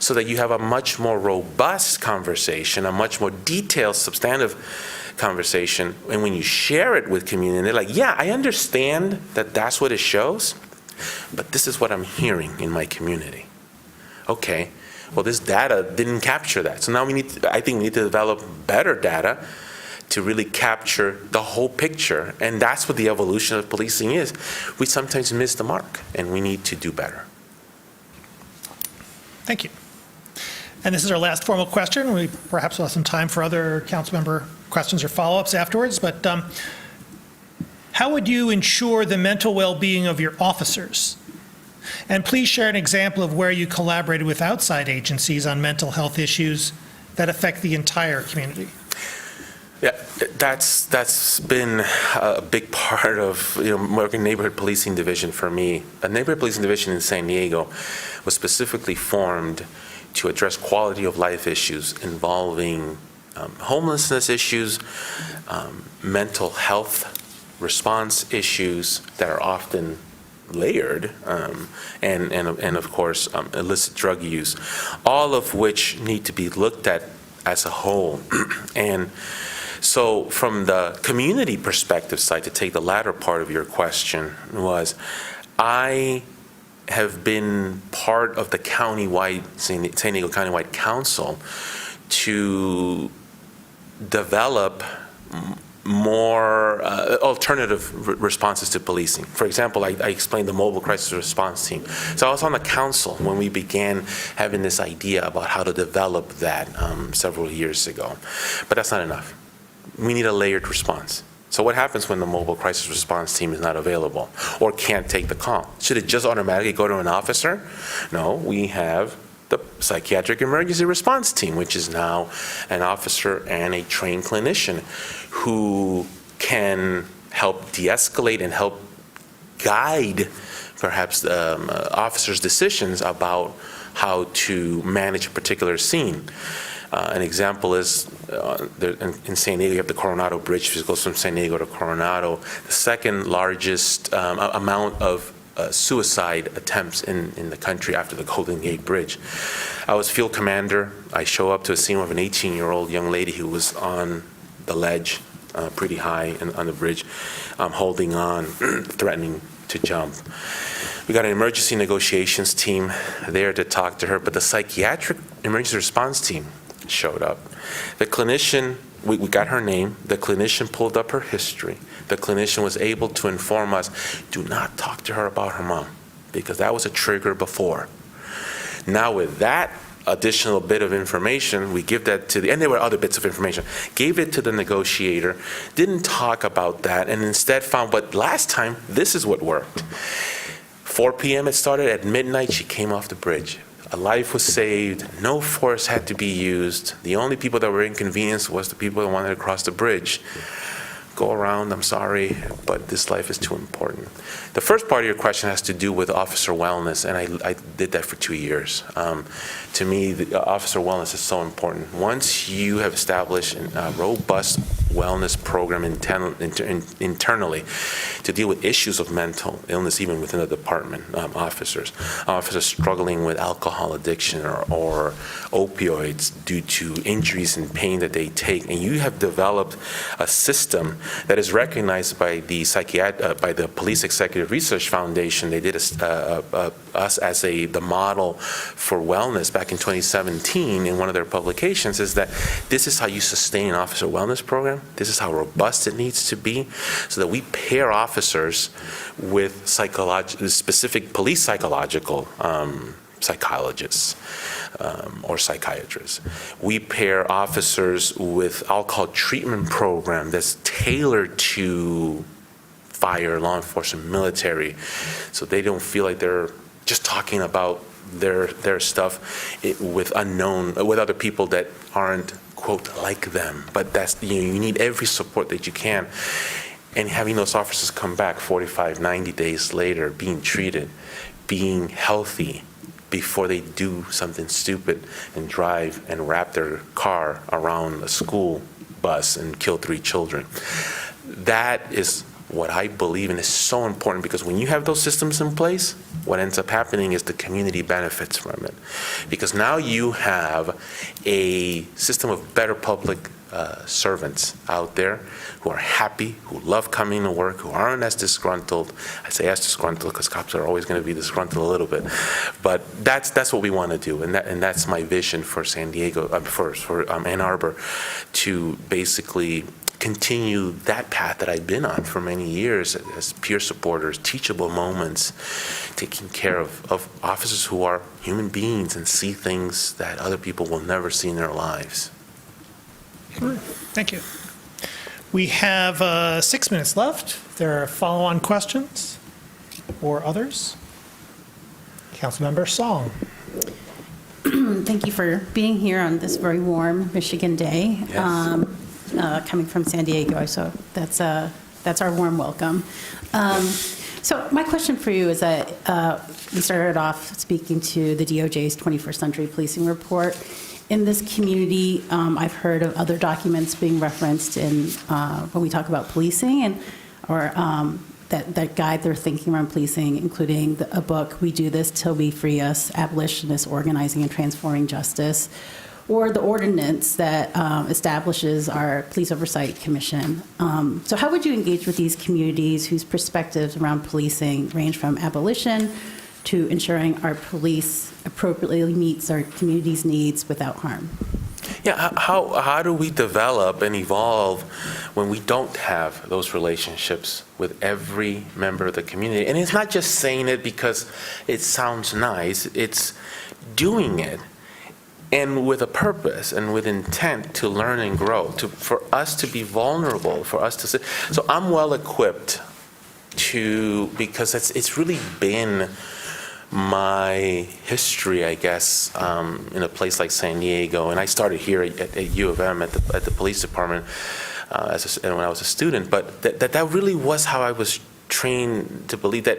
so that you have a much more robust conversation, a much more detailed, substantive conversation. And when you share it with community, they're like, yeah, I understand that that's what it shows, but this is what I'm hearing in my community. Okay, well, this data didn't capture that. So now I think we need to develop better data to really capture the whole picture. And that's what the evolution of policing is. We sometimes miss the mark, and we need to do better. Thank you. And this is our last formal question. We perhaps will have some time for other council member questions or follow-ups afterwards, but how would you ensure the mental well-being of your officers? And please share an example of where you collaborated with outside agencies on mental health issues that affect the entire community? Yeah, that's been a big part of working neighborhood policing division for me. A neighborhood policing division in San Diego was specifically formed to address quality of life issues involving homelessness issues, mental health response issues that are often layered, and of course illicit drug use, all of which need to be looked at as a whole. And so from the community perspective side, to take the latter part of your question, was I have been part of the countywide, San Diego Countywide Council to develop more alternative responses to policing. For example, I explained the mobile crisis response team. So I was on the council when we began having this idea about how to develop that several years ago. But that's not enough. We need a layered response. So what happens when the mobile crisis response team is not available or can't take the call? Should it just automatically go to an officer? No, we have the psychiatric emergency response team, which is now an officer and a trained clinician who can help de-escalate and help guide perhaps officers' decisions about how to manage a particular scene. An example is in San Diego, you have the Coronado Bridge, which goes from San Diego to Coronado, the second largest amount of suicide attempts in the country after the Golden Gate Bridge. I was field commander. I show up to a scene of an 18-year-old young lady who was on the ledge, pretty high on the bridge, holding on, threatening to jump. We got an emergency negotiations team there to talk to her, but the psychiatric emergency response team showed up. The clinician, we got her name, the clinician pulled up her history. The clinician was able to inform us, do not talk to her about her mom, because that was a trigger before. Now with that additional bit of information, we give that to and there were other bits of information, gave it to the negotiator, didn't talk about that, and instead found, but last time, this is what worked. 4 p.m. it started, at midnight she came off the bridge. A life was saved, no force had to be used. The only people that were inconvenienced was the people that wanted to cross the bridge. Go around, I'm sorry, but this life is too important. The first part of your question has to do with officer wellness, and I did that for 2 years. To me, the officer wellness is so important. Once you have established a robust wellness program internally to deal with issues of mental illness, even within the department, officers struggling with alcohol addiction or opioids due to injuries and pain that they take, and you have developed a system that is recognized by the Police Executive Research Foundation. They did us as the model for wellness back in 2017 in one of their publications, is that this is how you sustain an officer wellness program. This is how robust it needs to be, so that we pair officers with specific police psychological psychologists or psychiatrists. We pair officers with alcohol treatment program that's tailored to fire, law enforcement, military, so they don't feel like they're just talking about their stuff with other people that aren't, quote, like them. But that's, you need every support that you can. And having those officers come back 45, 90 days later, being treated, being healthy, before they do something stupid and drive and wrap their car around a school bus and kill 3 children. That is what I believe in is so important, because when you have those systems in place, what ends up happening is the community benefits from it. Because now you have a system of better public servants out there who are happy, who love coming to work, who aren't as disgruntled. I say as disgruntled because cops are always going to be disgruntled a little bit. But that's what we want to do, and that's my vision for San Diego, for Ann Arbor, to basically continue that path that I've been on for many years as peer supporters, teachable moments, taking care of officers who are human beings and see things that other people will never see in their lives. Thank you. We have 6 minutes left. If there are follow-on questions or others. Councilmember Song. Thank thank you for being here on this very warm Michigan day. Yes. Coming from San Diego, so that's our warm welcome. So my question for you is that we started off speaking to the DOJ's 21st Century Policing Report. In this community, I've heard of other documents being referenced in when we talk about policing or that guide their thinking around policing, including a book, We Do This Till We Free Us, Abolitionists Organizing and Transforming Justice, or the ordinance that establishes our Police Oversight Commission. So how would you engage with these communities whose perspectives around policing range from abolition to ensuring our police appropriately meets our community's needs without harm? Yeah, how do we develop and evolve when we don't have those relationships with every member of the community? And it's not just saying it because it sounds nice, it's doing it. And with a purpose and with intent to learn and grow, for us to be vulnerable, for us to say. So I'm well equipped because it's really been my history, I guess, in a place like San Diego. And I started here at U of M at the police department when I was a student. But that really was how I was trained to believe that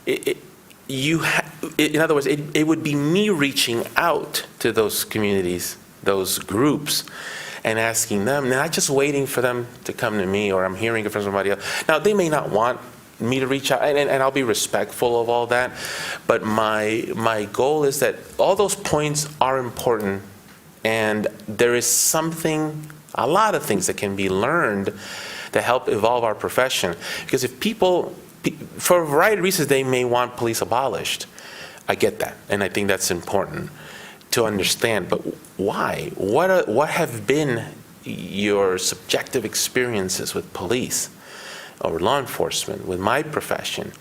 in other words, it would be me reaching out to those communities, those groups, and asking them, not just waiting for them to come to me or I'm hearing it from somebody else. Now, they may not want me to reach out, and I'll be respectful of all that, but my goal is that all those points are important, and there is a lot of things that can be learned to help evolve our profession. Because if people, for a variety of reasons, they may want police abolished. I get that, and I think that's important to understand. But why? What have been your subjective experiences with police or law enforcement, with my profession?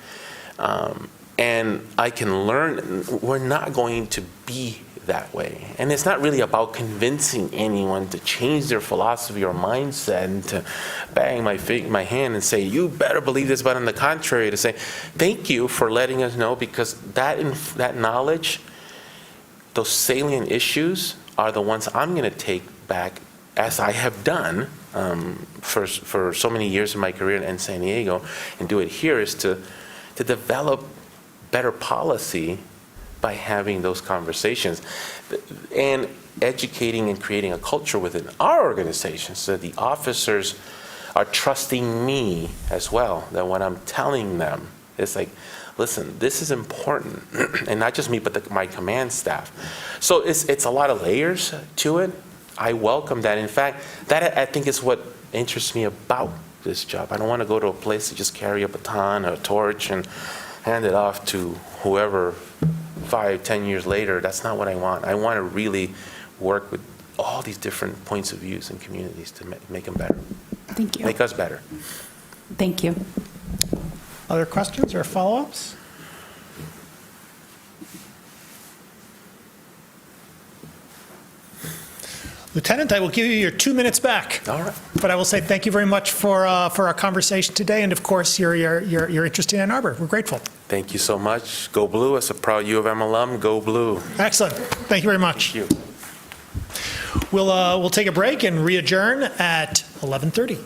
And I can learn. We're not going to be that way. And it's not really about convincing anyone to change their philosophy or mindset and to bang my hand and say, you better believe this, but on the contrary, to say, thank you for letting us know, because that knowledge, those salient issues are the ones I'm going to take back, as I have done for so many years in my career in San Diego, and do it here, is to develop better policy by having those conversations and educating and creating a culture within our organization so that the officers are trusting me as well, that when I'm telling them, it's like, listen, this is important. And not just me, but my command staff. So it's a lot of layers to it. I welcome that. In fact, that I think is what interests me about this job. I don't want to go to a place to just carry a baton or a torch and hand it off to whoever 5-10 years later. That's not what I want. I want to really work with all these different points of views and communities to make them better. Thank you. Make us better. Thank you. Other questions or follow-ups? Lieutenant, I will give you your 2 minutes back. All right. But I will say thank you very much for our conversation today, and of course, your interest in Ann Arbor. We're grateful. Thank you so much. Go Blue. As a proud U of M alum, go Blue. Excellent. Thank you very much. Thank you. We'll take a break and re-adjourn at 11:30.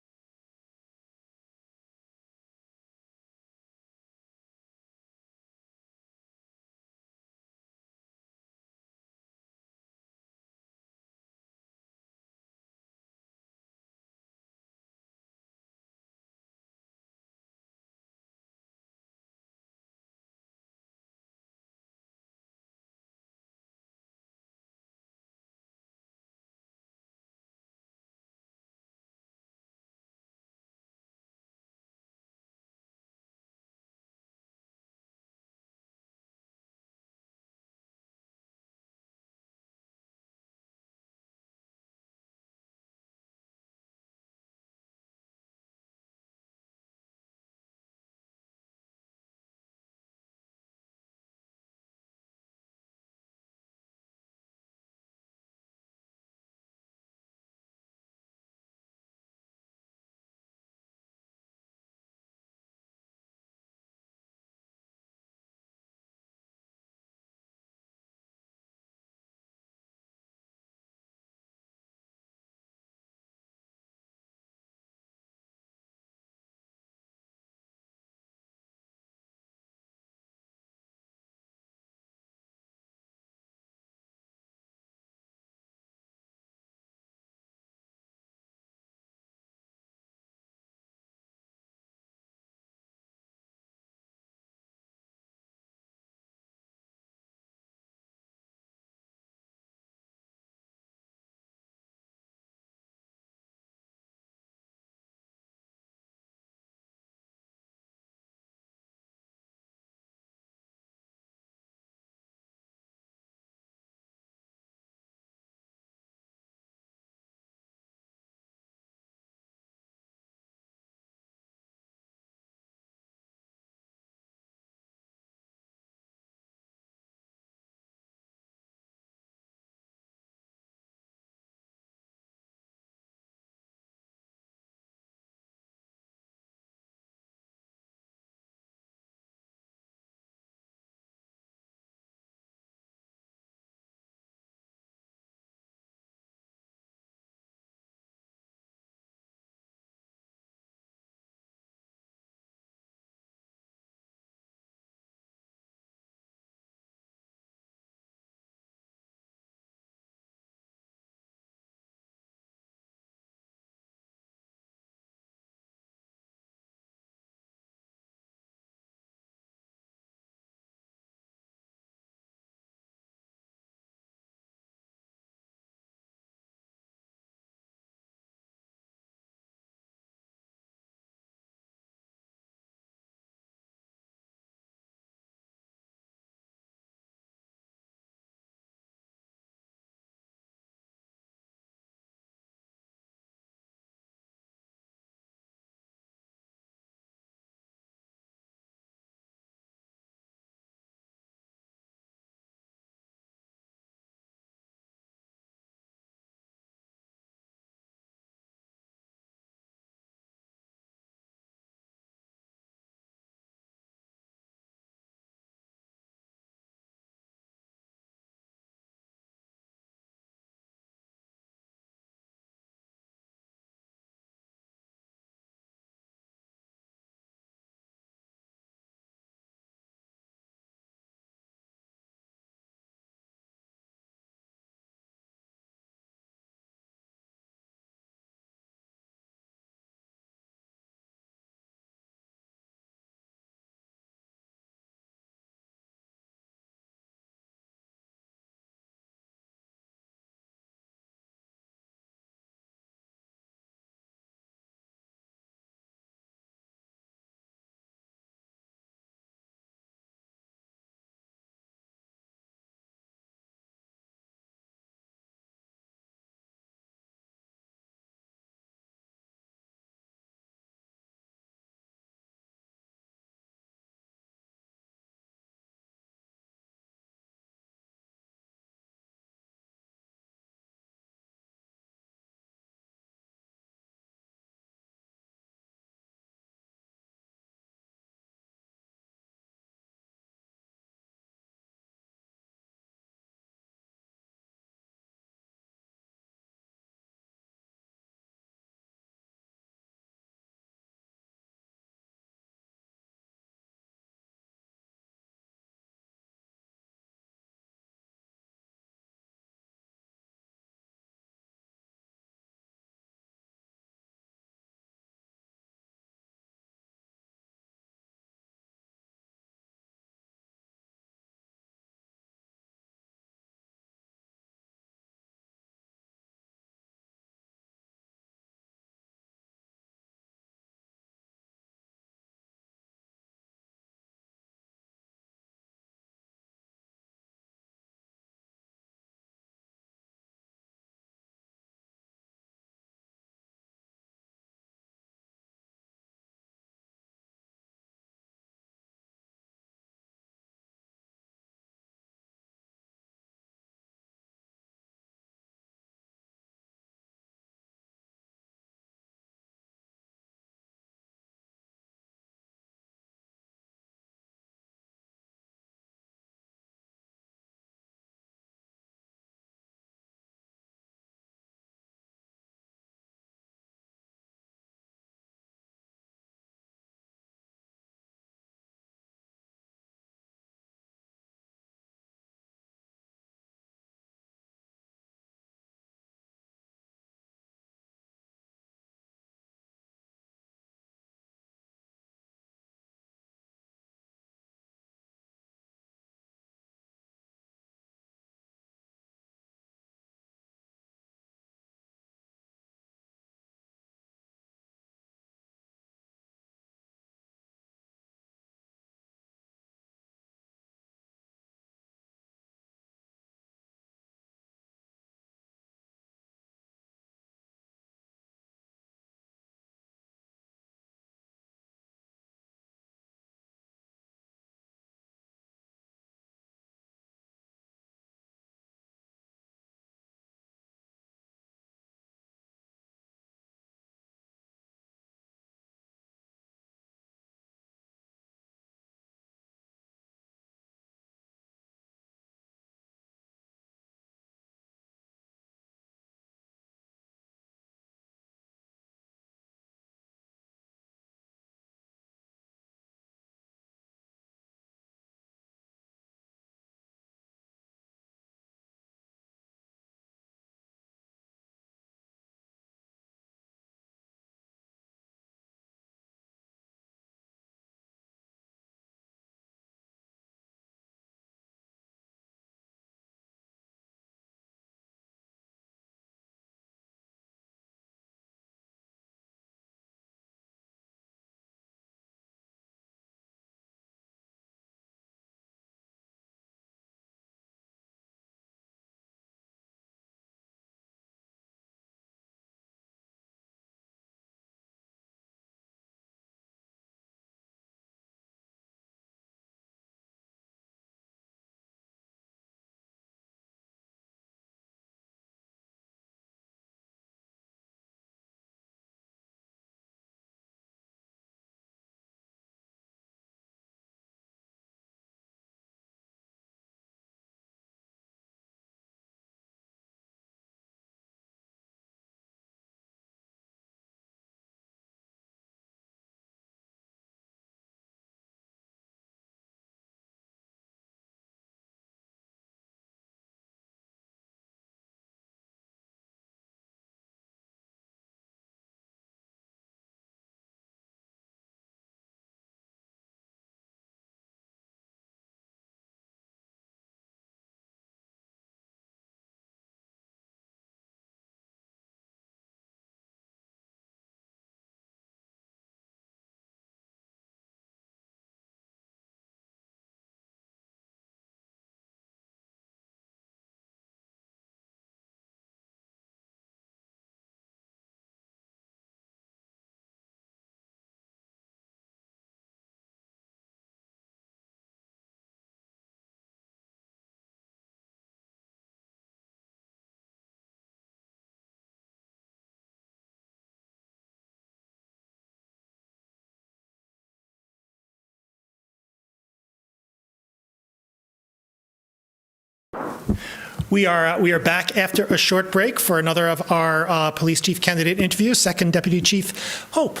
We are back after a short break for another of our police chief candidate interviews. Second Deputy Chief Hope,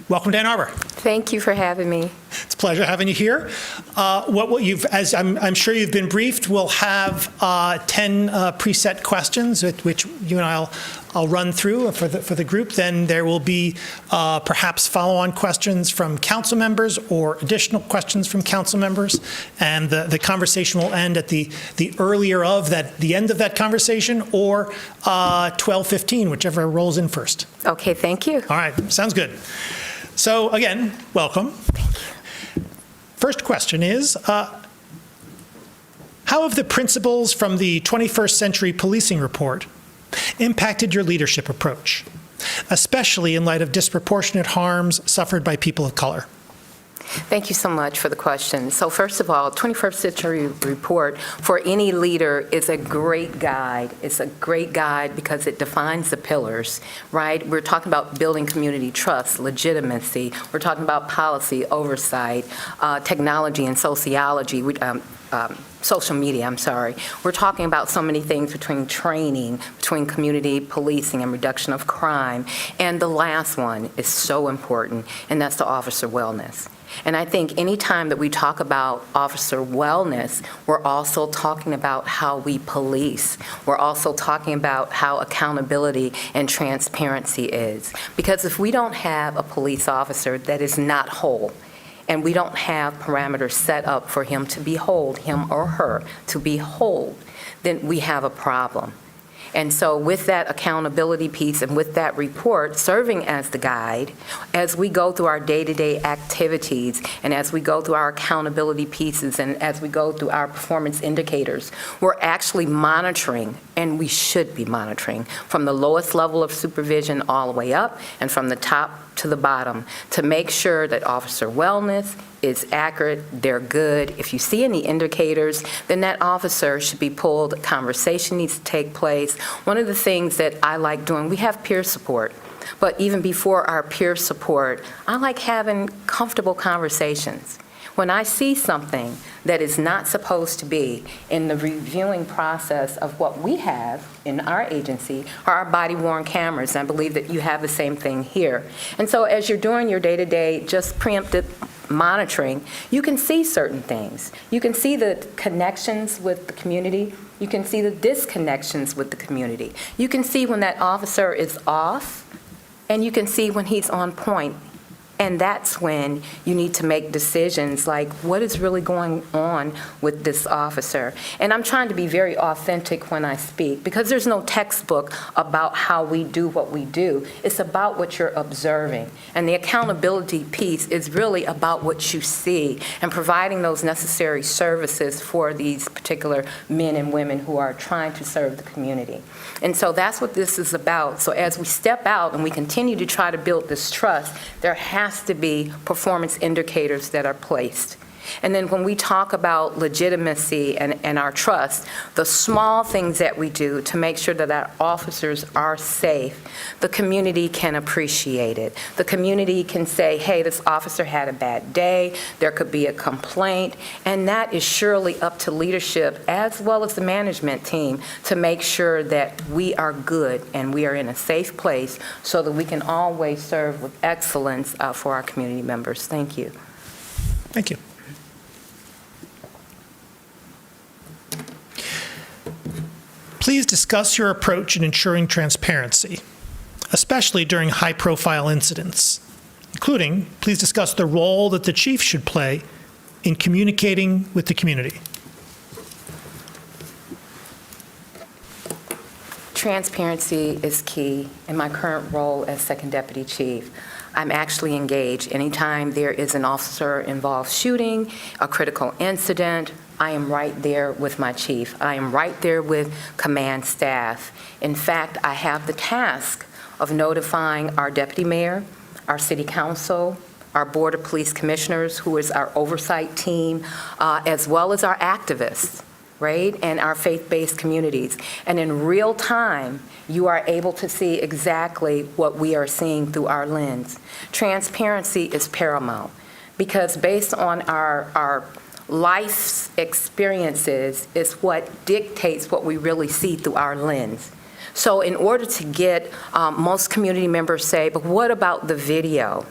welcome to Ann Arbor. Thank you for having me. It's a pleasure having you here. As I'm sure you've been briefed, we'll have 10 preset questions, which you and I'll run through for the group. Then there will be perhaps follow-on questions from council members or additional questions from council members, and the conversation will end at the earlier of the end of that conversation, or 12:15, whichever rolls in first. Okay, thank you. All right, sounds good. So again, welcome. First question is, how have the principles from the 21st Century Policing Report impacted your leadership approach, especially in light of disproportionate harms suffered by people of color? Thank you so much for the question. So first of all, 21st Century Report for any leader is a great guide. It's a great guide because it defines the pillars, right? We're talking about building community trust, legitimacy. We're talking about policy, oversight, technology and sociology, social media, I'm sorry. We're talking about so many things between training, between community policing and reduction of crime. And the last one is so important, and that's the officer wellness. And I think any time that we talk about officer wellness, we're also talking about how we police. We're also talking about how accountability and transparency is. Because if we don't have a police officer that is not whole, and we don't have parameters set up for him to be whole, him or her to be whole, then we have a problem. And so with that accountability piece and with that report serving as the guide, as we go through our day-to-day activities and as we go through our accountability pieces and as we go through our performance indicators, we're actually monitoring, and we should be monitoring, from the lowest level of supervision all the way up and from the top to the bottom to make sure that officer wellness is accurate, they're good. If you see any indicators, then that officer should be pulled. Conversation needs to take place. One of the things that I like doing, we have peer support, but even before our peer support, I like having comfortable conversations. When I see something that is not supposed to be in the reviewing process of what we have in our agency are our body-worn cameras, and I believe that you have the same thing here. And so as you're doing your day-to-day just preemptive monitoring, you can see certain things. You can see the connections with the community. You can see the disconnections with the community. You can see when that officer is off, and you can see when he's on point. And that's when you need to make decisions like, what is really going on with this officer? And I'm trying to be very authentic when I speak, because there's no textbook about how we do what we do. It's about what you're observing. And the accountability piece is really about what you see and providing those necessary services for these particular men and women who are trying to serve the community. And so that's what this is about. So as we step out and we continue to try to build this trust, there has to be performance indicators that are placed. And then when we talk about legitimacy and our trust, the small things that we do to make sure that our officers are safe, the community can appreciate it. The community can say, hey, this officer had a bad day, there could be a complaint, and that is surely up to leadership as well as the management team to make sure that we are good and we are in a safe place so that we can always serve with excellence for our community members. Thank you. Thank you. Please discuss your approach in ensuring transparency, especially during high-profile incidents, including, please discuss the role that the chief should play in communicating with the community. Transparency is key in my current role as Second Deputy Chief. I'm actually engaged. Anytime there is an officer-involved shooting, a critical incident, I am right there with my chief. I am right there with command staff. In fact, I have the task of notifying our deputy mayor, our city council, our board of police commissioners, who is our oversight team, as well as our activists, right, and our faith-based communities. And in real time, you are able to see exactly what we are seeing through our lens. Transparency is paramount because based on our life's experiences is what dictates what we really see through our lens. So in order to get, most community members say, but what about the video?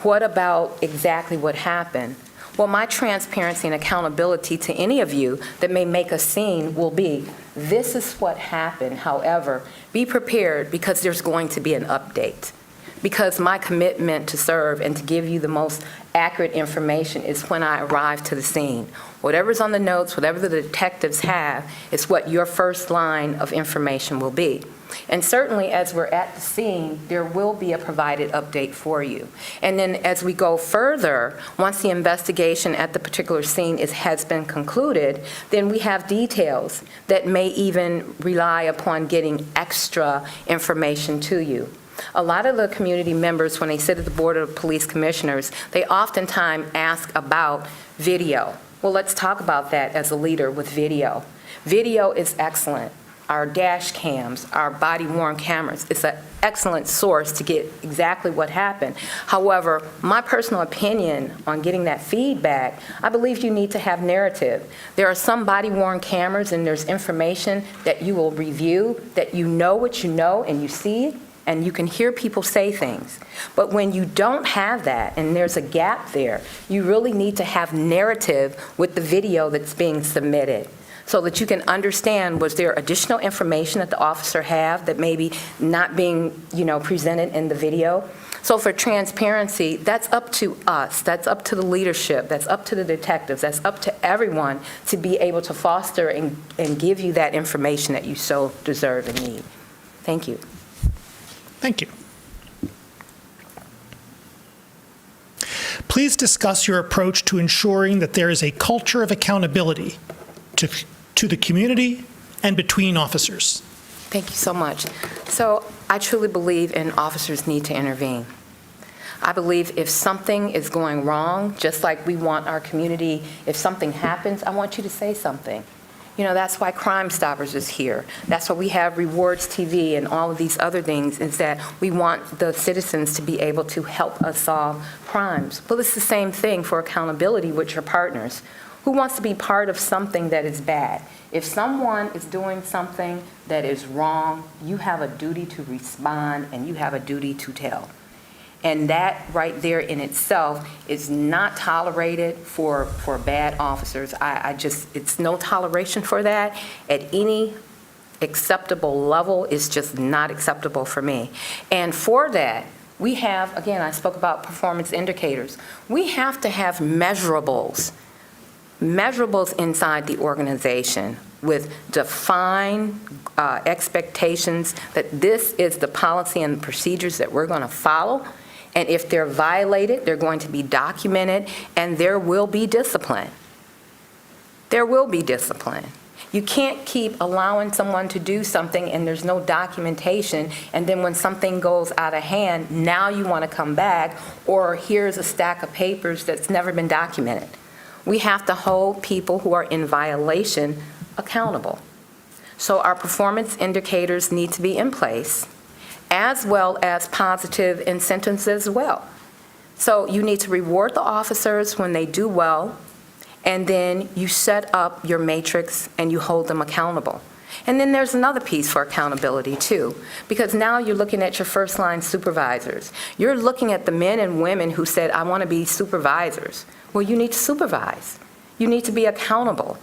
What about exactly what happened? Well, my transparency and accountability to any of you that may make a scene will be, this is what happened. However, be prepared because there's going to be an update. Because my commitment to serve and to give you the most accurate information is when I arrive to the scene. Whatever's on the notes, whatever the detectives have, is what your first line of information will be. And certainly, as we're at the scene, there will be a provided update for you. And then as we go further, once the investigation at the particular scene has been concluded, then we have details that may even rely upon getting extra information to you. A lot of the community members, when they sit at the Board of Police Commissioners, they oftentimes ask about video. Well, let's talk about that as a leader with video. Video is excellent. Our dash cams, our body-worn cameras, it's an excellent source to get exactly what happened. However, my personal opinion on getting that feedback, I believe you need to have narrative. There are some body-worn cameras and there's information that you will review, that you know what you know and you see it, and you can hear people say things. But when you don't have that and there's a gap there, you really need to have narrative with the video that's being submitted, so that you can understand, was there additional information that the officer have that maybe not being, presented in the video? So for transparency, that's up to us, that's up to the leadership, that's up to the detectives, that's up to everyone to be able to foster and give you that information that you so deserve and need. Thank you. Thank you. Please discuss your approach to ensuring that there is a culture of accountability to the community and between officers. Thank you so much. So I truly believe in officers need to intervene. I believe if something is going wrong, just like we want our community, if something happens, I want you to say something. That's why Crime Stoppers is here. That's why we have Rewards TV and all of these other things, is that we want the citizens to be able to help us solve crimes. Well, it's the same thing for accountability with your partners. Who wants to be part of something that is bad? If someone is doing something that is wrong, you have a duty to respond and you have a duty to tell. And that right there in itself is not tolerated for bad officers. It's no toleration for that at any acceptable level. It's just not acceptable for me. And for that, we have, again, I spoke about performance indicators. We have to have measurables inside the organization with defined expectations that this is the policy and procedures that we're going to follow. And if they're violated, they're going to be documented, and there will be discipline. There will be discipline. You can't keep allowing someone to do something and there's no documentation, and then when something goes out of hand, now you want to come back, or here's a stack of papers that's never been documented. We have to hold people who are in violation accountable. So our performance indicators need to be in place, as well as positive incentives as well. So you need to reward the officers when they do well, and then you set up your matrix and you hold them accountable. And then there's another piece for accountability too, because now you're looking at your first line supervisors. You're looking at the men and women who said, I want to be supervisors. Well, you need to supervise. You need to be accountable.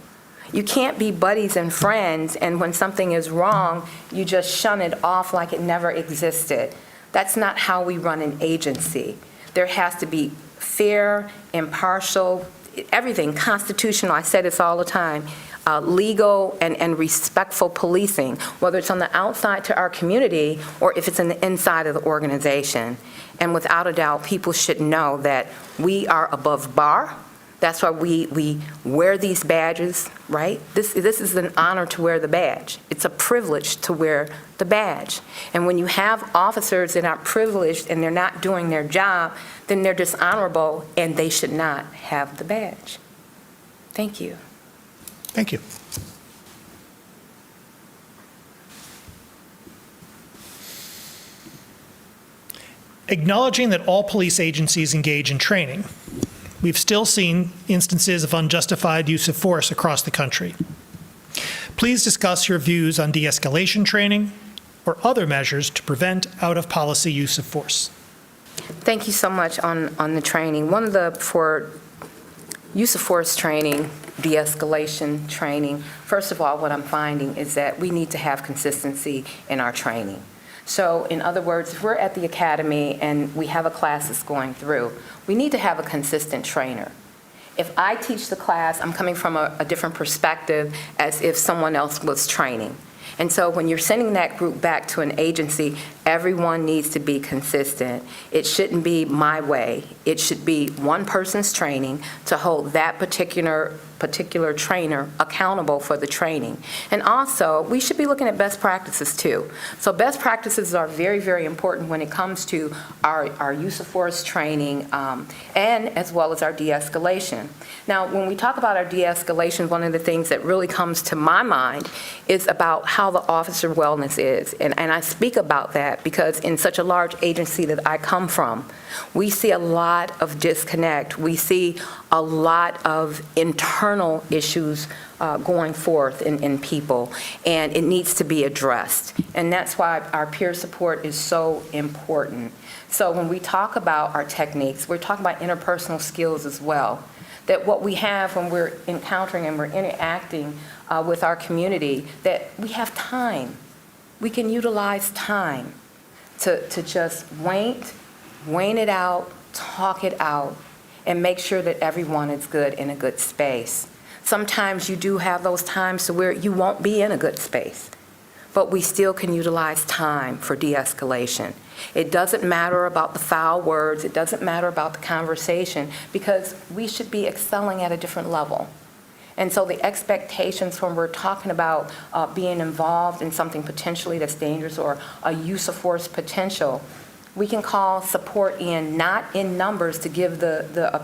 You can't be buddies and friends, and when something is wrong, you just shun it off like it never existed. That's not how we run an agency. There has to be fair, impartial, everything, constitutional, I say this all the time, legal and respectful policing, whether it's on the outside to our community or if it's in the inside of the organization. And without a doubt, people should know that we are above bar. That's why we wear these badges, right? This is an honor to wear the badge. It's a privilege to wear the badge. And when you have officers that aren't privileged and they're not doing their job, then they're dishonorable and they should not have the badge. Thank you. Thank you. Acknowledging that all police agencies engage in training, we've still seen instances of unjustified use of force across the country. Please discuss your views on de-escalation training or other measures to prevent out-of-policy use of force. Thank you so much on the training. For use of force training, de-escalation training, first of all, what I'm finding is that we need to have consistency in our training. So in other words, if we're at the academy and we have a class that's going through, we need to have a consistent trainer. If I teach the class, I'm coming from a different perspective as if someone else was training. And so when you're sending that group back to an agency, everyone needs to be consistent. It shouldn't be my way. It should be one person's training to hold that particular trainer accountable for the training. And also, we should be looking at best practices too. So best practices are very, very important when it comes to our use of force training and as well as our de-escalation. Now, when we talk about our de-escalation, one of the things that really comes to my mind is about how the officer wellness is. And I speak about that because in such a large agency that I come from, we see a lot of disconnect. We see a lot of internal issues going forth in people, and it needs to be addressed. And that's why our peer support is so important. So when we talk about our techniques, we're talking about interpersonal skills as well. That what we have when we're encountering and we're interacting with our community, that we have time. We can utilize time to just wane it out, talk it out, and make sure that everyone is good in a good space. Sometimes you do have those times to where you won't be in a good space, but we still can utilize time for de-escalation. It doesn't matter about the foul words, it doesn't matter about the conversation, because we should be excelling at a different level. And so the expectations when we're talking about being involved in something potentially that's dangerous or a use of force potential, we can call support in, not in numbers to give the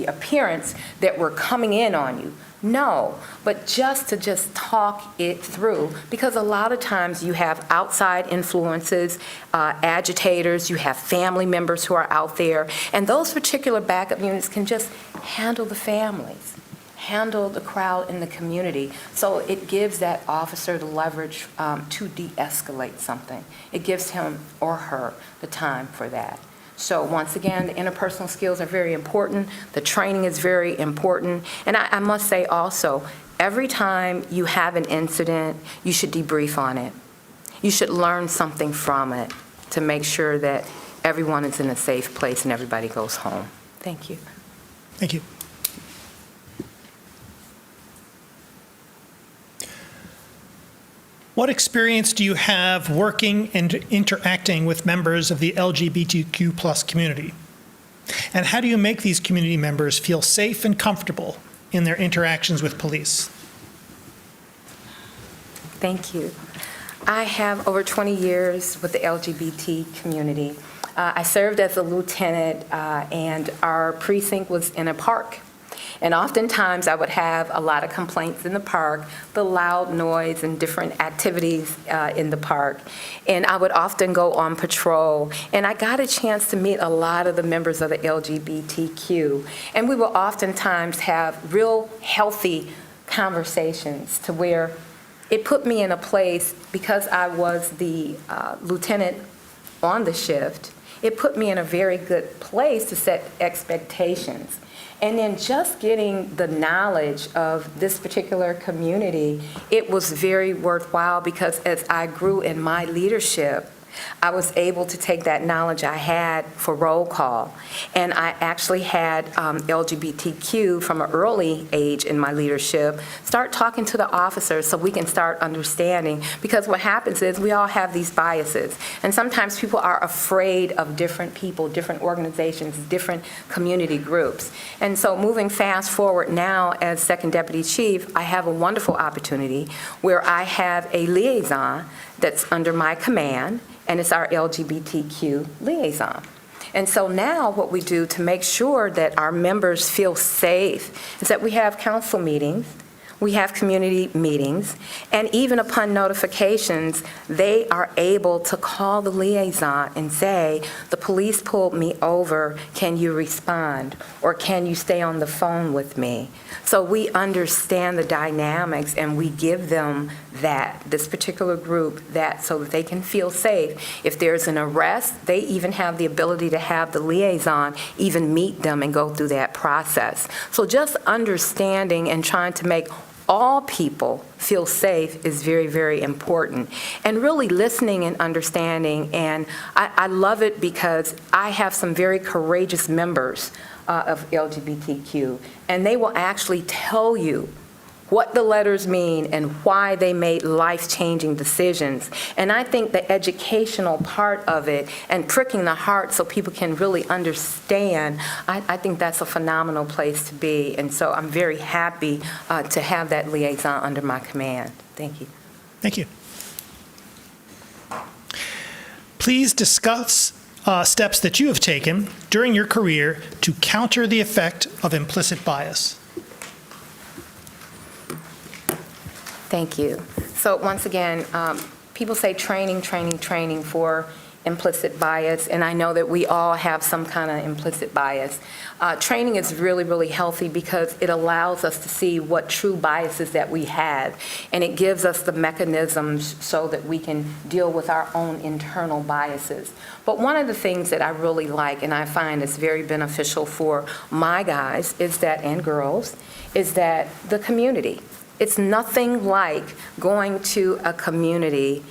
appearance that we're coming in on you. No, but just to talk it through, because a lot of times you have outside influences, agitators, you have family members who are out there, and those particular backup units can just handle the families, handle the crowd in the community. So it gives that officer the leverage to de-escalate something. It gives him or her the time for that. So once again, the interpersonal skills are very important. The training is very important. And I must say also, every time you have an incident, you should debrief on it. You should learn something from it to make sure that everyone is in a safe place and everybody goes home. Thank you. Thank you. What experience do you have working and interacting with members of the LGBTQ+ community? And how do you make these community members feel safe and comfortable in their interactions with police? Thank you. I have over 20 years with the LGBT community. I served as a lieutenant, and our precinct was in a park. And oftentimes I would have a lot of complaints in the park, the loud noise and different activities in the park. And I would often go on patrol. And I got a chance to meet a lot of the members of the LGBTQ. And we will oftentimes have real healthy conversations to where it put me in a place, because I was the lieutenant on the shift, it put me in a very good place to set expectations. And then just getting the knowledge of this particular community, it was very worthwhile, because as I grew in my leadership, I was able to take that knowledge I had for roll call. And I actually had LGBTQ from an early age in my leadership start talking to the officers so we can start understanding. Because what happens is we all have these biases. And sometimes people are afraid of different people, different organizations, different community groups. And so moving fast forward now as Second Deputy Chief, I have a wonderful opportunity where I have a liaison that's under my command, and it's our LGBTQ liaison. And so now what we do to make sure that our members feel safe is that we have council meetings we have community meetings, and even upon notifications, they are able to call the liaison and say, the police pulled me over, can you respond? Or can you stay on the phone with me? So we understand the dynamics, and we give them this particular group, so that they can feel safe. If there's an arrest, they even have the ability to have the liaison even meet them and go through that process. So just understanding and trying to make all people feel safe is very, very important. And really listening and understanding, and I love it because I have some very courageous members of LGBTQ, and they will actually tell you what the letters mean and why they made life-changing decisions. And I think the educational part of it and pricking the heart so people can really understand, I think that's a phenomenal place to be. And so I'm very happy to have that liaison under my command. Thank you. Thank you. Please discuss steps that you have taken during your career to counter the effect of implicit bias. Thank you. So once again, people say training, training, training for implicit bias, and I know that we all have some kind of implicit bias. Training is really, really healthy because it allows us to see what true biases that we have, and it gives us the mechanisms so that we can deal with our own internal biases. But one of the things that I really like, and I find is very beneficial for my guys and girls, is that the community. It's nothing like going to a community,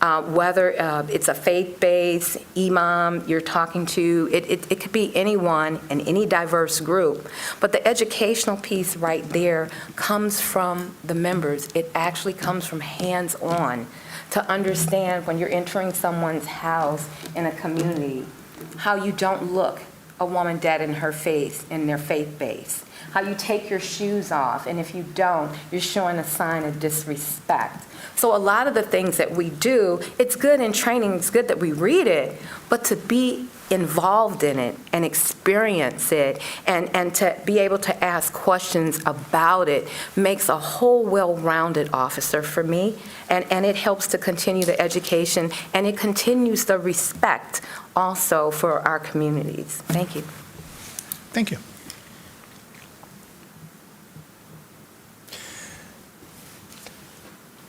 whether it's a faith-based imam you're talking to, it could be anyone in any diverse group. But the educational piece right there comes from the members. It actually comes from hands-on to understand when you're entering someone's house in a community, how you don't look a woman dead in her face in their faith base. How you take your shoes off, and if you don't, you're showing a sign of disrespect. So a lot of the things that we do, it's good in training, it's good that we read it, but to be involved in it and experience it and to be able to ask questions about it makes a whole well-rounded officer for me, and it helps to continue the education, and it continues the respect also for our communities. Thank you. Thank you.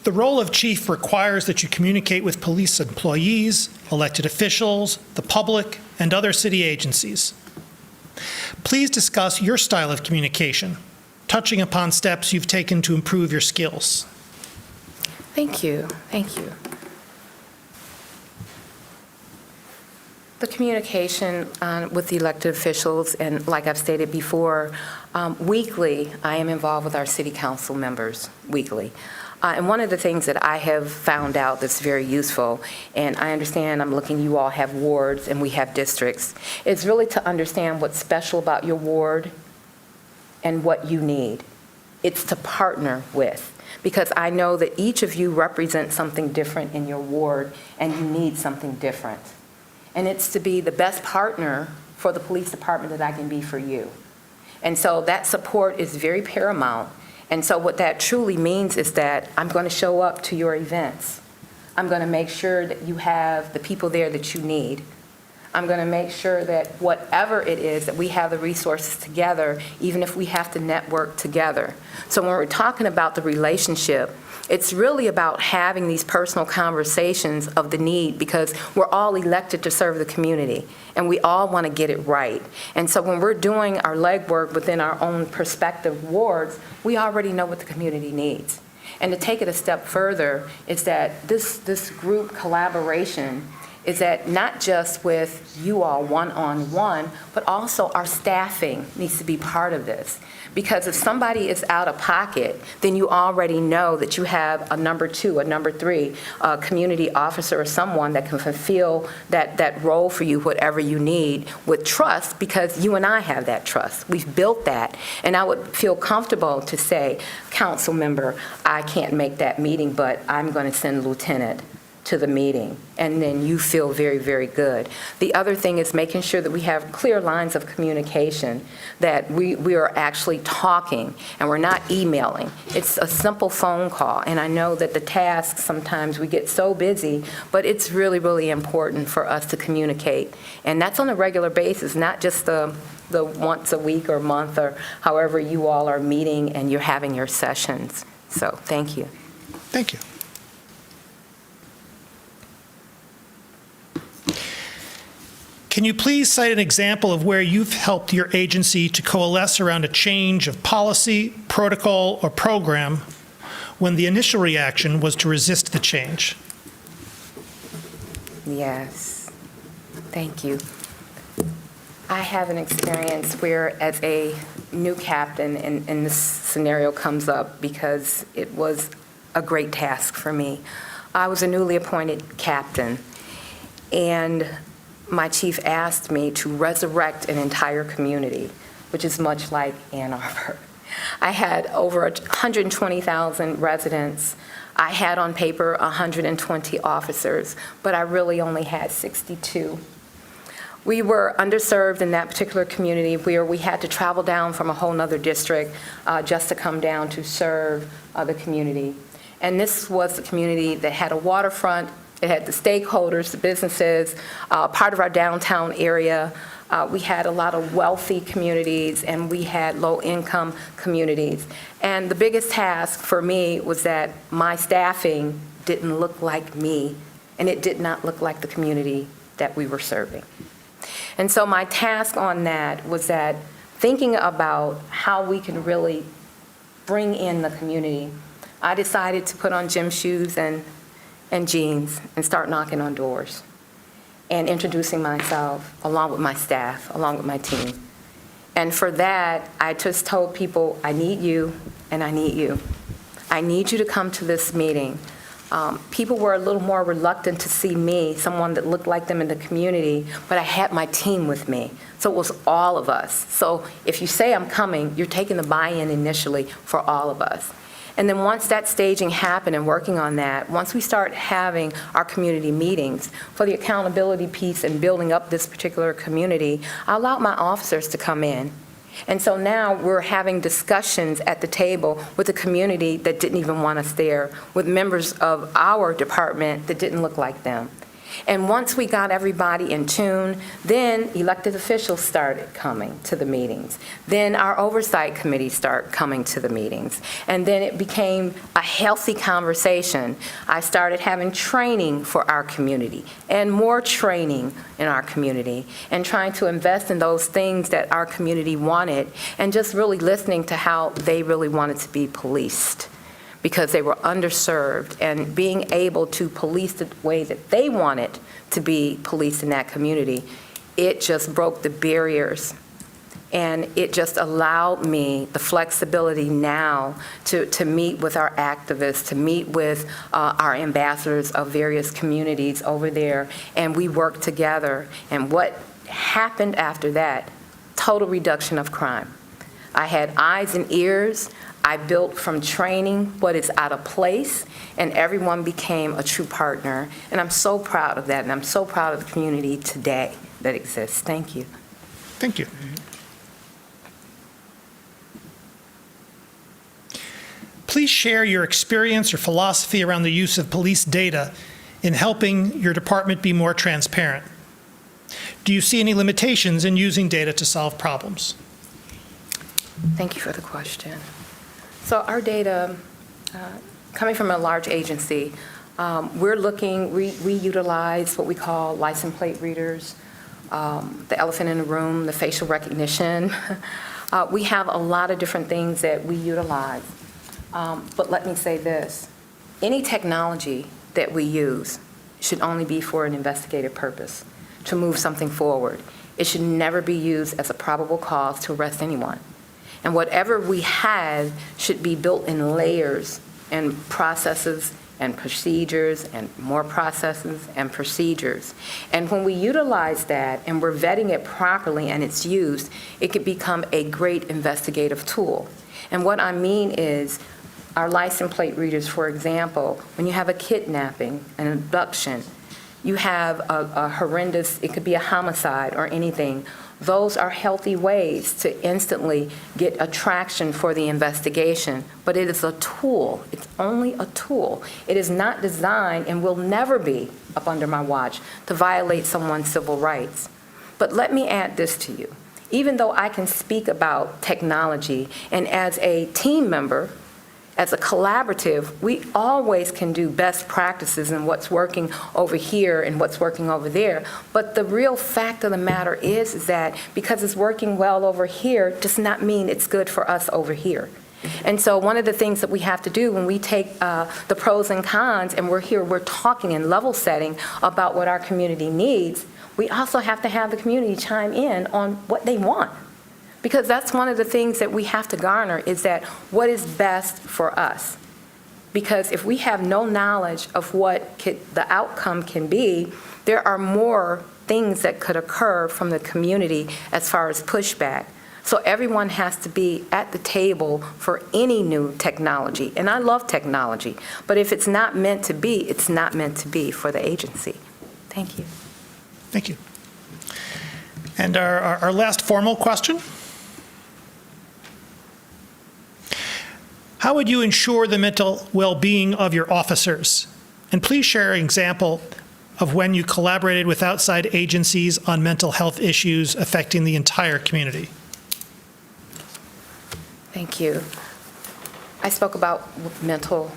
The role of chief requires that you communicate with police employees, elected officials, the public, and other city agencies. Please discuss your style of communication, touching upon steps you've taken to improve your skills. Thank you. Thank you. The communication with the elected officials, and like I've stated before, weekly, I am involved with our city council members weekly. And one of the things that I have found out that's very useful, and I understand I'm looking, you all have wards and we have districts, is really to understand what's special about your ward and what you need. It's to partner with, because I know that each of you represent something different in your ward and you need something different. And it's to be the best partner for the police department that I can be for you. And so that support is very paramount. And so what that truly means is that I'm going to show up to your events. I'm going to make sure that you have the people there that you need. I'm going to make sure that whatever it is, that we have the resources together, even if we have to network together. So when we're talking about the relationship, it's really about having these personal conversations of the need, because we're all elected to serve the community, and we all want to get it right. And so when we're doing our legwork within our own prospective wards, we already know what the community needs. And to take it a step further is that this group collaboration is that not just with you all one-on-one, but also our staffing needs to be part of this. Because if somebody is out of pocket, then you already know that you have a number 2, a number 3, a community officer or someone that can fulfill that role for you, whatever you need, with trust, because you and I have that trust. We've built that. And I would feel comfortable to say, council member, I can't make that meeting, but I'm going to send Lieutenant to the meeting, and then you feel very, very good. The other thing is making sure that we have clear lines of communication, that we are actually talking and we're not emailing. It's a simple phone call, and I know that the tasks, sometimes we get so busy, but it's really, really important for us to communicate. And that's on a regular basis, not just the once a week or month or however you all are meeting and you're having your sessions. So thank you. Thank you. Can you please cite an example of where you've helped your agency to coalesce around a change of policy, protocol, or program when the initial reaction was to resist the change? Yes, thank you. I have an experience where, as a new captain, and this scenario comes up because it was a great task for me. I was a newly appointed captain, and my chief asked me to resurrect an entire community, which is much like Ann Arbor. I had over 120,000 residents. I had on paper 120 officers, but I really only had 62. We were underserved in that particular community where we had to travel down from a whole nother district just to come down to serve the community. And this was the community that had a waterfront. It had the stakeholders, the businesses, part of our downtown area. We had a lot of wealthy communities, and we had low-income communities. And the biggest task for me was that my staffing didn't look like me, and it did not look like the community that we were serving. And so my task on that was that thinking about how we can really bring in the community, I decided to put on gym shoes and jeans and start knocking on doors and introducing myself along with my staff, along with my team. And for that, I just told people, I need you and I need you. I need you to come to this meeting. People were a little more reluctant to see me, someone that looked like them in the community, but I had my team with me. So it was all of us. So if you say I'm coming, you're taking the buy-in initially for all of us. And then once that staging happened and working on that, once we start having our community meetings for the accountability piece and building up this particular community, I allowed my officers to come in. And so now we're having discussions at the table with the community that didn't even want us there, with members of our department that didn't look like them. And once we got everybody in tune, then elected officials started coming to the meetings. Then our oversight committee started coming to the meetings. And then it became a healthy conversation. I started having training for our community and more training in our community and trying to invest in those things that our community wanted and just really listening to how they really wanted to be policed, because they were underserved, and being able to police the way that they wanted to be policed in that community, it just broke the barriers. And it just allowed me the flexibility now to meet with our activists, to meet with our ambassadors of various communities over there, and we worked together. And what happened after that, total reduction of crime. I had eyes and ears. I built from training what is out of place, and everyone became a true partner. And I'm so proud of that, and I'm so proud of the community today that exists. Thank you. Thank you. Please share your experience or philosophy around the use of police data in helping your department be more transparent. Do you see any limitations in using data to solve problems? Thank you for the question. So our data, coming from a large agency, we utilize what we call license plate readers, the elephant in the room, the facial recognition. We have a lot of different things that we utilize. But let me say this, any technology that we use should only be for an investigative purpose, to move something forward. It should never be used as a probable cause to arrest anyone. And whatever we have should be built in layers and processes and procedures and more processes and procedures. And when we utilize that and we're vetting it properly and it's used, it could become a great investigative tool. And what I mean is, our license plate readers, for example, when you have a kidnapping, an abduction, you have a horrendous, it could be a homicide or anything, those are healthy ways to instantly get attraction for the investigation. But it is a tool. It's only a tool. It is not designed and will never be, up under my watch, to violate someone's civil rights. But let me add this to you. Even though I can speak about technology, and as a team member, as a collaborative, we always can do best practices in what's working over here and what's working over there. But the real fact of the matter is that because it's working well over here does not mean it's good for us over here. And so one of the things that we have to do when we take the pros and cons and we're here, we're talking and level setting about what our community needs, we also have to have the community chime in on what they want. Because that's one of the things that we have to garner is that what is best for us. Because if we have no knowledge of what the outcome can be, there are more things that could occur from the community as far as pushback. So everyone has to be at the table for any new technology. And I love technology, but if it's not meant to be, it's not meant to be for the agency. Thank you. Thank you. And our last formal question. How would you ensure the mental well-being of your officers? And please share an example of when you collaborated with outside agencies on mental health issues affecting the entire community. Thank you. I spoke about mental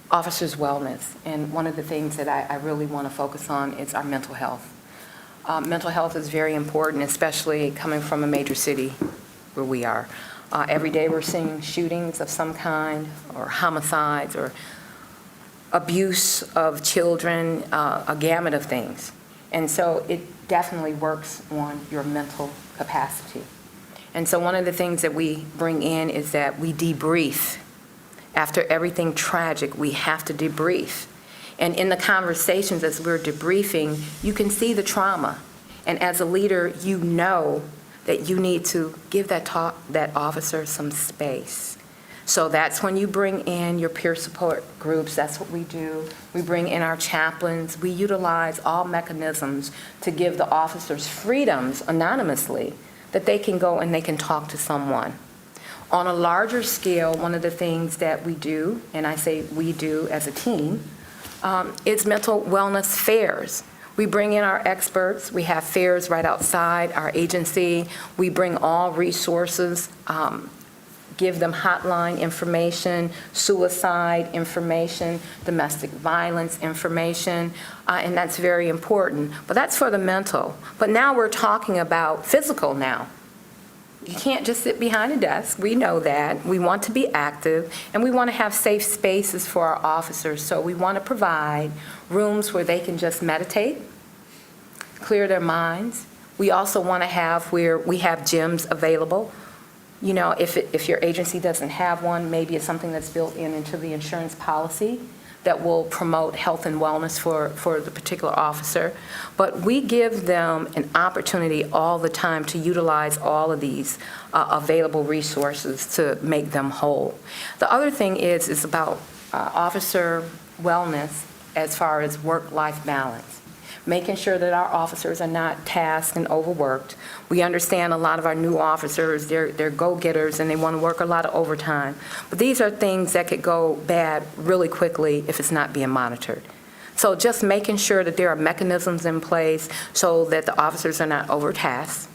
officers' wellness, and one of the things that I really want to focus on is our mental health. Mental health is very important, especially coming from a major city where we are. Every day we're seeing shootings of some kind, or homicides, or abuse of children, a gamut of things. And so it definitely works on your mental capacity. And so one of the things that we bring in is that we debrief. After everything tragic, we have to debrief. And in the conversations as we're debriefing, you can see the trauma. And as a leader, you know that you need to give that officer some space. So that's when you bring in your peer support groups. That's what we do. We bring in our chaplains. We utilize all mechanisms to give the officers freedoms anonymously that they can go and they can talk to someone. On a larger scale, one of the things that we do, and I say we do as a team, is mental wellness fairs. We bring in our experts. We have fairs right outside our agency. We bring all resources, give them hotline information, suicide information, domestic violence information, and that's very important. But that's for the mental. But now we're talking about physical now. You can't just sit behind a desk. We know that. We want to be active, and we want to have safe spaces for our officers. So we want to provide rooms where they can just meditate, clear their minds. We also want to have where we have gyms available. You know, if your agency doesn't have one, maybe it's something that's built into the insurance policy that will promote health and wellness for the particular officer. But we give them an opportunity all the time to utilize all of these available resources to make them whole. The other thing is about officer wellness as far as work-life balance. Making sure that our officers are not tasked and overworked. We understand a lot of our new officers, they're go-getters and they want to work a lot of overtime. But these are things that could go bad really quickly if it's not being monitored. So just making sure that there are mechanisms in place so that the officers are not overtasked,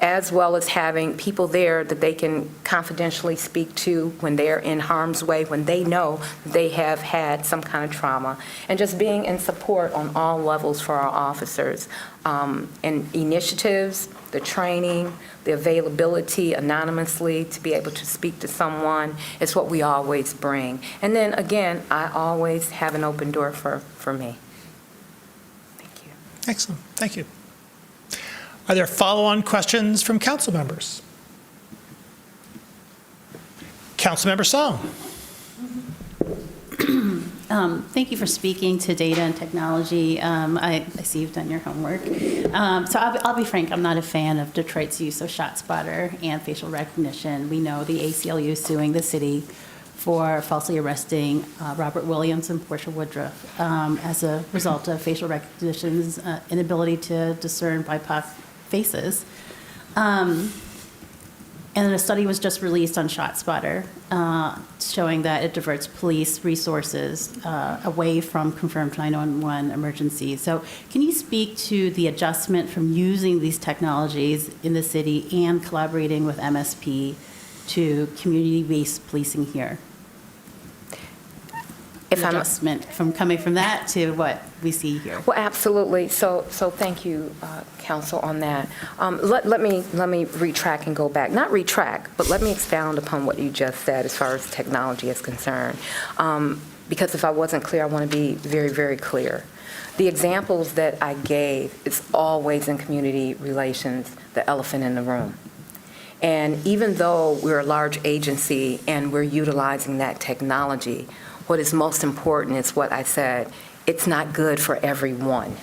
as well as having people there that they can confidentially speak to when they're in harm's way, when they know they have had some kind of trauma, and just being in support on all levels for our officers. And initiatives, the training, the availability anonymously to be able to speak to someone is what we always bring. And then again, I always have an open door for me. Thank you. Excellent. Thank you. Are there follow-on questions from council members? Councilmember Song. Thank you for speaking to data and technology. I see you've done your homework. So I'll be frank, I'm not a fan of Detroit's use of ShotSpotter and facial recognition. We know the ACLU is suing the city for falsely arresting Robert Williams and Portia Woodruff as a result of facial recognition's inability to discern BIPOC faces. And then a study was just released on ShotSpotter showing that it diverts police resources away from confirmed 911 emergencies. So can you speak to the adjustment from using these technologies in the city and collaborating with MSP to community-based policing here? The adjustment from coming from that to what we see here. Well, absolutely. So thank you, Council, on that. Let me retract and go back. Not retract, but let me expound upon what you just said as far as technology is concerned. Because if I wasn't clear, I want to be very, very clear. The examples that I gave is always in community relations, the elephant in the room. And even though we're a large agency and we're utilizing that technology, what is most important is what I said, it's not good for everyone.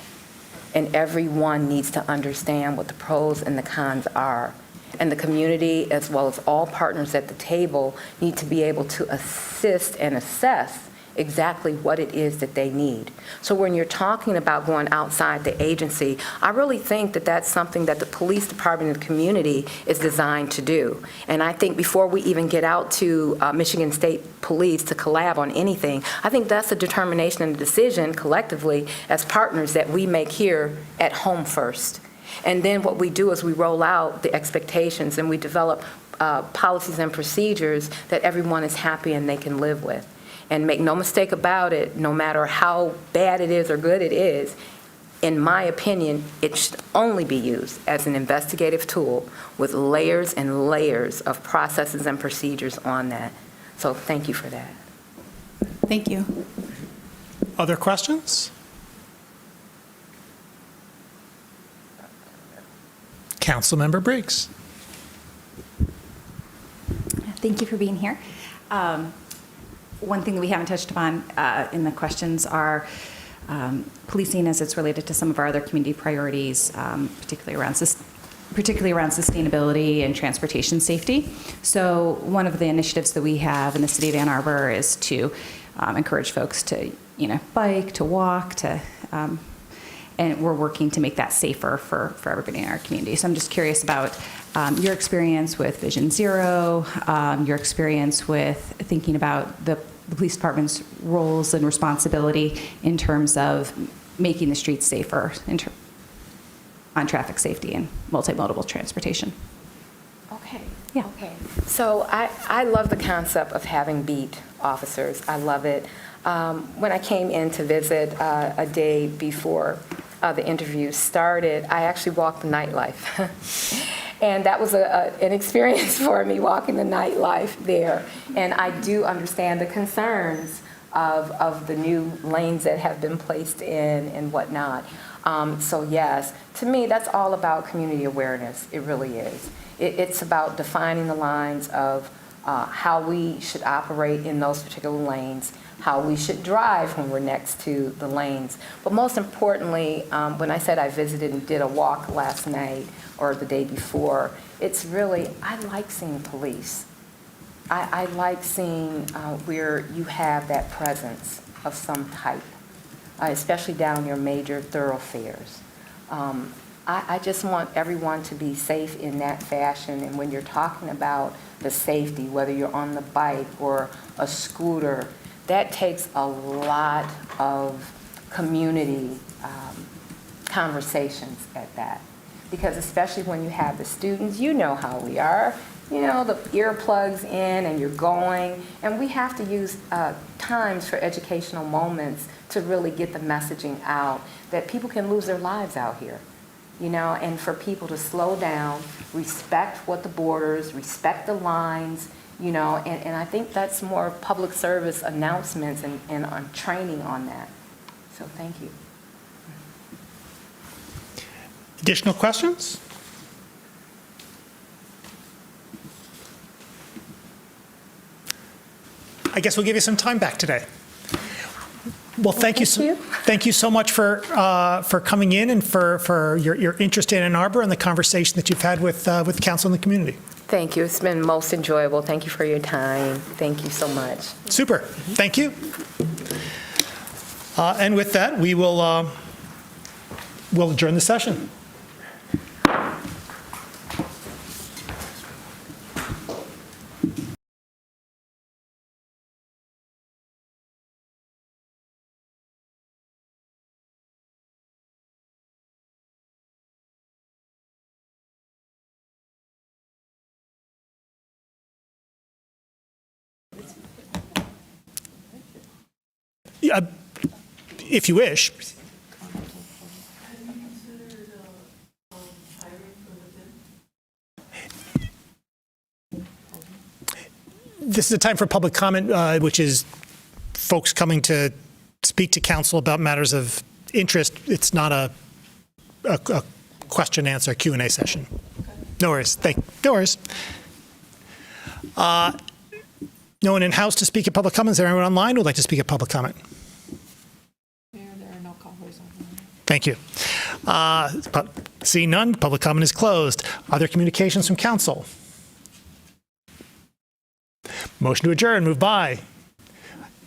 And everyone needs to understand what the pros and the cons are. And the community, as well as all partners at the table, need to be able to assist and assess exactly what it is that they need. So when you're talking about going outside the agency, I really think that that's something that the police department and the community is designed to do. And I think before we even get out to Michigan State Police to collab on anything, I think that's a determination and a decision collectively as partners that we make here at home first. And then what we do is we roll out the expectations and we develop policies and procedures that everyone is happy and they can live with. And make no mistake about it, no matter how bad it is or good it is, in my opinion, it should only be used as an investigative tool with layers and layers of processes and procedures on that. So thank you for that. Thank you. Other questions? Councilmember Briggs. Thank you for being here. One thing that we haven't touched upon in the questions are policing as it's related to some of our other community priorities, particularly around sustainability and transportation safety. So one of the initiatives that we have in the city of Ann Arbor is to encourage folks to, bike, to walk, and we're working to make that safer for everybody in our community. So I'm just curious about your experience with Vision Zero, your experience with thinking about the police department's roles and responsibility in terms of making the streets safer on traffic safety and multimodal transportation. Okay. Yeah. Okay. So I love the concept of having beat officers. I love it. When I came in to visit a day before the interview started, I actually walked the nightlife. And that was an experience for me, walking the nightlife there. And I do understand the concerns of the new lanes that have been placed in and whatnot. So yes, to me, that's all about community awareness. It really is. It's about defining the lines of how we should operate in those particular lanes, how we should drive when we're next to the lanes. But most importantly, when I said I visited and did a walk last night or the day before, it's really, I like seeing police. I like seeing where you have that presence of some type, especially down your major thoroughfares. I just want everyone to be safe in that fashion. And when you're talking about the safety, whether you're on the bike or a scooter, that takes a lot of community conversations at that. Because especially when you have the students, you know how we are. The earplugs in and you're going. And we have to use times for educational moments to really get the messaging out that people can lose their lives out here. And for people to slow down, respect what the borders, respect the lines, and I think that's more public service announcements and on training on that. So thank you. Additional questions? I guess we'll give you some time back today. Well, thank you so much for coming in and for your interest in Ann Arbor and the conversation that you've had with council and the community. Thank you. It's been most enjoyable. Thank you for your time. Thank you so much. Super. Thank you. And with that, we'll adjourn the session. If you wish. This is a time for public comment, which is folks coming to speak to council about matters of interest. It's not a question answer Q&A session. No worries. No worries. No one in-house to speak at public comment. Is there anyone online who would like to speak at public comment? There are no callers online. Thank you. Seeing none, public comment is closed. Are there communications from council? Motion to adjourn, moved by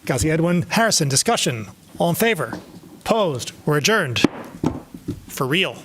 Ghazi Edwin Harrison. Discussion. All in favor? Opposed? We're adjourned. For real.